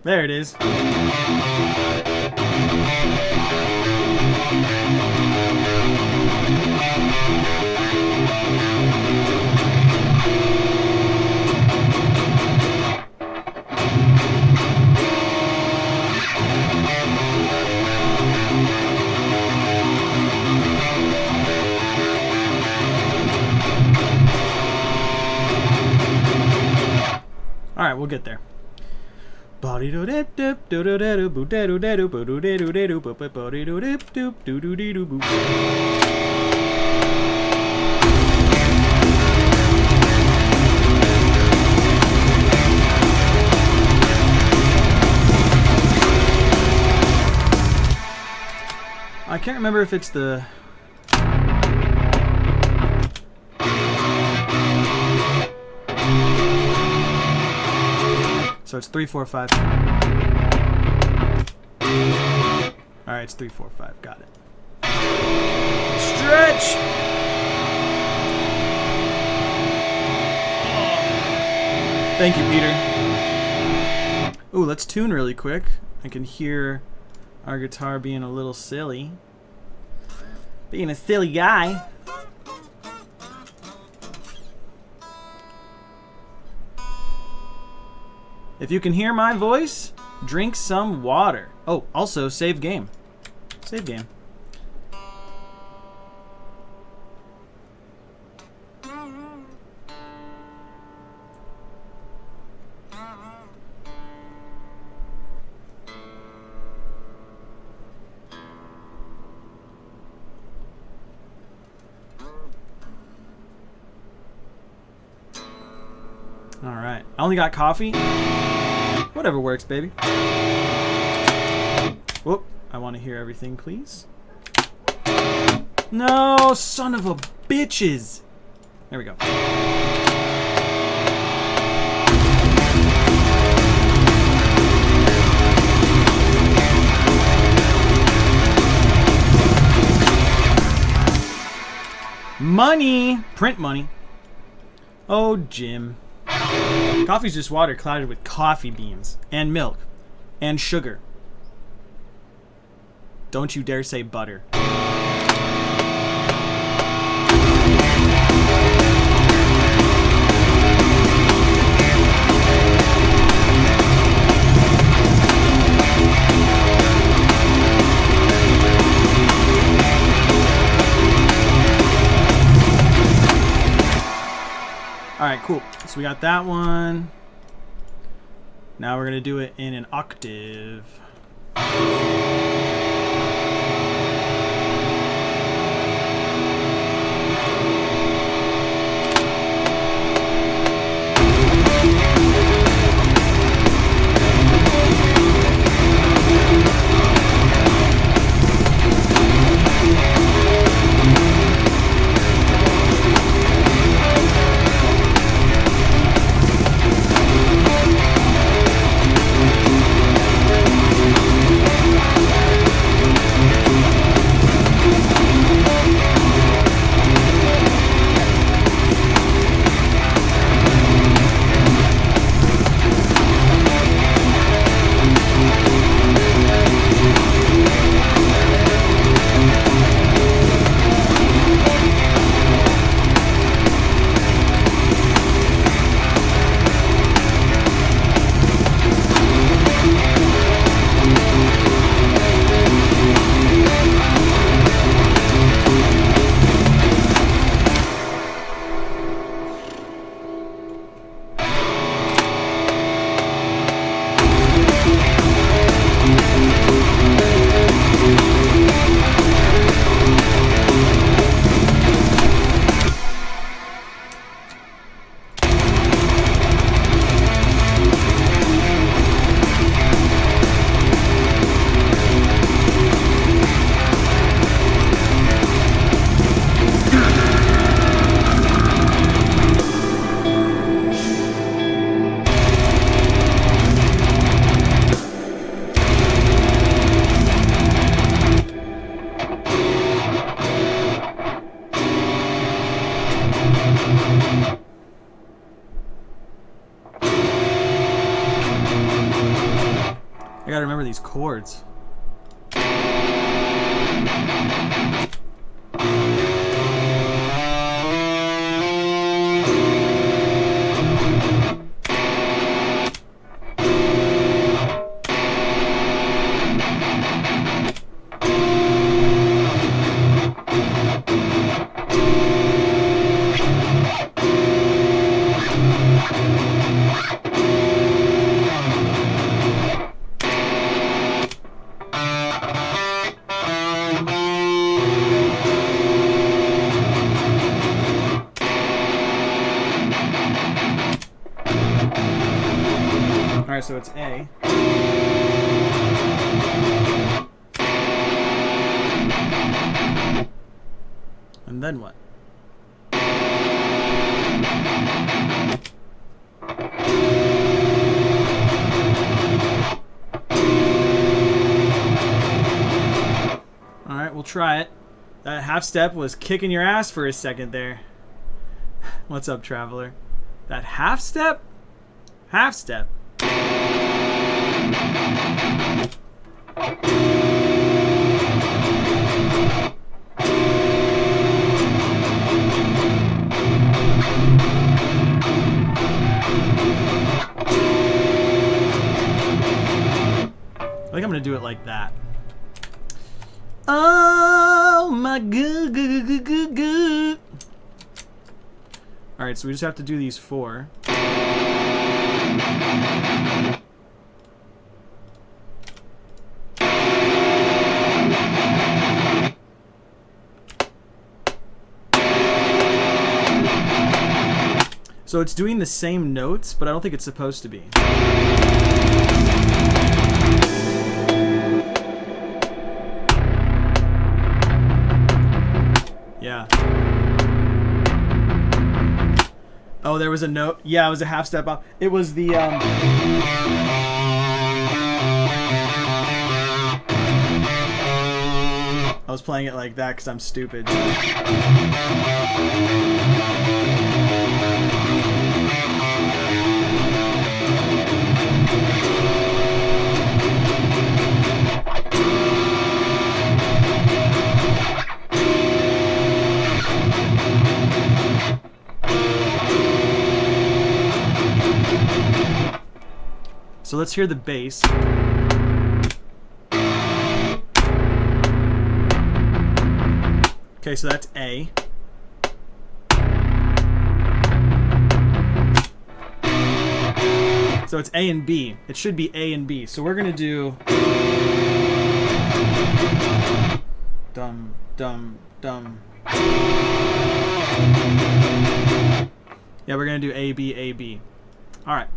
[SPEAKER 2] There it is. All right, we'll get there. I can't remember if it's the so it's 3, 4, 5. Alright, it's 3, 4, 5. Got it. Stretch! Thank you, Peter. Ooh, let's tune really quick. I can hear our guitar being a little silly. Being a silly guy. If you can hear my voice, drink some water. Oh, also save game. Save game. All right. I only got coffee. Whatever works, baby. Whoop. I want to hear everything, please. No, son of a bitches. There we go. Money. Print money. Oh, Jim. Coffee's just water clouded with coffee beans and milk and sugar. Don't you dare say butter. Alright, cool. So we got that one. Now we're going to do it in an octave. I gotta remember these chords. Alright, so it's A. And then what? Alright, we'll try it. That half step was kicking your ass for a second there. What's up, Traveler? That half step? Half step. I think I'm gonna do it like that. Oh my good. Alright, so we just have to do these 4. So it's doing the same notes, but I don't think it's supposed to be. Yeah. Oh, there was a note. Yeah, it was a half step up. It was the I was playing it like that because I'm stupid. So let's hear the bass. Okay, so that's A. So it's A and B. It should be A and B. So we're gonna do dum dum dum. Yeah, we're gonna do A B A B. All right.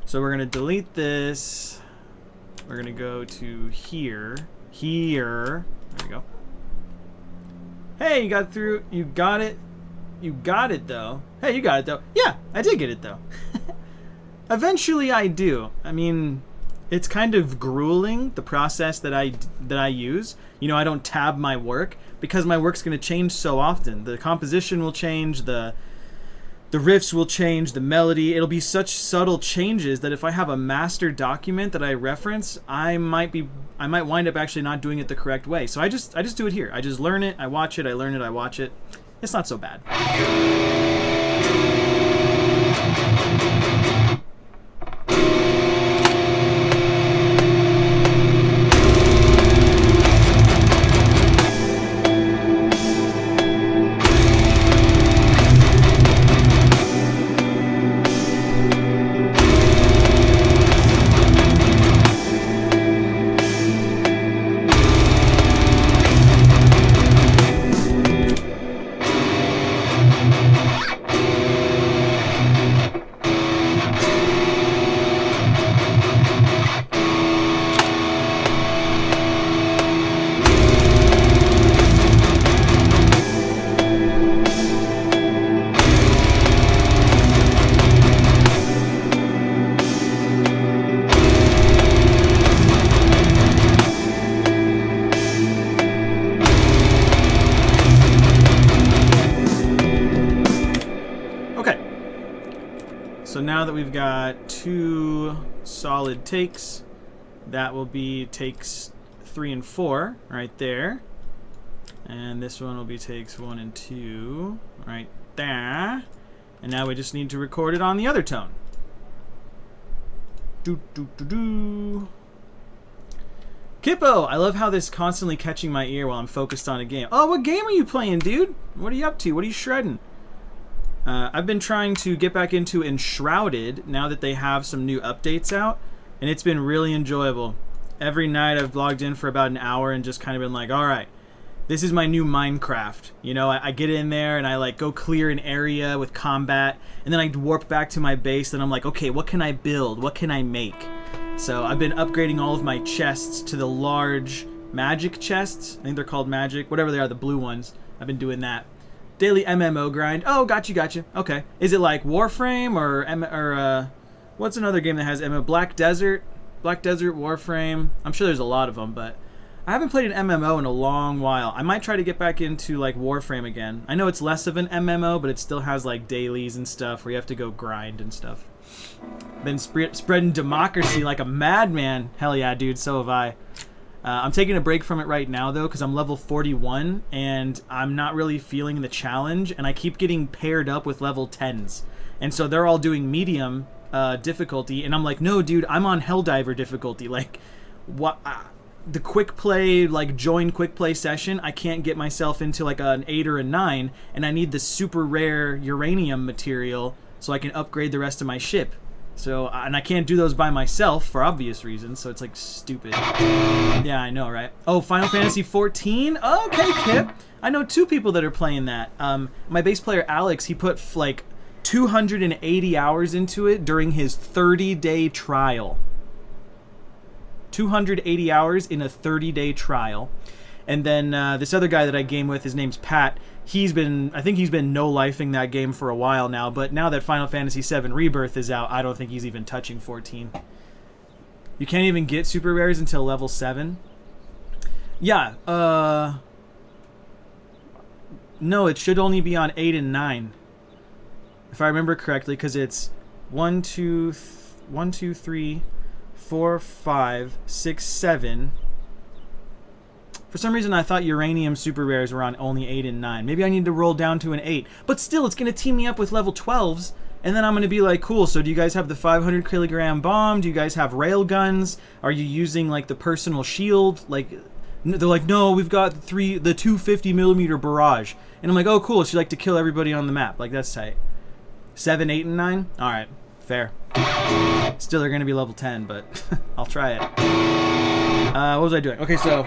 [SPEAKER 2] So we're gonna delete this. We're gonna go to here. Here. There we go. Hey, you got through. You got it. You got it though. Hey, you got it though. Yeah, I did get it though. Eventually, I do. I mean, it's kind of grueling, the process that I use. You know, I don't tab my work because my work's gonna change so often. The composition will change. The riffs will change, the melody. It'll be such subtle changes that if I have a master document that I reference, I might wind up actually not doing it the correct way. So I just do it here. I just learn it, I watch it, I learn it, I watch it. It's not so bad. So now that we've got 2 solid takes, That will be takes 3 and 4 right there. And this one will be takes 1 and 2 right there. And now we just need to record it on the other tone. Do do do do. Kippo, I love how this constantly catching my ear while I'm focused on a game. Oh, what game are you playing, dude? What are you up to? What are you shredding? I've been trying to get back into Enshrouded now that they have some new updates out, and it's been really enjoyable. Every night I've logged in for about an hour and just kind of been like, all right, this is my new Minecraft. You know, I get in there and I like go clear an area with combat, and then I warp back to my base and I'm like, okay, what can I build? What can I make? So I've been upgrading all of my chests to the large magic chests. I think they're called magic, whatever they are, the blue ones. I've been doing that. Daily MMO grind. Oh, gotcha. Okay. Is it like Warframe or what's another game that has MMO? Black Desert, Warframe. I'm sure there's a lot of them, but I haven't played an MMO in a long while. I might try to get back into like Warframe again. I know it's less of an MMO, but it still has like dailies and stuff where you have to go grind and stuff. Been spreading democracy like a madman. Hell yeah, dude. So have I. I'm taking a break from it right now, though, because I'm level 41, and I'm not really feeling the challenge, and I keep getting paired up with level 10s. And so they're all doing medium difficulty, and I'm like, no, dude, I'm on Helldiver difficulty. Like, what? The quick play, like, join quick play session, I can't get myself into, like, an 8 or a 9, and I need the super rare uranium material so I can upgrade the rest of my ship. So, and I can't do those by myself for obvious reasons, so it's like stupid. Yeah, I know, right? Oh, Final Fantasy 14? Okay, Kip. I know 2 people that are playing that. My bass player Alex, he put like 280 hours into it during his 30-day trial. 280 hours in a 30-day trial. And then this other guy that I game with, his name's Pat. I think he's been no-lifing that game for a while now, but now that Final Fantasy VII Rebirth is out, I don't think he's even touching 14. You can't even get super rares until level 7? Yeah, no, it should only be on 8 and 9. If I remember correctly, because it's 1, 2, 3, 4, 5, 6, 7... For some reason, I thought uranium super rares were on only 8 and 9. Maybe I need to roll down to an 8. But still, it's going to team me up with level 12s. And then I'm going to be like, cool, so do you guys have the 500 kilogram bomb? Do you guys have rail guns? Are you using, like, the personal shield? Like, they're like, no, we've got the 250 millimeter barrage. And I'm like, oh, cool, so you like to kill everybody on the map. Like, that's tight. 7, 8, and 9? All right, fair. Still, they're going to be level 10, but I'll try it. What was I doing? Okay, so...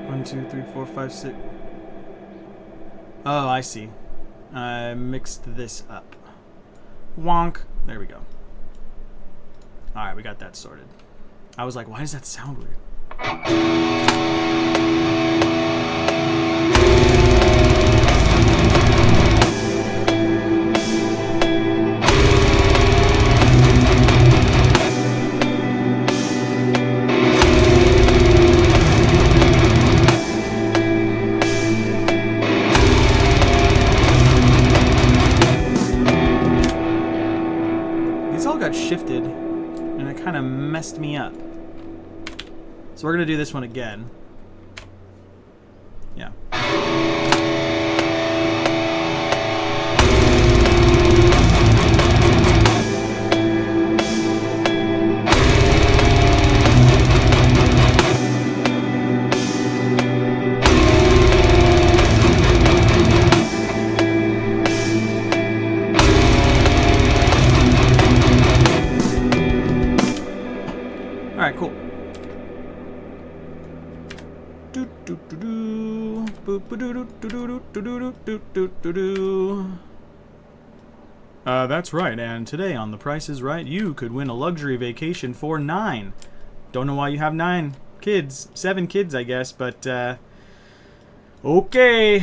[SPEAKER 2] One, 2, 3, 4, 5, 6... Oh, I see. I mixed this up. Wonk. There we go. Alright, we got that sorted. I was like, why does that sound weird? These all got shifted, and it kind of messed me up. So we're going to do this one again. Yeah. All right, cool. That's right, and today on The Price is Right, you could win a luxury vacation for 9. Don't know why you have 9 kids. 7 kids, I guess, but, okay.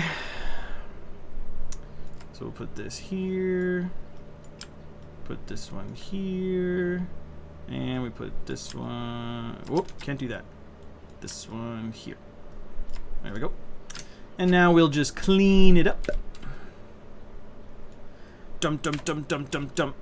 [SPEAKER 2] So we'll put this here. Put this one here. And we put this one... Whoop, can't do that. this one here. There we go. And now we'll just clean it up. Dump, dump, dump, dump, dump, dump.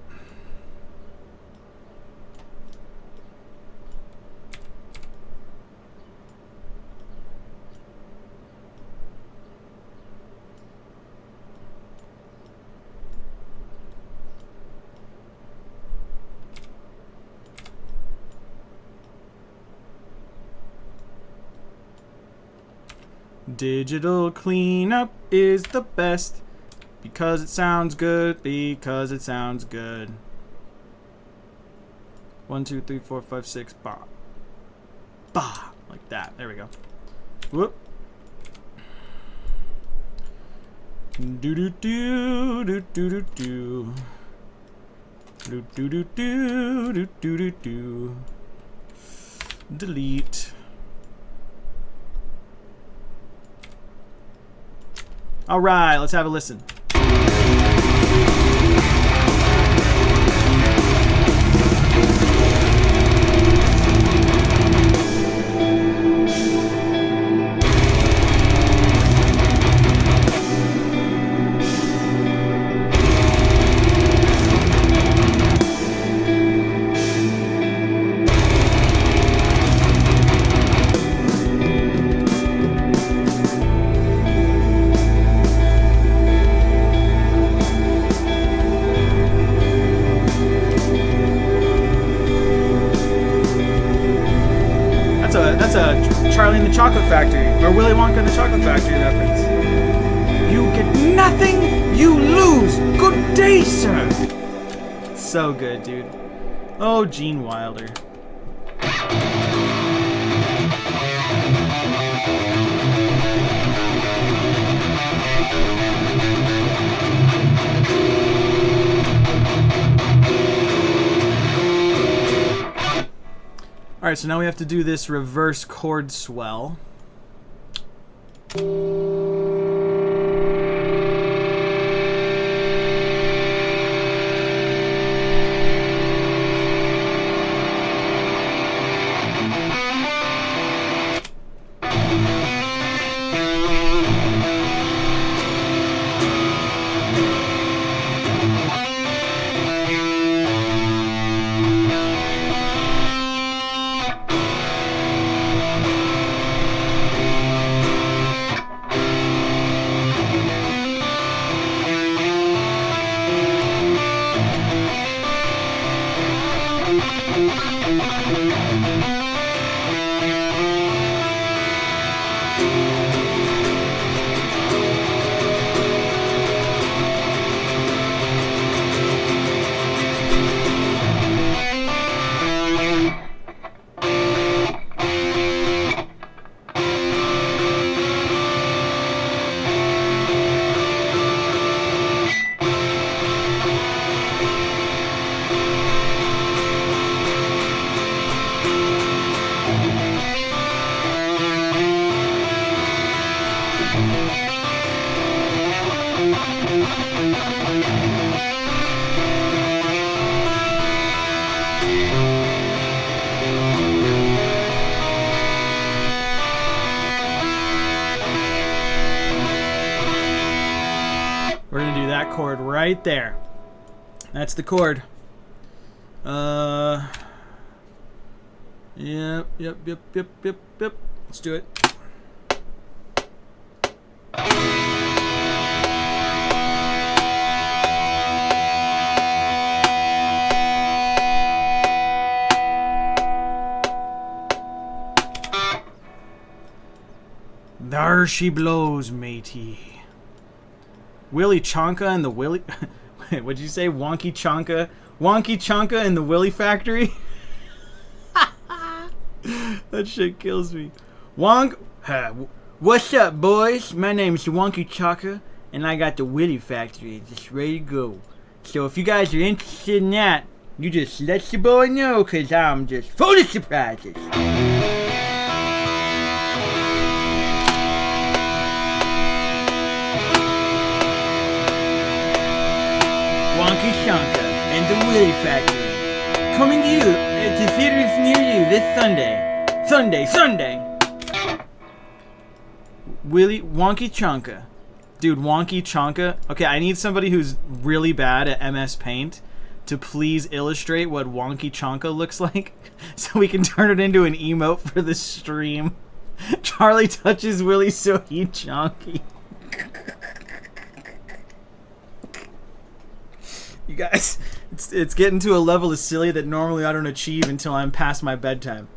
[SPEAKER 2] Digital cleanup is the best because it sounds good, because it sounds good. 1, 2, 3, 4, 5, 6, bah. Bah, like that. There we go. Whoop. Do do do do do do do. Do do do do do do do do. Delete. All right, let's have a listen. That's a Charlie and the Chocolate Factory, or Willy Wonka and the Chocolate Factory reference. You get nothing, you lose. Good day, sir. So good, dude. Oh, Gene Wilder. Alright, so now we have to do this reverse chord swell. We're gonna do that chord right there. That's the chord. Yep. Let's do it. There she blows, matey. Willy Chonka and the Willy... Wait, what'd you say? Wonky Chonka? Wonky Chonka and the Willy Factory? That shit kills me. What's up, boys? My name's Wonky Chonka, and I got the Willy Factory just ready to go. So if you guys are interested in that, you just let your boy know, because I'm just full of surprises. Wonky Chonka and the Willy Factory, coming to you to theaters near you this Sunday. Sunday! Wonky Chonka. Dude, Wonky Chonka. Okay, I need somebody who's really bad at MS Paint to please illustrate what Wonky Chonka looks like so we can turn it into an emote for the stream. Charlie touches Willie so he chonky. You guys, it's getting to a level of silly that normally I don't achieve until I'm past my bedtime.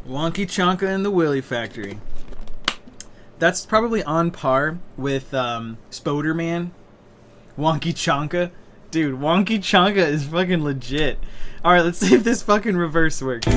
[SPEAKER 2] Wonky Chonka and the Willy Factory. That's probably on par with Spoderman. Wonky Chonka. Dude, Wonky Chonka is fucking legit. Alright, let's see if this fucking reverse works.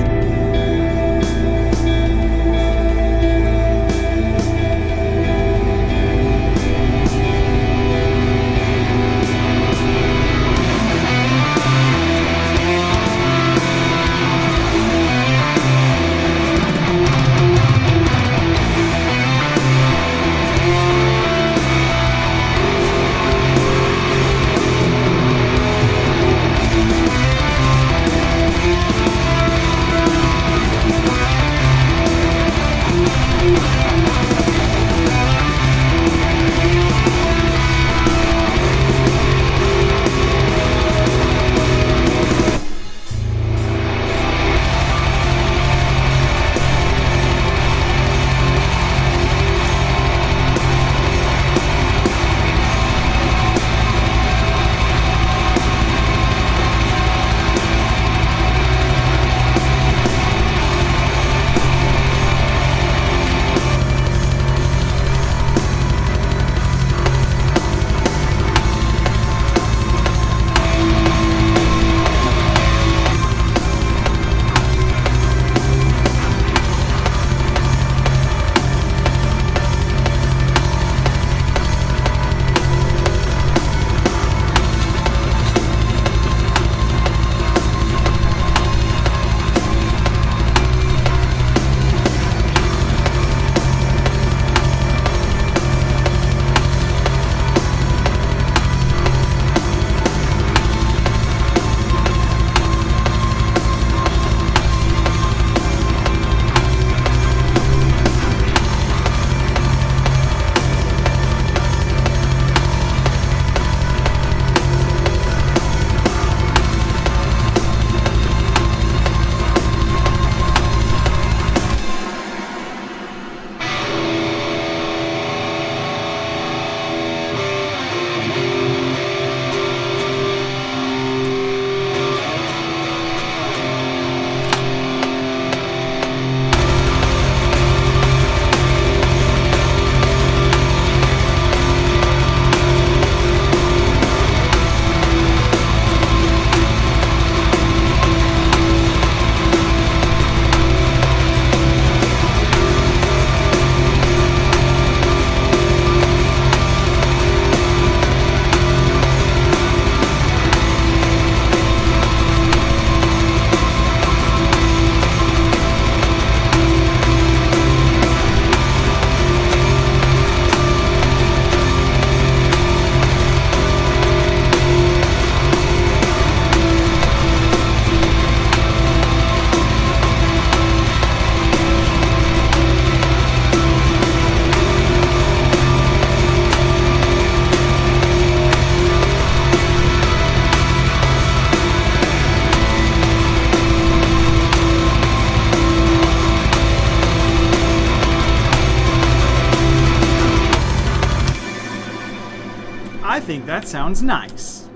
[SPEAKER 2] I think that sounds nice.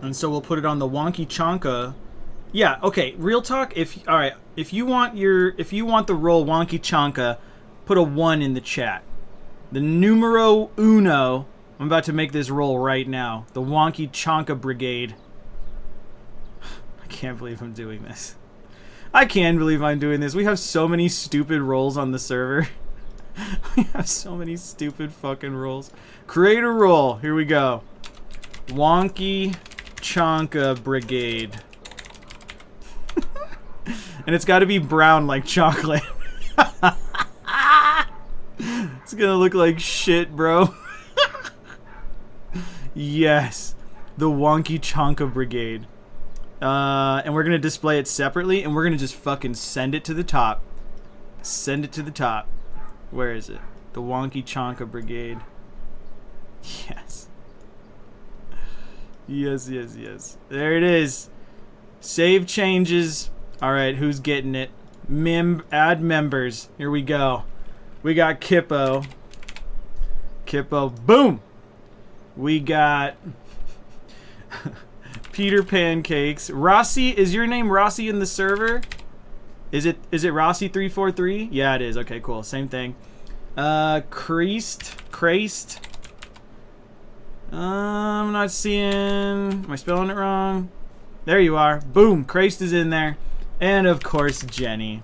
[SPEAKER 2] And so we'll put it on the Wonky Chonka. Yeah, okay, real talk, if you want the roll Wonky Chonka, put a 1 in the chat. The numero uno. I'm about to make this roll right now. The Wonky Chonka Brigade. I can't believe I'm doing this. I can believe I'm doing this. We have so many stupid rolls on the server. We have so many stupid fucking rolls. Create a roll. Here we go. Wonky Chonka Brigade. And it's got to be brown like chocolate. It's gonna look like shit, bro. Yes. The Wonky Chonka Brigade. And we're going to display it separately, and we're going to just fucking send it to the top. Send it to the top. Where is it? The Wonky Chonka Brigade. Yes. Yes, yes, yes. There it is. Save changes. All right, who's getting it? Add members. Here we go. We got Kippo. Kippo. Boom. We got Peter Pancakes. Rossi, is your name Rossi in the server? Is it Rossi343? Yeah, it is. Okay, cool. Same thing. Creased. I'm not seeing. Am I spelling it wrong? There you are. Boom. Creased is in there. And of course, Jenny.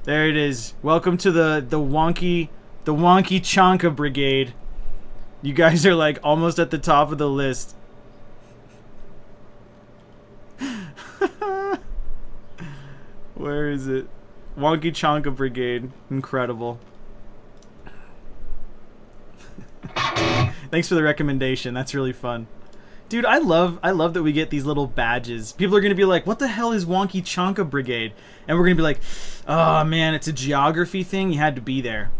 [SPEAKER 2] There it is. Welcome to the Wonky Chonka Brigade. You guys are like almost at the top of the list. Where is it? Wonky Chonka Brigade. Incredible. Thanks for the recommendation. That's really fun. Dude, I love that we get these little badges. People are going to be like, what the hell is Wonky Chonka Brigade? And we're going to be like, oh man, it's a geography thing. You had to be there.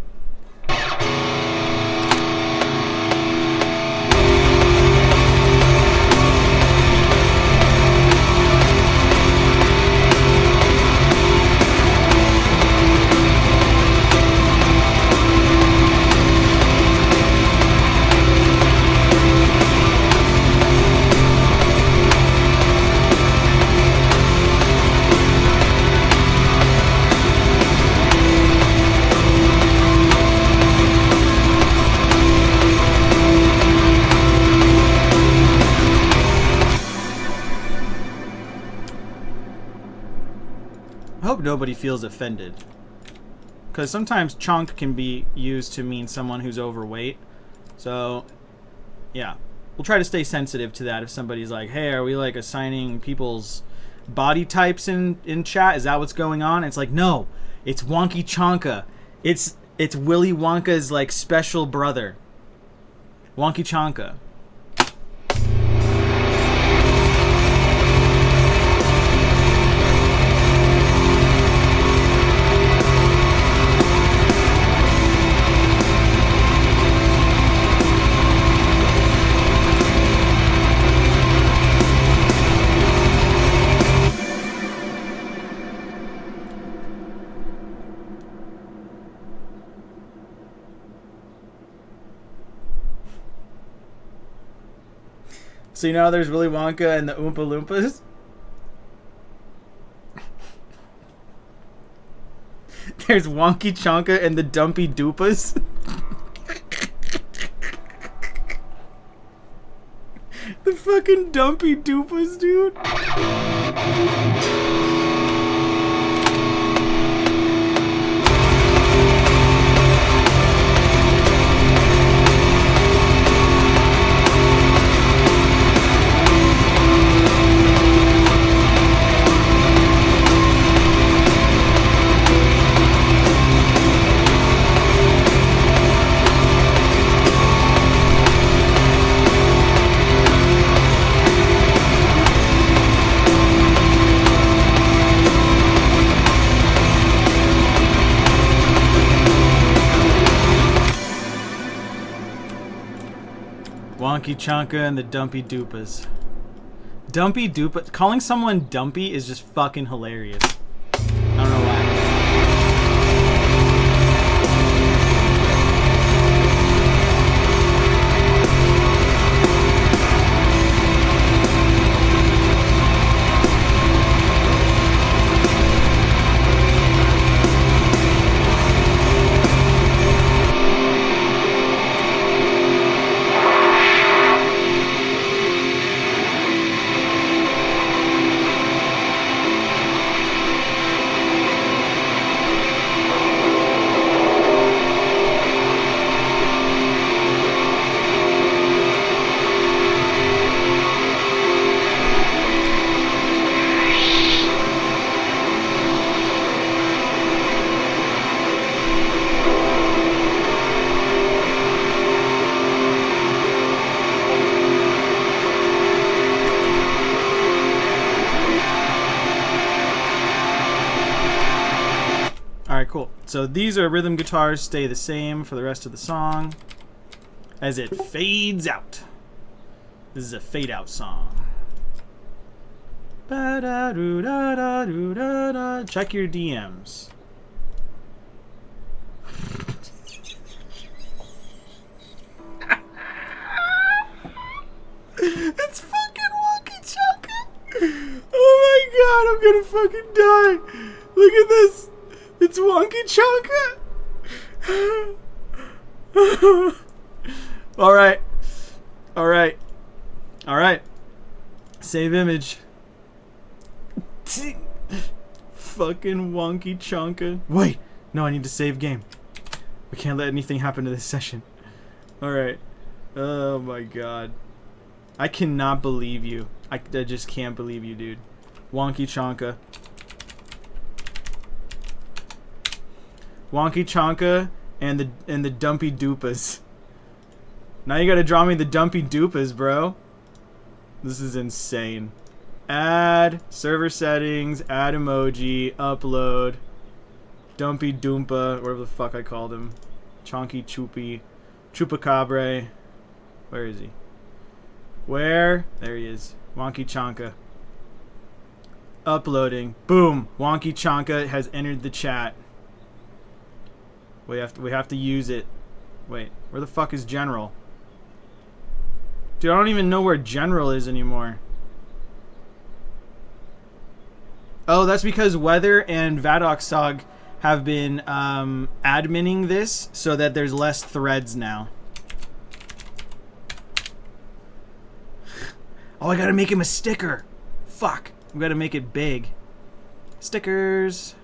[SPEAKER 2] I hope nobody feels offended. Because sometimes chonk can be used to mean someone who's overweight. So, yeah. We'll try to stay sensitive to that if somebody's like, hey, are we like assigning people's body types in chat? Is that what's going on? It's like, no. It's Wonky Chonka. It's Willy Wonka's like special brother. Wonky Chonka. So you know there's Willy Wonka and the Oompa Loompas? There's Wonky Chonka and the Dumpy Doopas. The fucking Dumpy Doopas, dude. Wonky Chonka and the Dumpy Doopas. Dumpy Doopa. Calling someone Dumpy is just fucking hilarious. I don't know why. cool. So these are rhythm guitars, stay the same for the rest of the song as it fades out. This is a fade out song. Ba-da-doo-da-da-doo-da-da. Check your DMs. It's fucking Wonky Chunka. Oh my god, I'm gonna fucking die. Look at this. It's Wonky Chunka. Alright. Alright. Alright. Save image. Fucking Wonky Chunka. Wait. No, I need to save game. We can't let anything happen to this session. Alright. Oh my god. I cannot believe you. I just can't believe you, dude. Wonky Chonka. Wonky Chonka and the Dumpy Doopas. Now you gotta draw me the Dumpy Doopas, bro. This is insane. Add server settings, add emoji, upload. Dumpy Doompa, whatever the fuck I called him. Chonky Choopy. Chupacabre. Where is he? Where? There he is. Wonky Chonka. Uploading. Boom. Wonky Chonka has entered the chat. We have to use it. Wait, where the fuck is General? Dude, I don't even know where General is anymore. Oh, that's because Weather and Vadoxog have been adminning this so that there's less threads now. Oh, I gotta make him a sticker. Fuck. We gotta make it big. Stickers.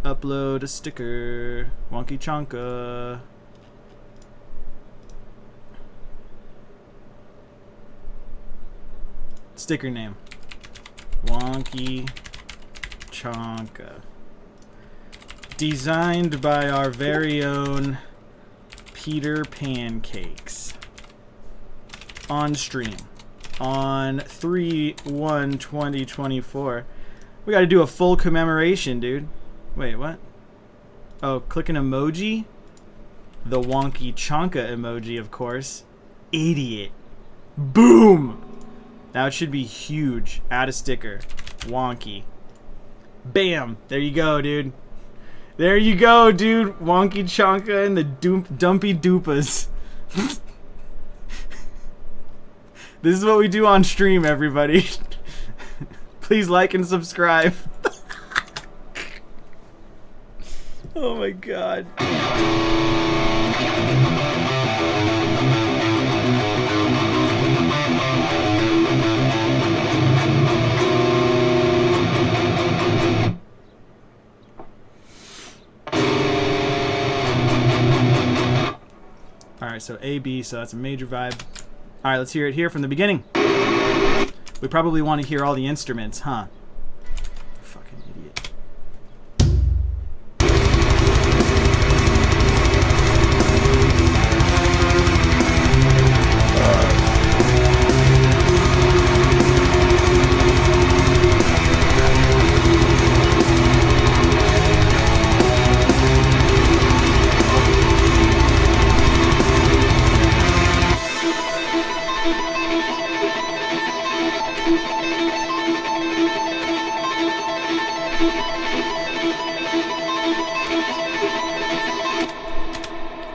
[SPEAKER 2] Upload a sticker. Wonky Chonka. Sticker name. Wonky Chonka. Designed by our very own Peter Pancakes. On stream. On 3/1/2024. We gotta do a full commemoration, dude. Wait, what? Oh, click an emoji? The Wonky Chonka emoji, of course. Idiot. Boom! Now it should be huge. Add a sticker. Wonky. Bam! There you go, dude. There you go, dude. Wonky Chonka and the Dumpy Doopas. This is what we do on stream, everybody. Please like and subscribe. Oh my god. Alright, so A, B, so that's a major vibe. Alright, let's hear it here from the beginning. We probably want to hear all the instruments, huh? Fucking idiot.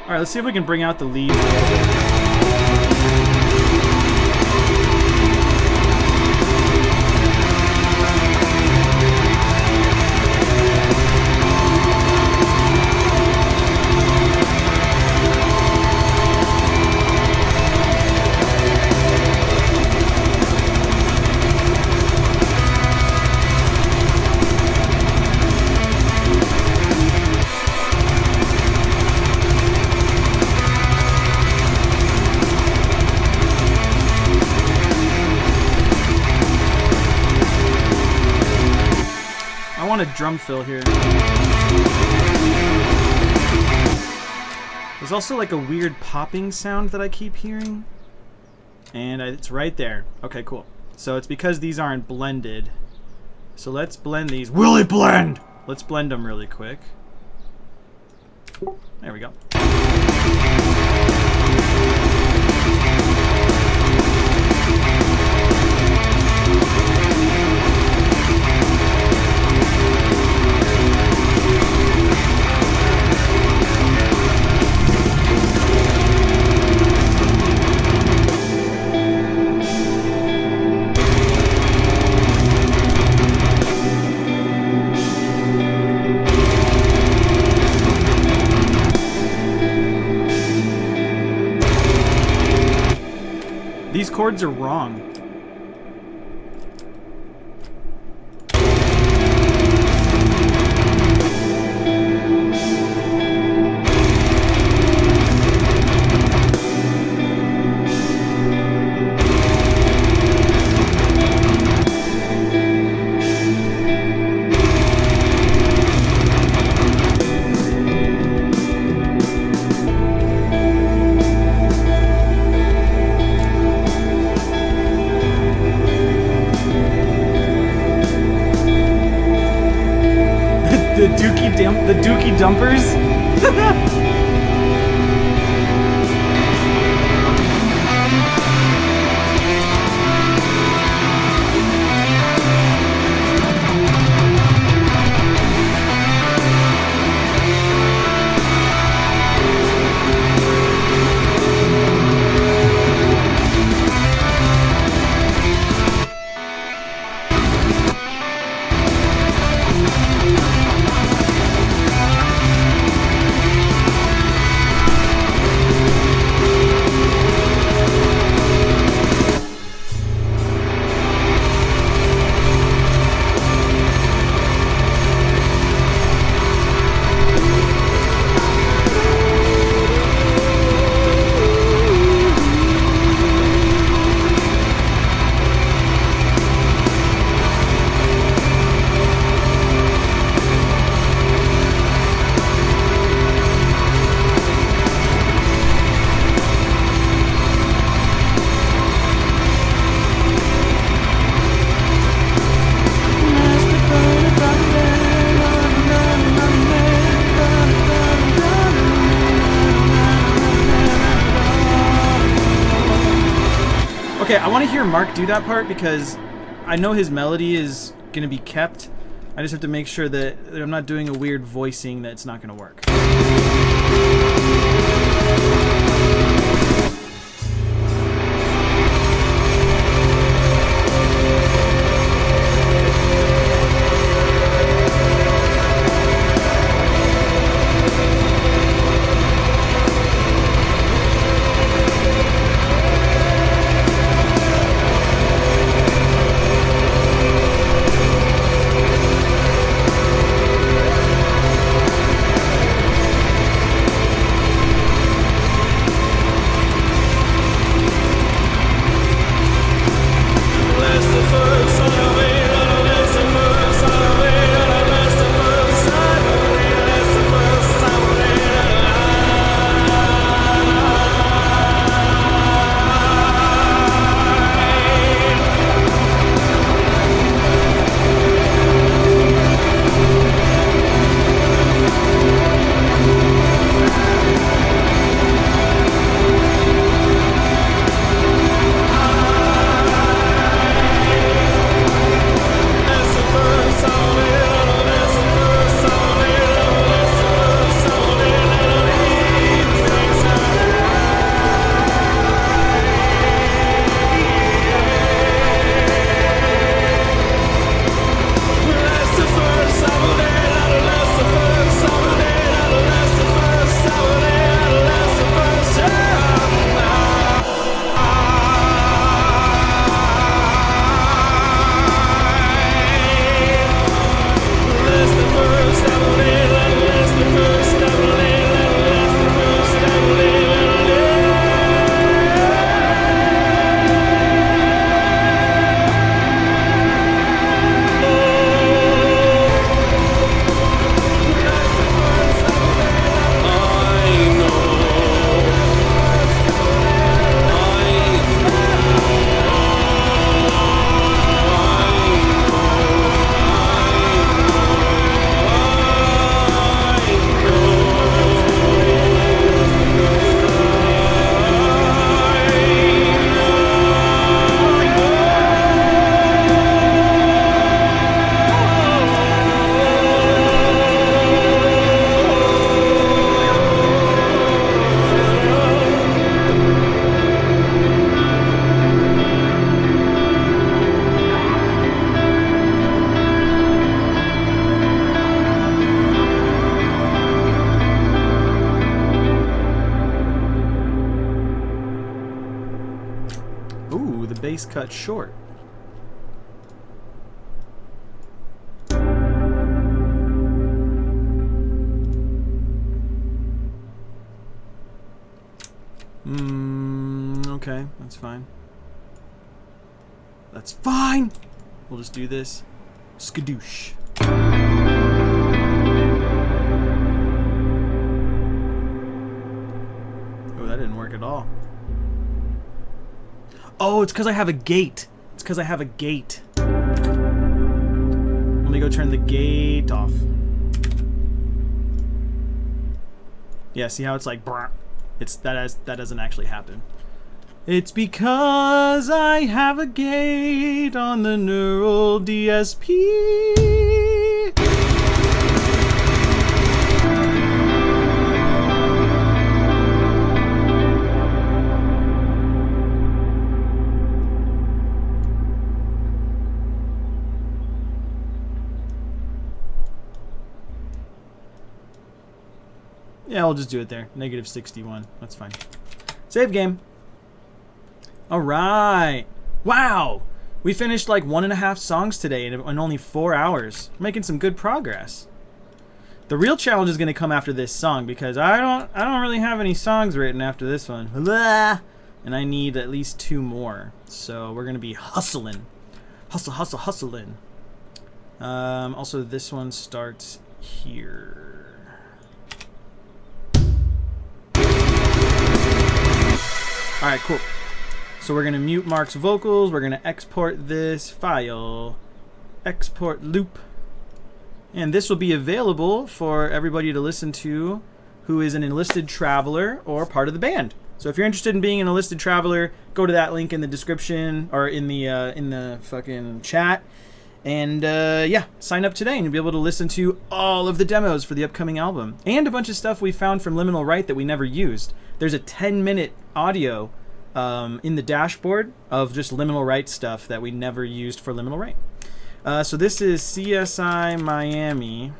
[SPEAKER 2] Alright, let's see if we can bring out the lead. I want a drum fill here. There's also like a weird popping sound that I keep hearing. And it's right there. Okay, cool. So it's because these aren't blended. So let's blend these. Will it blend? Let's blend them really quick. There we go. These chords are wrong. The Dookie Dumpers? Okay, I want to hear Mark do that part because I know his melody is going to be kept. I just have to make sure that I'm not doing a weird voicing that's not going to work. bass cut short. Okay, that's fine. That's fine! We'll just do this. Skadoosh. Oh, that didn't work at all. Oh, it's because I have a gate. It's because I have a gate. Let me go turn the gate off. Yeah, see how it's like brah. That doesn't actually happen. It's because I have a gate on the neural DSP. Yeah, we'll just do it there. Negative 61. That's fine. Save game. Alright. Wow! We finished like 1.5 songs today in only 4 hours. We're making some good progress. The real challenge is going to come after this song because I don't really have any songs written after this one. And I need at least 2 more. So we're going to be hustling. Hustling. Also, this one starts here. Alright, cool. So we're going to mute Mark's vocals. We're going to export this file. Export loop. And this will be available for everybody to listen to who is an enlisted traveler or part of the band. So if you're interested in being an enlisted traveler, go to that link in the description or in the fucking chat. And yeah, sign up today and you'll be able to listen to all of the demos for the upcoming album. And a bunch of stuff we found from Liminal Right that we never used. There's a 10-minute audio in the dashboard of just Liminal Right stuff that we never used for Liminal Right. So this is CSI Miami,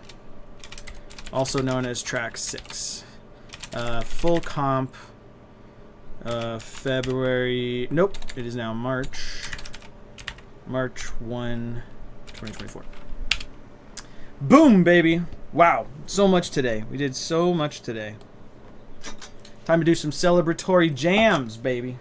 [SPEAKER 2] also known as track 6. Full comp, February, nope, it is now March 1, 2024. Boom, baby. Wow, so much today. We did so much today. Time to do some celebratory jams, baby.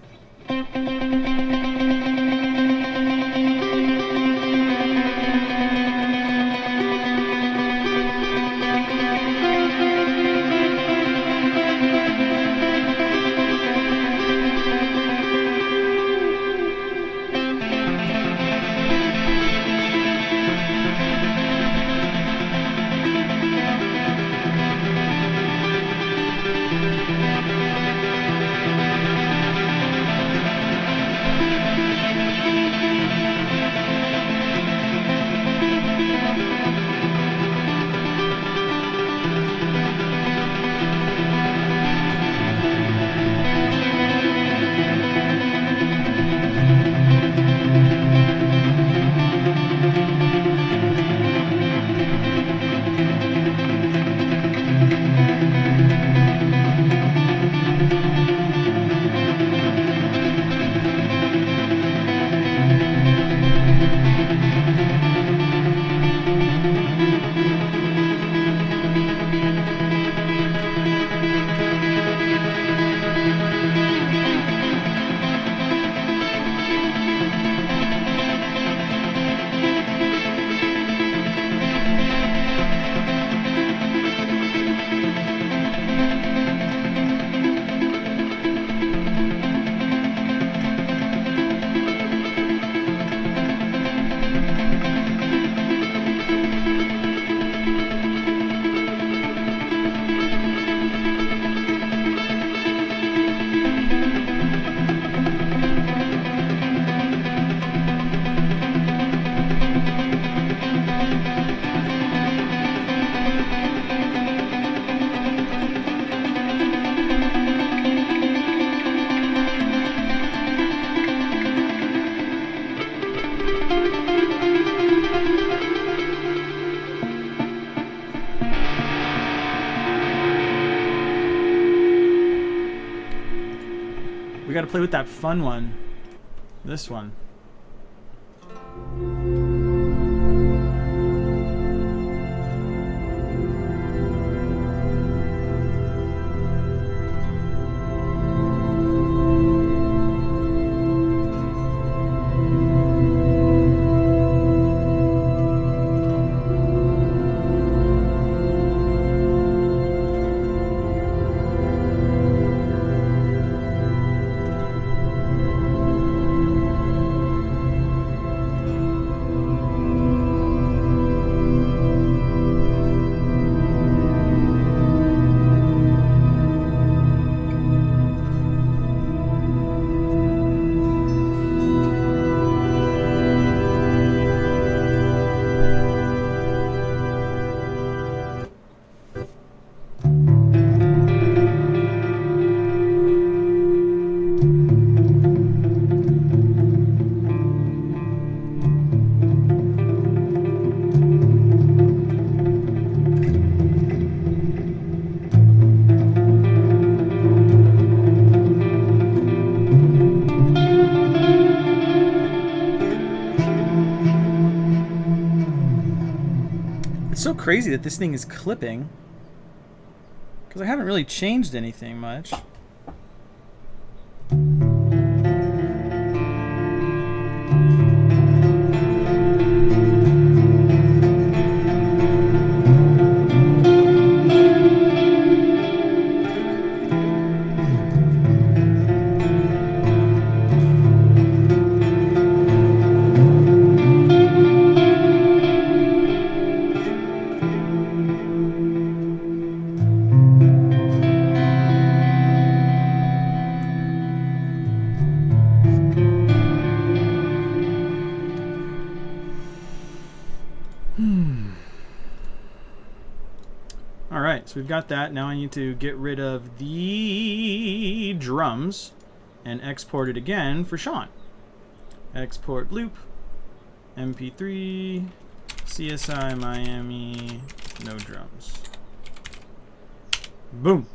[SPEAKER 2] We gotta play with that fun one. This one. so crazy that this thing is clipping. Because I haven't really changed anything much. Alright, so we've got that. Now I need to get rid of the drums and export it again for Sean. Export loop, MP3, CSI Miami, no drums. Boom.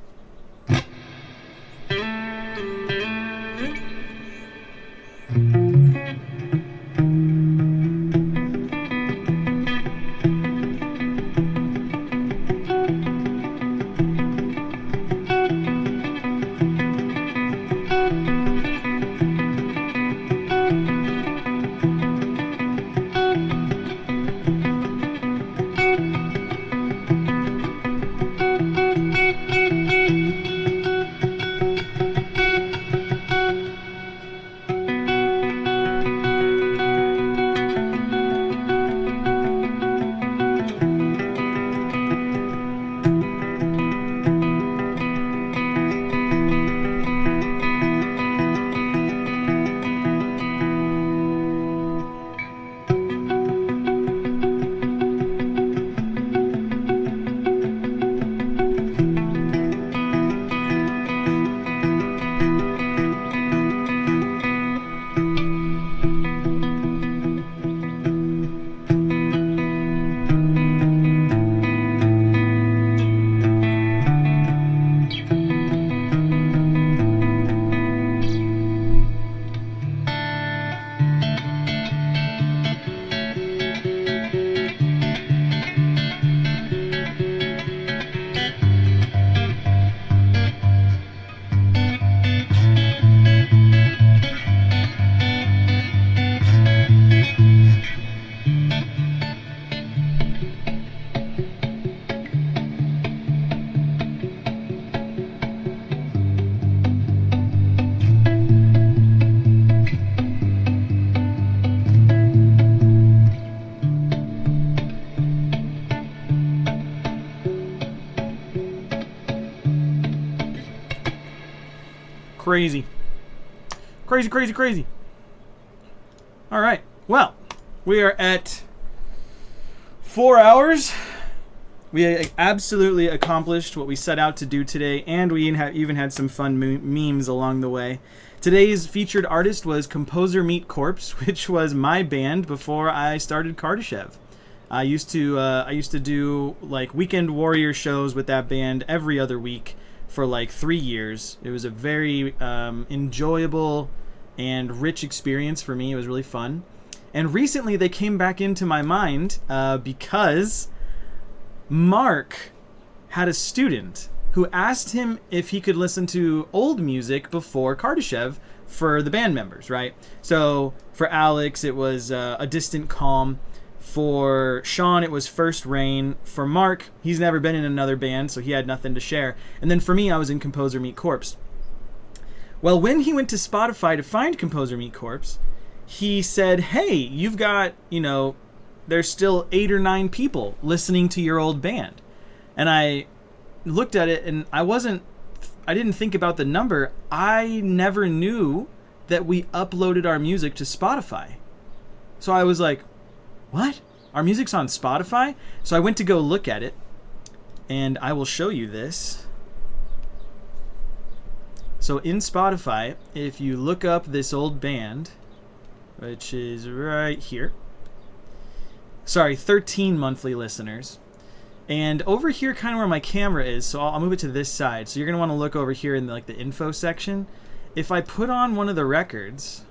[SPEAKER 2] Crazy. Crazy, crazy, crazy. Alright. Well, we are at 4 hours. We absolutely accomplished what we set out to do today, and we even had some fun memes along the way. Today's featured artist was Composer Meet Corpse, which was my band before I started Kardashev. I used to do like weekend warrior shows with that band every other week for like 3 years. It was a very enjoyable and rich experience for me. It was really fun. And recently they came back into my mind because Mark had a student who asked him if he could listen to old music before Kardashev for the band members, right? So for Alex, it was A Distant Calm. For Sean, it was First Rain. For Mark, he's never been in another band, so he had nothing to share. And then for me, I was in Composer Meet Corpse. Well, when he went to Spotify to find Composer Meet Corpse, he said, hey, you've got, there's still 8 or 9 people listening to your old band. And I looked at it and I didn't think about the number. I never knew that we uploaded our music to Spotify. So I was like, what? Our music's on Spotify? So I went to go look at it, and I will show you this. So in Spotify, if you look up this old band, which is right here. Sorry, 13 monthly listeners. And over here, kind of where my camera is, so I'll move it to this side. So you're going to want to look over here in the info section. If I put on one of the records,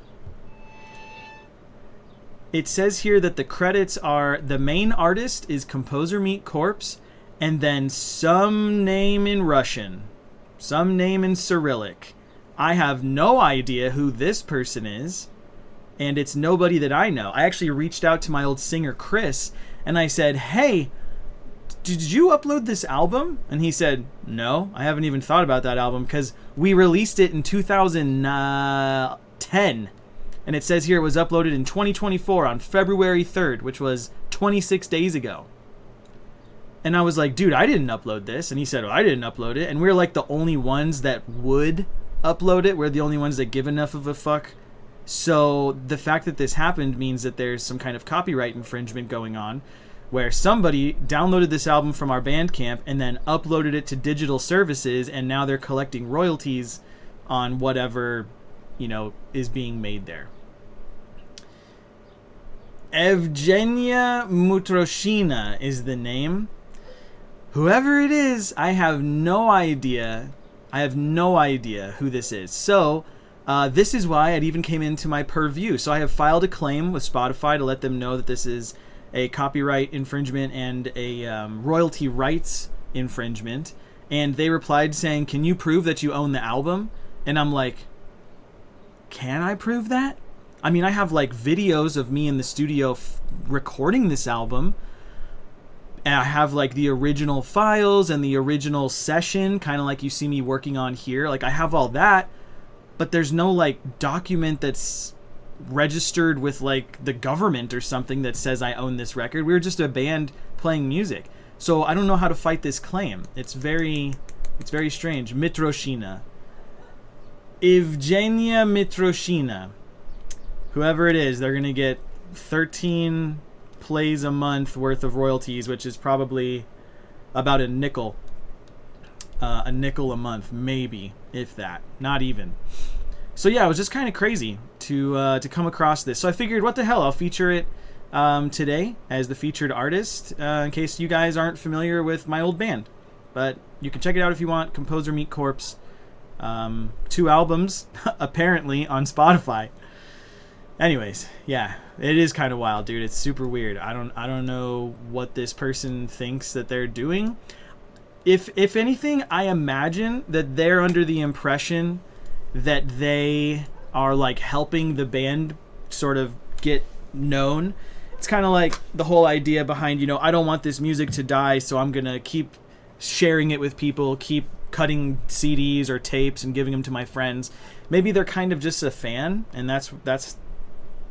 [SPEAKER 2] It says here that the credits are the main artist is Composer Meat Corpse, and then some name in Russian, some name in Cyrillic. I have no idea who this person is, and it's nobody that I know. I actually reached out to my old singer Chris, and I said, hey, did you upload this album? And he said, no, I haven't even thought about that album because we released it in 2010. And it says here it was uploaded in 2024 on February 3rd, which was 26 days ago. And I was like, dude, I didn't upload this. And he said, well, I didn't upload it. And we're like the only ones that would upload it. We're the only ones that give enough of a fuck. So the fact that this happened means that there's some kind of copyright infringement going on, where somebody downloaded this album from our Bandcamp and then uploaded it to digital services, and now they're collecting royalties on whatever, is being made there. Evgenia Mutroshina is the name. Whoever it is, I have no idea. Who this is. So, this is why it even came into my purview. So I have filed a claim with Spotify to let them know that this is a copyright infringement and a royalty rights infringement. And they replied saying, can you prove that you own the album? And I'm like, can I prove that? I mean, I have like videos of me in the studio recording this album. And I have like the original files and the original session, kind of like you see me working on here. Like I have all that, but there's no like document that's registered with like the government or something that says I own this record. We were just a band playing music. So I don't know how to fight this claim. It's very strange. Mitroshina. Evgenia Mitroshina. Whoever it is, they're going to get 13 plays a month worth of royalties, which is probably about a nickel. A nickel a month, maybe, if that. Not even. So yeah, it was just kind of crazy to come across this. So I figured, what the hell, I'll feature it today as the featured artist in case you guys aren't familiar with my old band. But you can check it out if you want. Composer Meat Corpse. 2 albums, apparently, on Spotify. Anyways, yeah, it is kind of wild, dude. It's super weird. I don't know what this person thinks that they're doing. If anything, I imagine that they're under the impression that they are like helping the band sort of get known. It's kind of like the whole idea behind, I don't want this music to die, so I'm going to keep sharing it with people, keep cutting CDs or tapes and giving them to my friends. Maybe they're kind of just a fan, and that's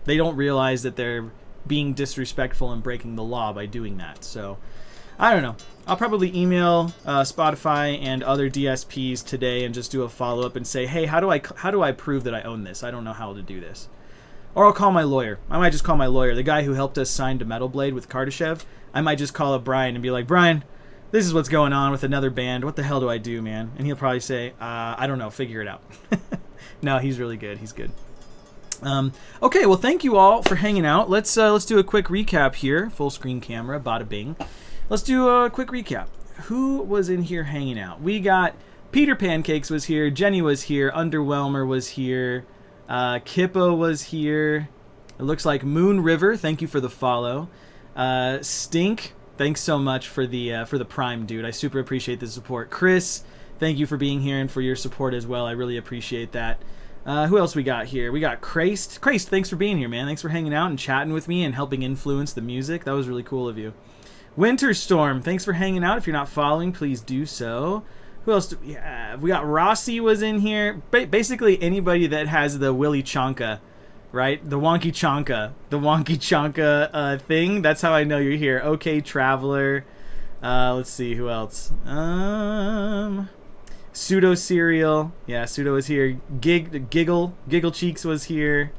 [SPEAKER 2] they don't realize that they're being disrespectful and breaking the law by doing that. So I don't know. I'll probably email Spotify and other DSPs today and just do a follow-up and say, hey, how do I prove that I own this? I don't know how to do this. Or I'll call my lawyer. I might just call my lawyer, the guy who helped us sign to Metal Blade with Kardashev. I might just call up Brian and be like, Brian, this is what's going on with another band. What the hell do I do, man? And he'll probably say, I don't know, figure it out. No, he's really good. He's good. Okay, well, thank you all for hanging out. Let's do a quick recap here. Full screen camera, bada bing. Let's do a quick recap. Who was in here hanging out? We got Peter Pancakes was here. Jenny was here. Underwhelmer was here. Kippo was here. It looks like Moon River. Thank you for the follow. Stink. Thanks so much for the Prime, dude. I super appreciate the support. Chris, thank you for being here and for your support as well. I really appreciate that. Who else we got here? We got Christ. Christ, thanks for being here, man. Thanks for hanging out and chatting with me and helping influence the music. That was really cool of you. Winterstorm, thanks for hanging out. If you're not following, please do so. Who else do we have? We got Rossi was in here. Basically anybody that has the Willy Chonka, right? The Wonky Chonka thing. That's how I know you're here. Okay, Traveler. Let's see, who else? Pseudo Cereal. Yeah, Pseudo was here. Giggle Cheeks was here.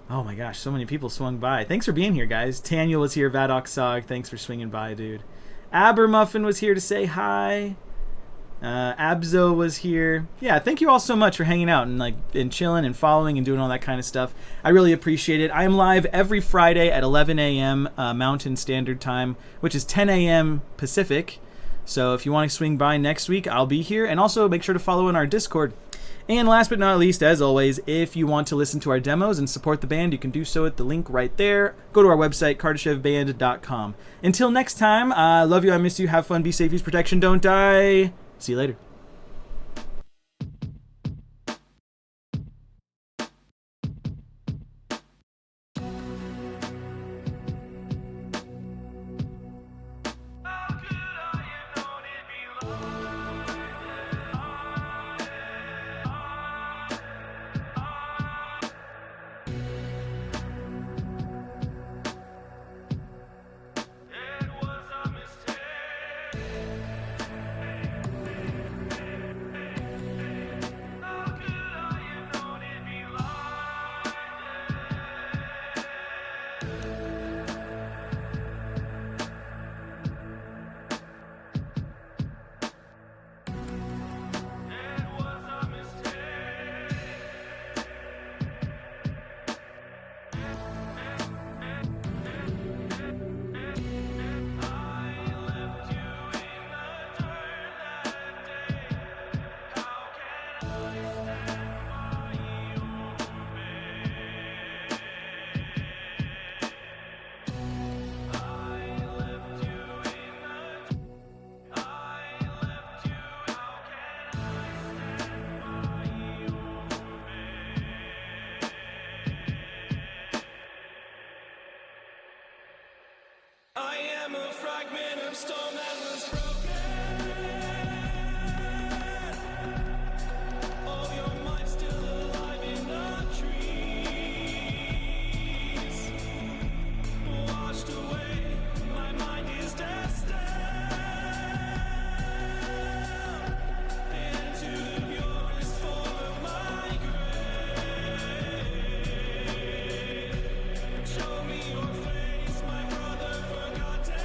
[SPEAKER 2] Oh my gosh, so many people swung by. Thanks for being here, guys. Taniel was here. Vadok Sog, thanks for swinging by, dude. Abermuffin was here to say hi. Abzo was here. Yeah, thank you all so much for hanging out and chilling and following and doing all that kind of stuff. I really appreciate it. I am live every Friday at 11 a.m. Mountain Standard Time, which is 10 a.m. Pacific. So if you want to swing by next week, I'll be here. And also make sure to follow in our Discord. And last but not least, as always, if you want to listen to our demos and support the band, you can do so at the link right there. Go to our website, Kardashevband.com. Until next time, I love you, I miss you, have fun, be safe, use protection, don't die. See you later.
[SPEAKER 3] I am a fragment of stone that was broken. Oh, your mind's still alive in the trees. Washed away, my mind is dashed down into the purest form of my grave. Show me your face, my brother forgotten.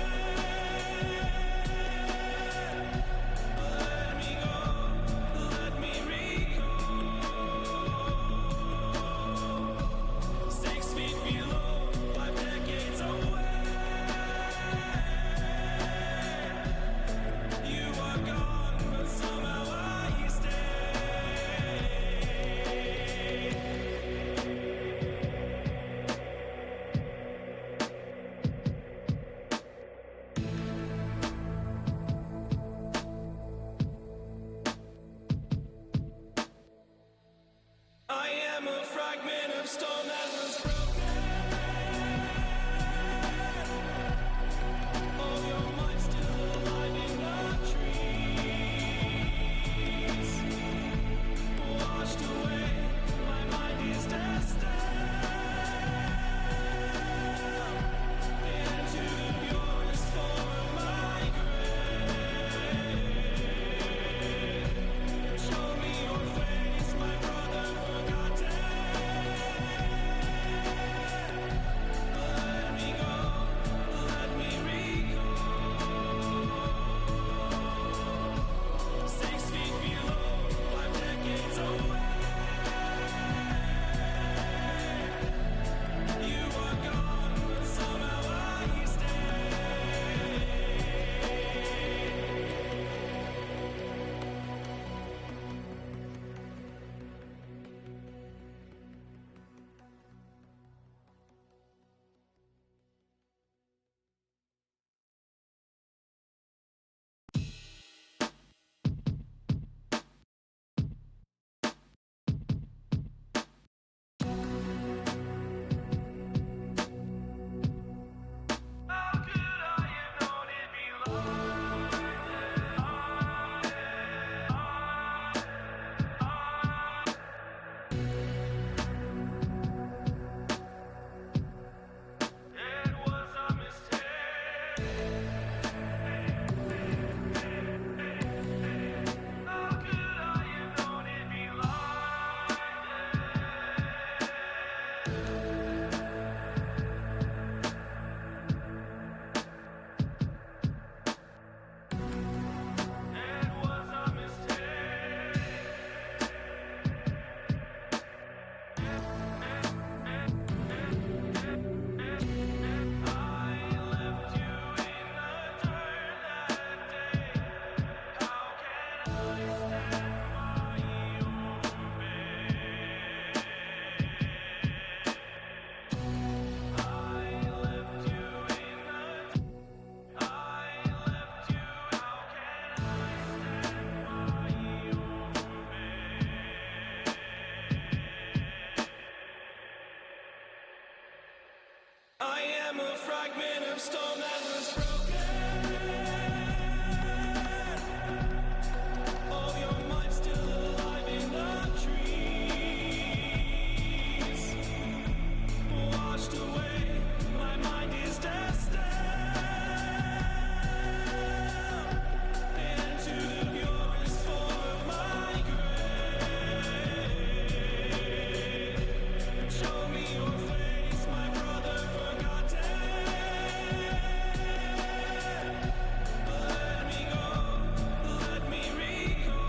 [SPEAKER 1] am a fragment of stone that was broken. Oh, your mind's still alive in the trees. Washed away, my mind is destined into the purest form of my grave. Show me your face, my brother forgotten. Let me go, let me recall.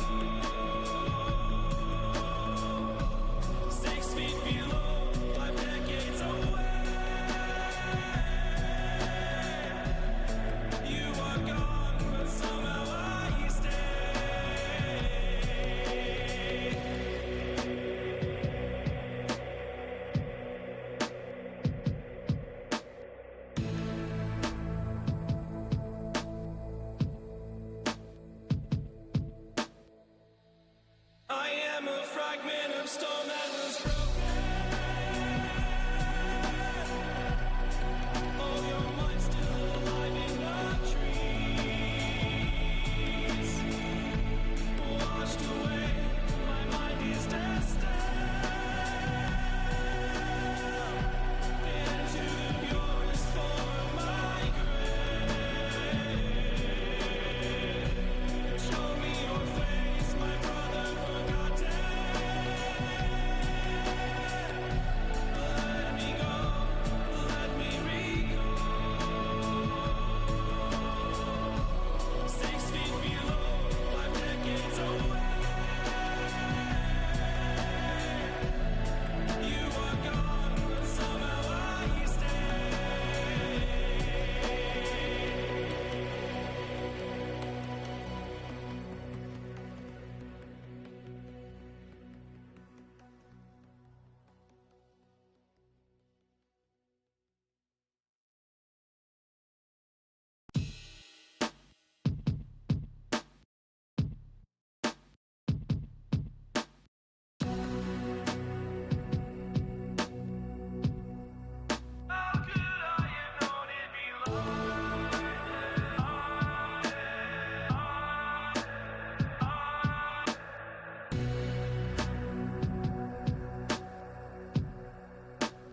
[SPEAKER 1] 6 feet below, 5 decades away. You are gone, but somehow I stay. I am a fragment of stone that was broken. Oh, your mind's still alive in the trees. Washed away, my mind is destined into the purest form of my grave. Show me your face, my brother forgotten. Let me go, let me recall. 6 feet below, 5 decades away. You are gone, but somehow I stay. How could I have known it'd be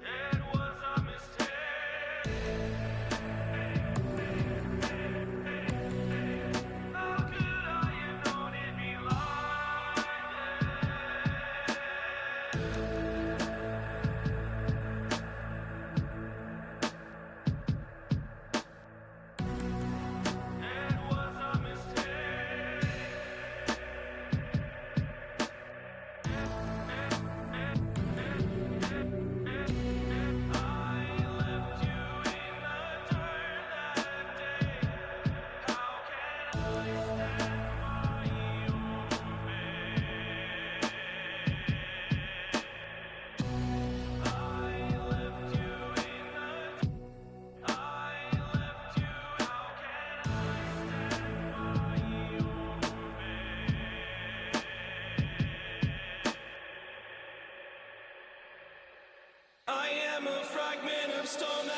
[SPEAKER 1] It was a mistake. How could I have known it'd be It was a mistake. I left you in the dirt that day. How can I stand by your bed? I left you in the I left you. How can I stand by your bed? I am a fragment of stone that